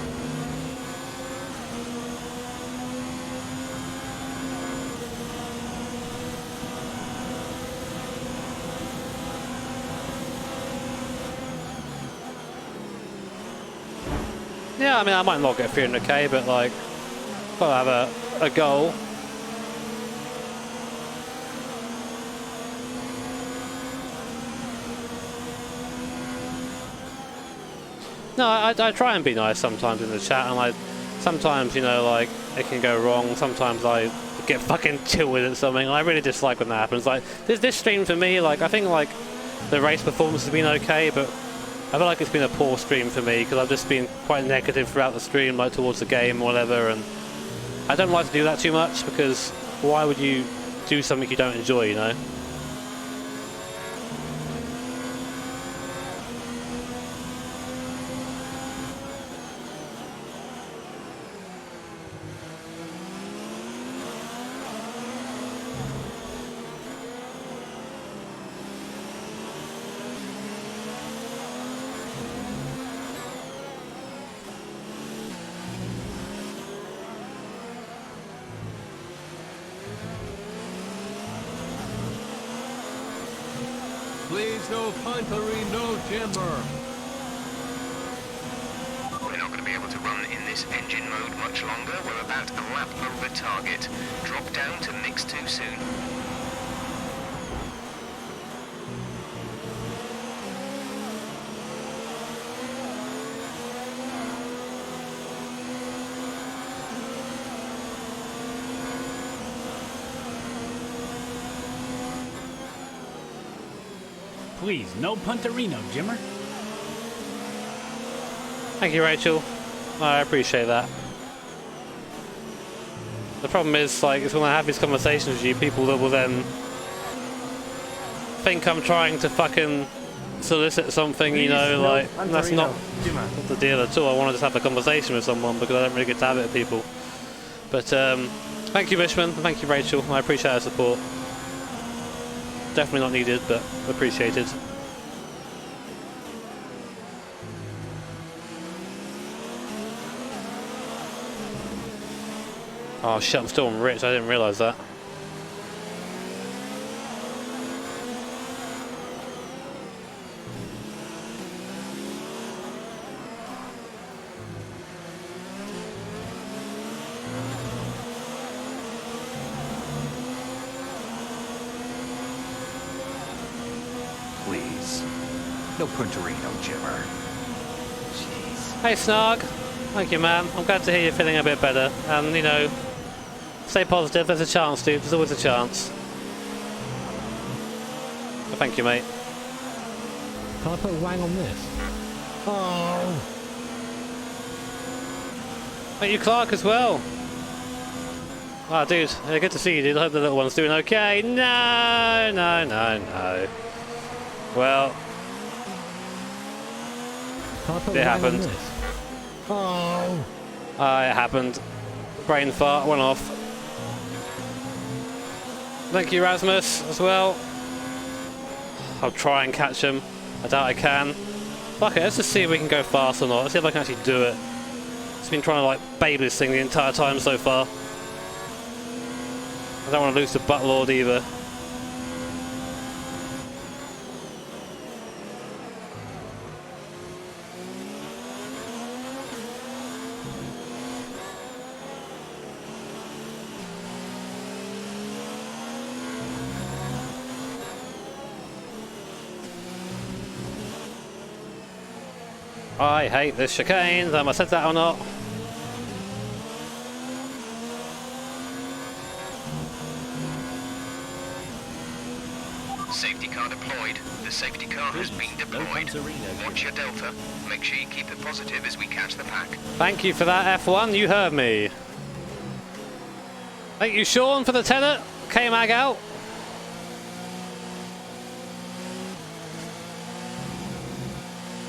Yeah, I mean, I might not get 300k, but like, gotta have a goal. No, I try and be nice sometimes in the chat, and sometimes, you know, like, it can go wrong. Sometimes I get fucking tilted at something, and I really dislike when that happens. Like, this stream for me, like, I think, like, the race performance has been okay, but I feel like it's been a poor stream for me, because I've just been quite negative throughout the stream, like, towards the game or whatever, and I don't like to do that too much, because why would you do something you don't enjoy, you know? Please, no puntery, no timber. We're not going to be able to run in this engine mode much longer. We're about a lap over target. Drop down to mix too soon. Please, no punterino, Jimmer. Thank you, Rachel. I appreciate that. The problem is, like, it's when I have these conversations with you, people that will then think I'm trying to fucking solicit something, you know, like, that's not the deal at all. I want to just have a conversation with someone because I don't really get to have it with people. But thank you, Mishman. Thank you, Rachel. I appreciate her support. Definitely not needed, but appreciated. Oh shit, I'm still on rich, I didn't realise that. Please. No Punterino, Jimmer. Jeez. Hey Snarg, thank you man, I'm glad to hear you're feeling a bit better, and you know, stay positive, there's a chance dude, there's always a chance. Well, thank you mate. Can I put a wang on this? Oh! Thank you Clark as well. Ah dude, good to see you dude, I hope the little one's doing okay. No, no, no, no. Well, Can I put it a wang on happened. this? Oh! It happened. Brain fart went off. Thank you Rasmus as well. I'll try and catch him. I doubt I can. Fuck it, let's just see if we can go fast or not. Let's see if I can actually do it. Just been trying to like baby this thing the entire time so far. I don't want to lose to Butt Lord either. I hate this chicane, have I said that or not? Safety car deployed. The safety car has been deployed. Watch your delta. Make sure you keep it positive as we catch the pack. Thank you for that F1, you heard me. Thank you Sean for the tenner. K-Mag out.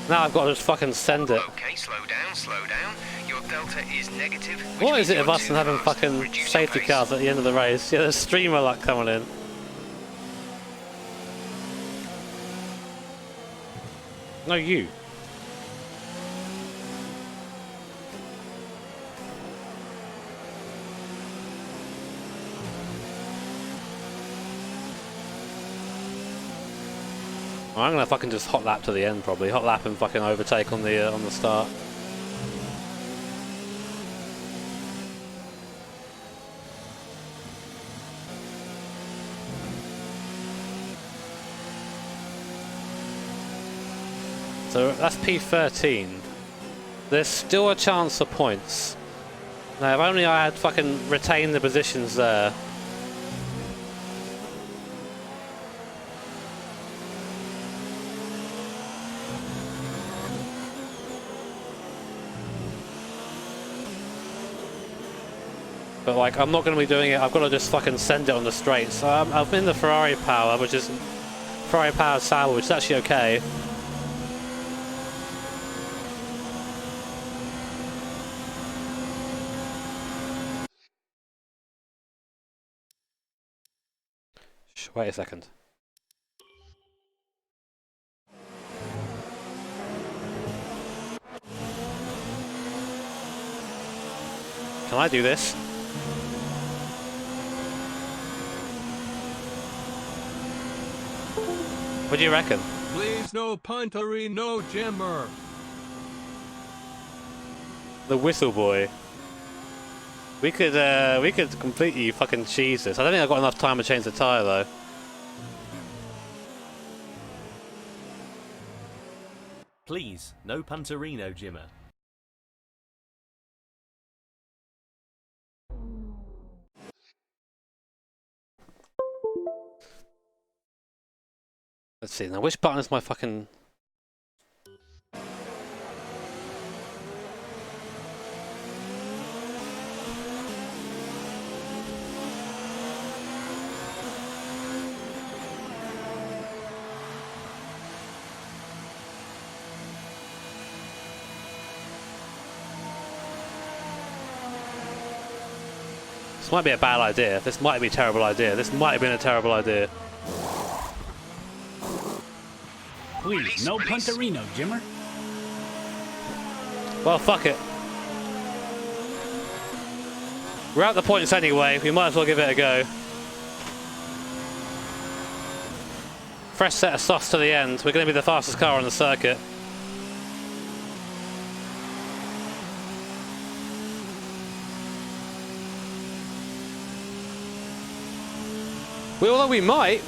Now I've got to just fucking send it. Okay, slow down, slow down. Your delta is negative. What is it of us and having fucking safety cars at the end of the race? Yeah, there's streamer luck coming in. No, you. I'm gonna fucking just hot lap to the end probably. Hot lap and fucking overtake on the start. So that's P13. There's still a chance for points. Now if only I had fucking retained the positions there. But like, I'm not going to be doing it, I've got to just fucking send it on the straight. So I'm in the Ferrari power, which is Ferrari powered saddle, which is actually okay. Wait a second. Can I do this? What do you reckon? Please no puntery, no Jimmer. The whistle boy. We could completely fucking cheese this. I don't think I've got enough time to change the tyre though. Please, no punterino, Jimmer. Let's see now, which button is my fucking... This might be a bad idea. This might be a terrible idea. This might have been a terrible idea. Please, no punterino, Jimmer. Well, fuck it. We're at the points anyway. We might as well give it a go. Fresh set of sauce to the end. We're going to be the fastest car on the circuit. Although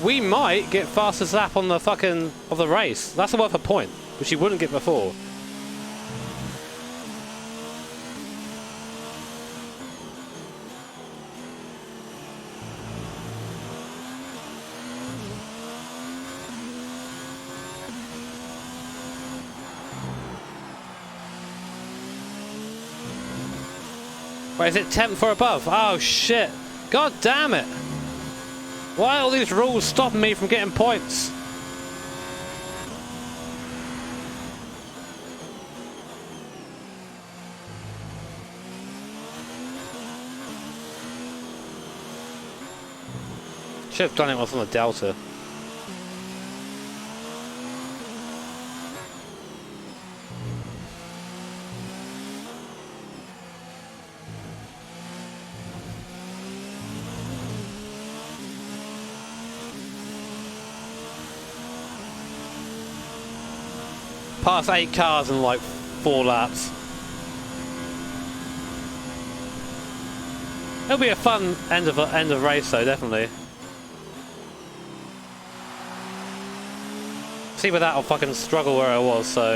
we might get fastest lap on the fucking of the race. That's worth a point, which you wouldn't get before. Wait, is it 10th or above? Oh shit! God damn it! Why are all these rules stopping me from getting points? Should have done it on the Delta. Past 8 cars in like 4 laps. It'll be a fun end of race though, definitely. See, with that I'll fucking struggle where I was, so.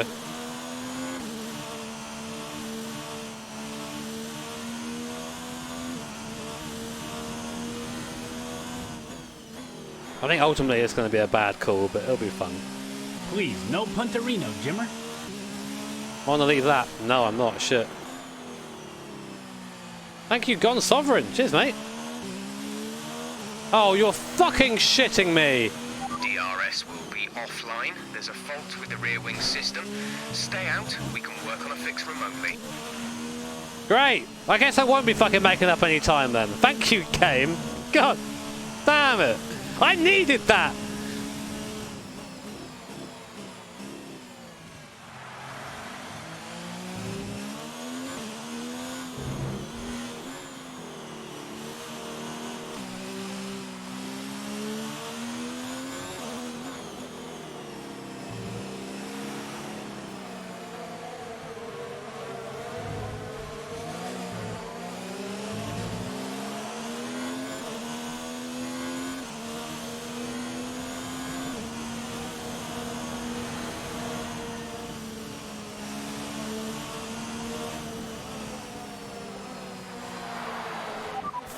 I think ultimately it's going to be a bad call, but it'll be fun. Please, no punterino, Jimmer. I want to leave that. No, I'm not. Shit. Thank you, Gone Sovereign. Cheers, mate. Oh, you're fucking shitting me. DRS will be offline. There's a fault with the rear wing system. Stay out. We can work on a fix remotely. Great. I guess I won't be fucking making up any time then. Thank you, game. God damn it. I needed that.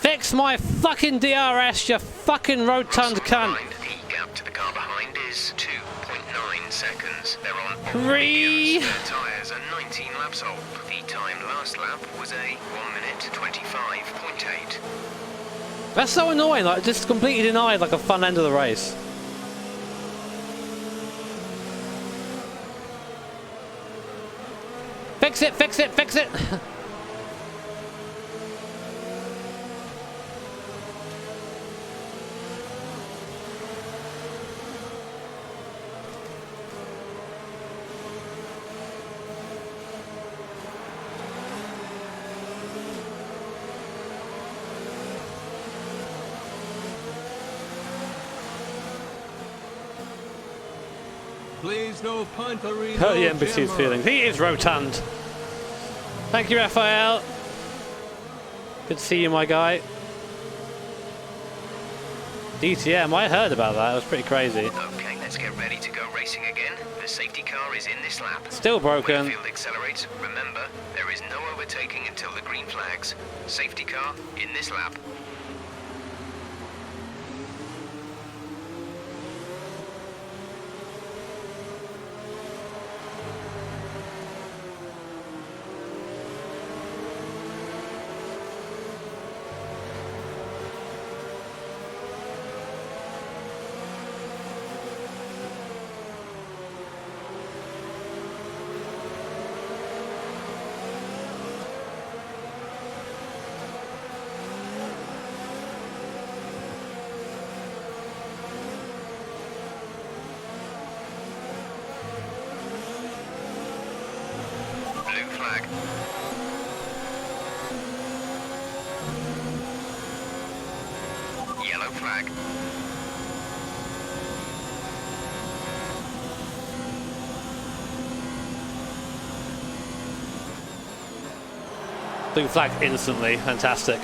Fix my fucking DRS, you fucking rotund cunt. The gap to the car behind is 2.9 seconds. They're on all 3. mediums, their tyres are 19 laps old. The time last lap was a 1 minute 25.8. That's so annoying, like just completely denied like a fun end of the race. Fix it, fix it, fix it! Please no punterino. Hurt the embassy's feelings. He is rotund. Thank you, Raphael. Good to see you, my guy. DTM, I heard about that. It was pretty crazy. Okay, let's get ready to go racing again. The safety car is in this lap. Still broken. Ninfield accelerates. Remember, there is no overtaking until the green flags. Safety car in this lap. flag. Yellow flag. Blue flag instantly. Fantastic.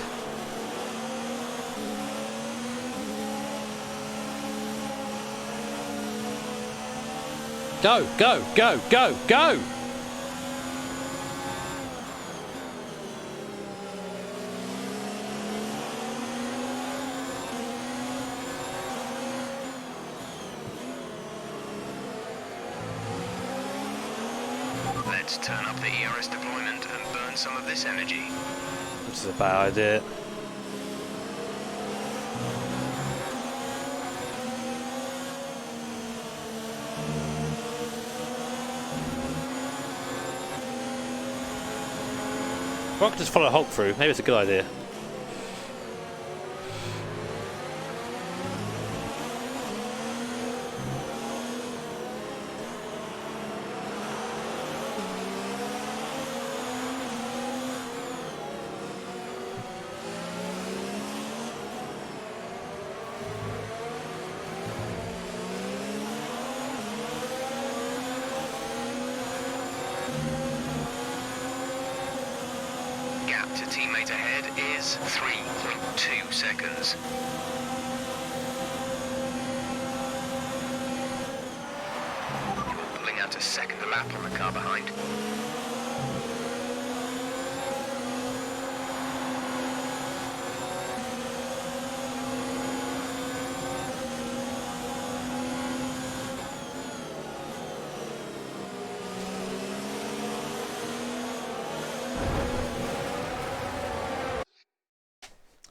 Go, go, go, go, go! Let's turn up the ERS deployment and burn some of this energy. This is a bad idea. Well, I could just follow Hulk through. Maybe it's a good idea. Gap to teammate ahead is 3.2 seconds. You're pulling out a second lap on the car behind.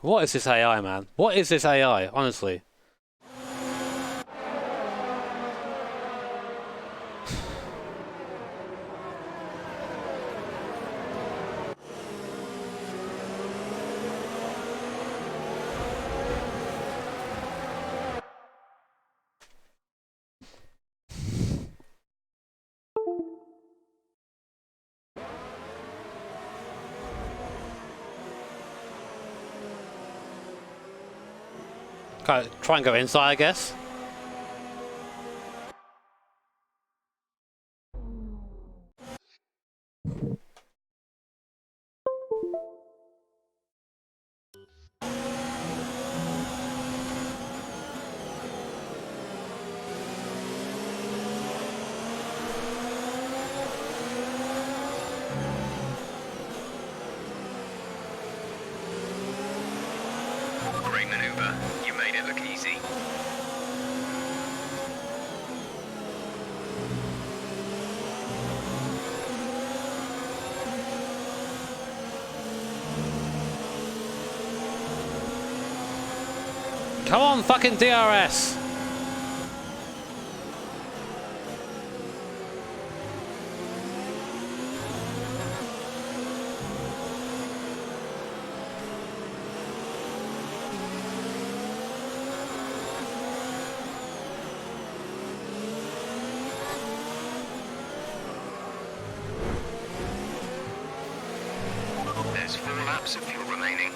What is this AI, man? What is this AI, honestly? Try and go inside, I guess. Great maneuver. You made it look easy. Come on, fucking DRS! There's 4 laps of fuel remaining.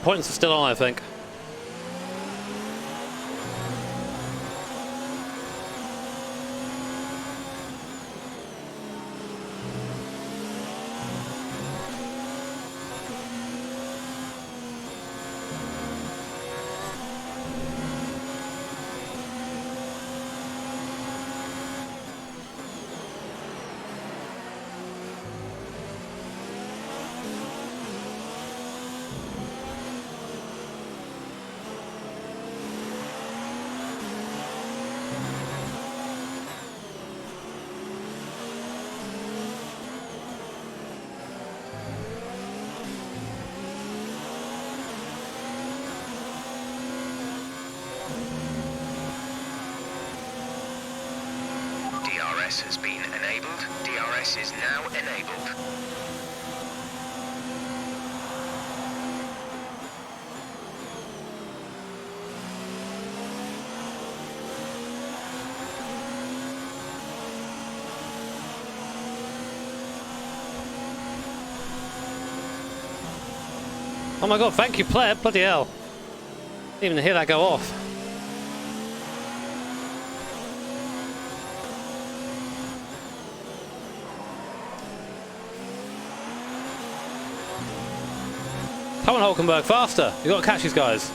Points are still on, I think. DRS has been enabled. DRS is now enabled. Oh my god, thank you, pleb. Bloody hell. Didn't even hear that go off. Come on, Hulkenberg, faster. You've got to catch these guys.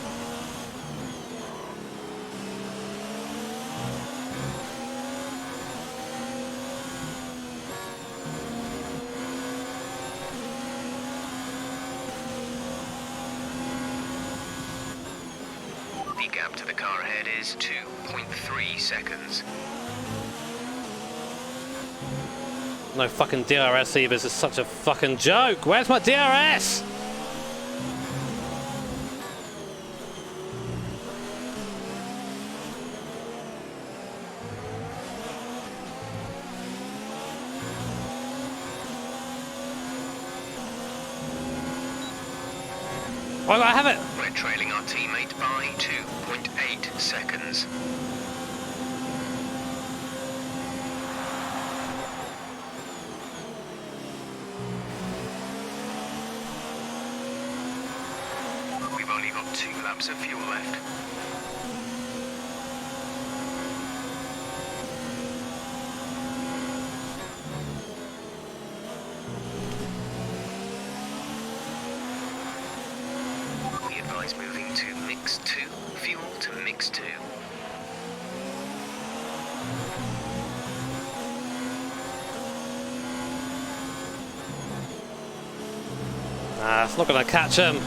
The gap to the car ahead is 2.3 seconds. No fucking DRS either. This is such a fucking joke. Where's my DRS? Why do I have it? We're trailing our teammate by 2.8 seconds. We've only got 2 laps of fuel left. We advise moving to mix 2. Fuel to mix 2. Ah, it's not going to catch him.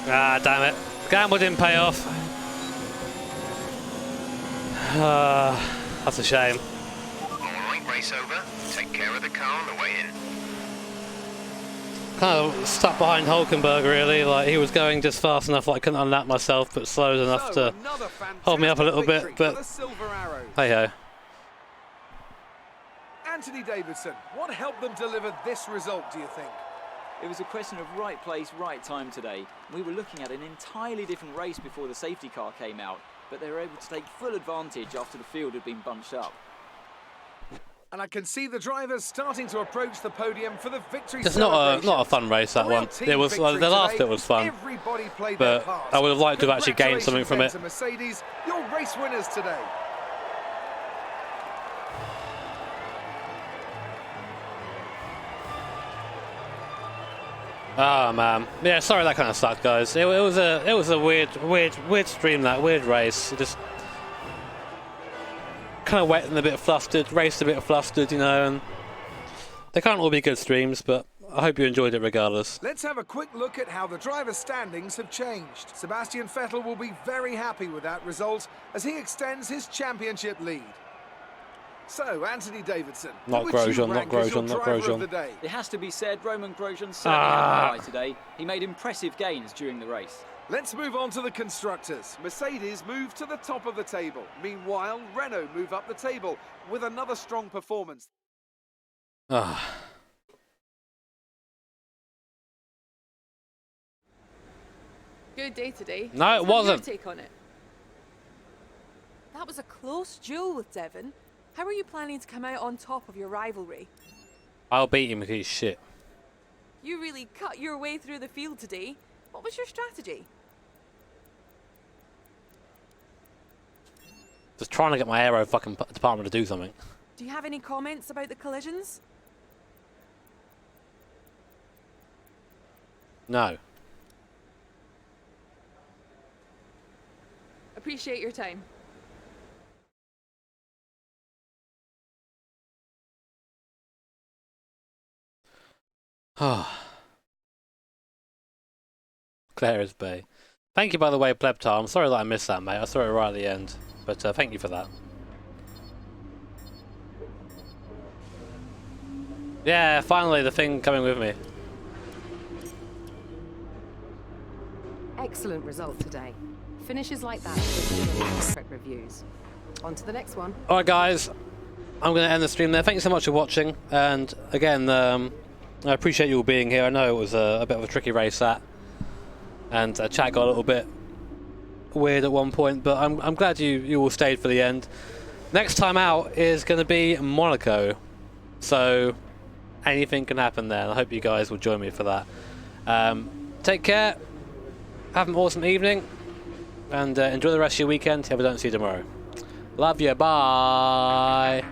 Ah, damn it. Gamble didn't pay off. That's a shame. Alright, race over. Take care of the car on the way in. Kind of stuck behind Hulkenberg, really. Like, he was going just fast enough that I couldn't unlap myself, but slow enough to hold me up a little bit. But hey ho. Anthony Davidson, what helped them deliver this result, do you think? It was a question of right place, right time today. We were looking at an entirely different race before the safety car came out, but they were able to take full advantage after the field had been bunched up. And I can see the drivers starting to approach the podium for the victory It's celebration. not a fun race, that one. It was the last bit was fun, Everybody played but their part. I would have liked to have actually gained something from it. To Mercedes, your race winners today. Ah, man. Yeah, sorry that kind of sucked, guys. It was a weird stream, that weird race. It just kind of wet and a bit flustered, raced a bit flustered, you know. And they can't all be good streams, but I hope you enjoyed it regardless. Let's have a quick look at how the driver's standings have changed. Sebastian Vettel will be very happy with that result as he extends his championship lead. So, Anthony Davidson, Not Grosjean, not Grosjean, not Grosjean. It has to be said, Roman Grosjean certainly had an eye today. He made impressive gains during the race. Let's move on to the constructors. Mercedes move to the top of the table. Meanwhile, Renault move up the table with another strong performance. Good day today. No, it wasn't. Your take on it? That was a close duel with Devon. How are you planning to come out on top of your rivalry? I'll beat him because he's shit. You really cut your way through the field today. What was your strategy? Just trying to get my aero fucking department to do something. Do you have any comments about the collisions? No. Appreciate your time. Clara's Bay. Thank you, by the way, Plebtar. I'm sorry that I missed that, mate. I saw it right at the end. But thank you for that. Yeah, finally, the thing coming with me. Excellent result today. Finishes like that with reviews. On to the next one. Alright, guys. I'm going to end the stream there. Thank you so much for watching. And again, I appreciate you all being here. I know it was a bit of a tricky race, that. And chat got a little bit weird at one point, but I'm glad you all stayed for the end. Next time out is going to be Monaco, so anything can happen there, and I hope you guys will join me for that. Take care, have an awesome evening, and enjoy the rest of your weekend if I don't see you tomorrow. Love you, bye.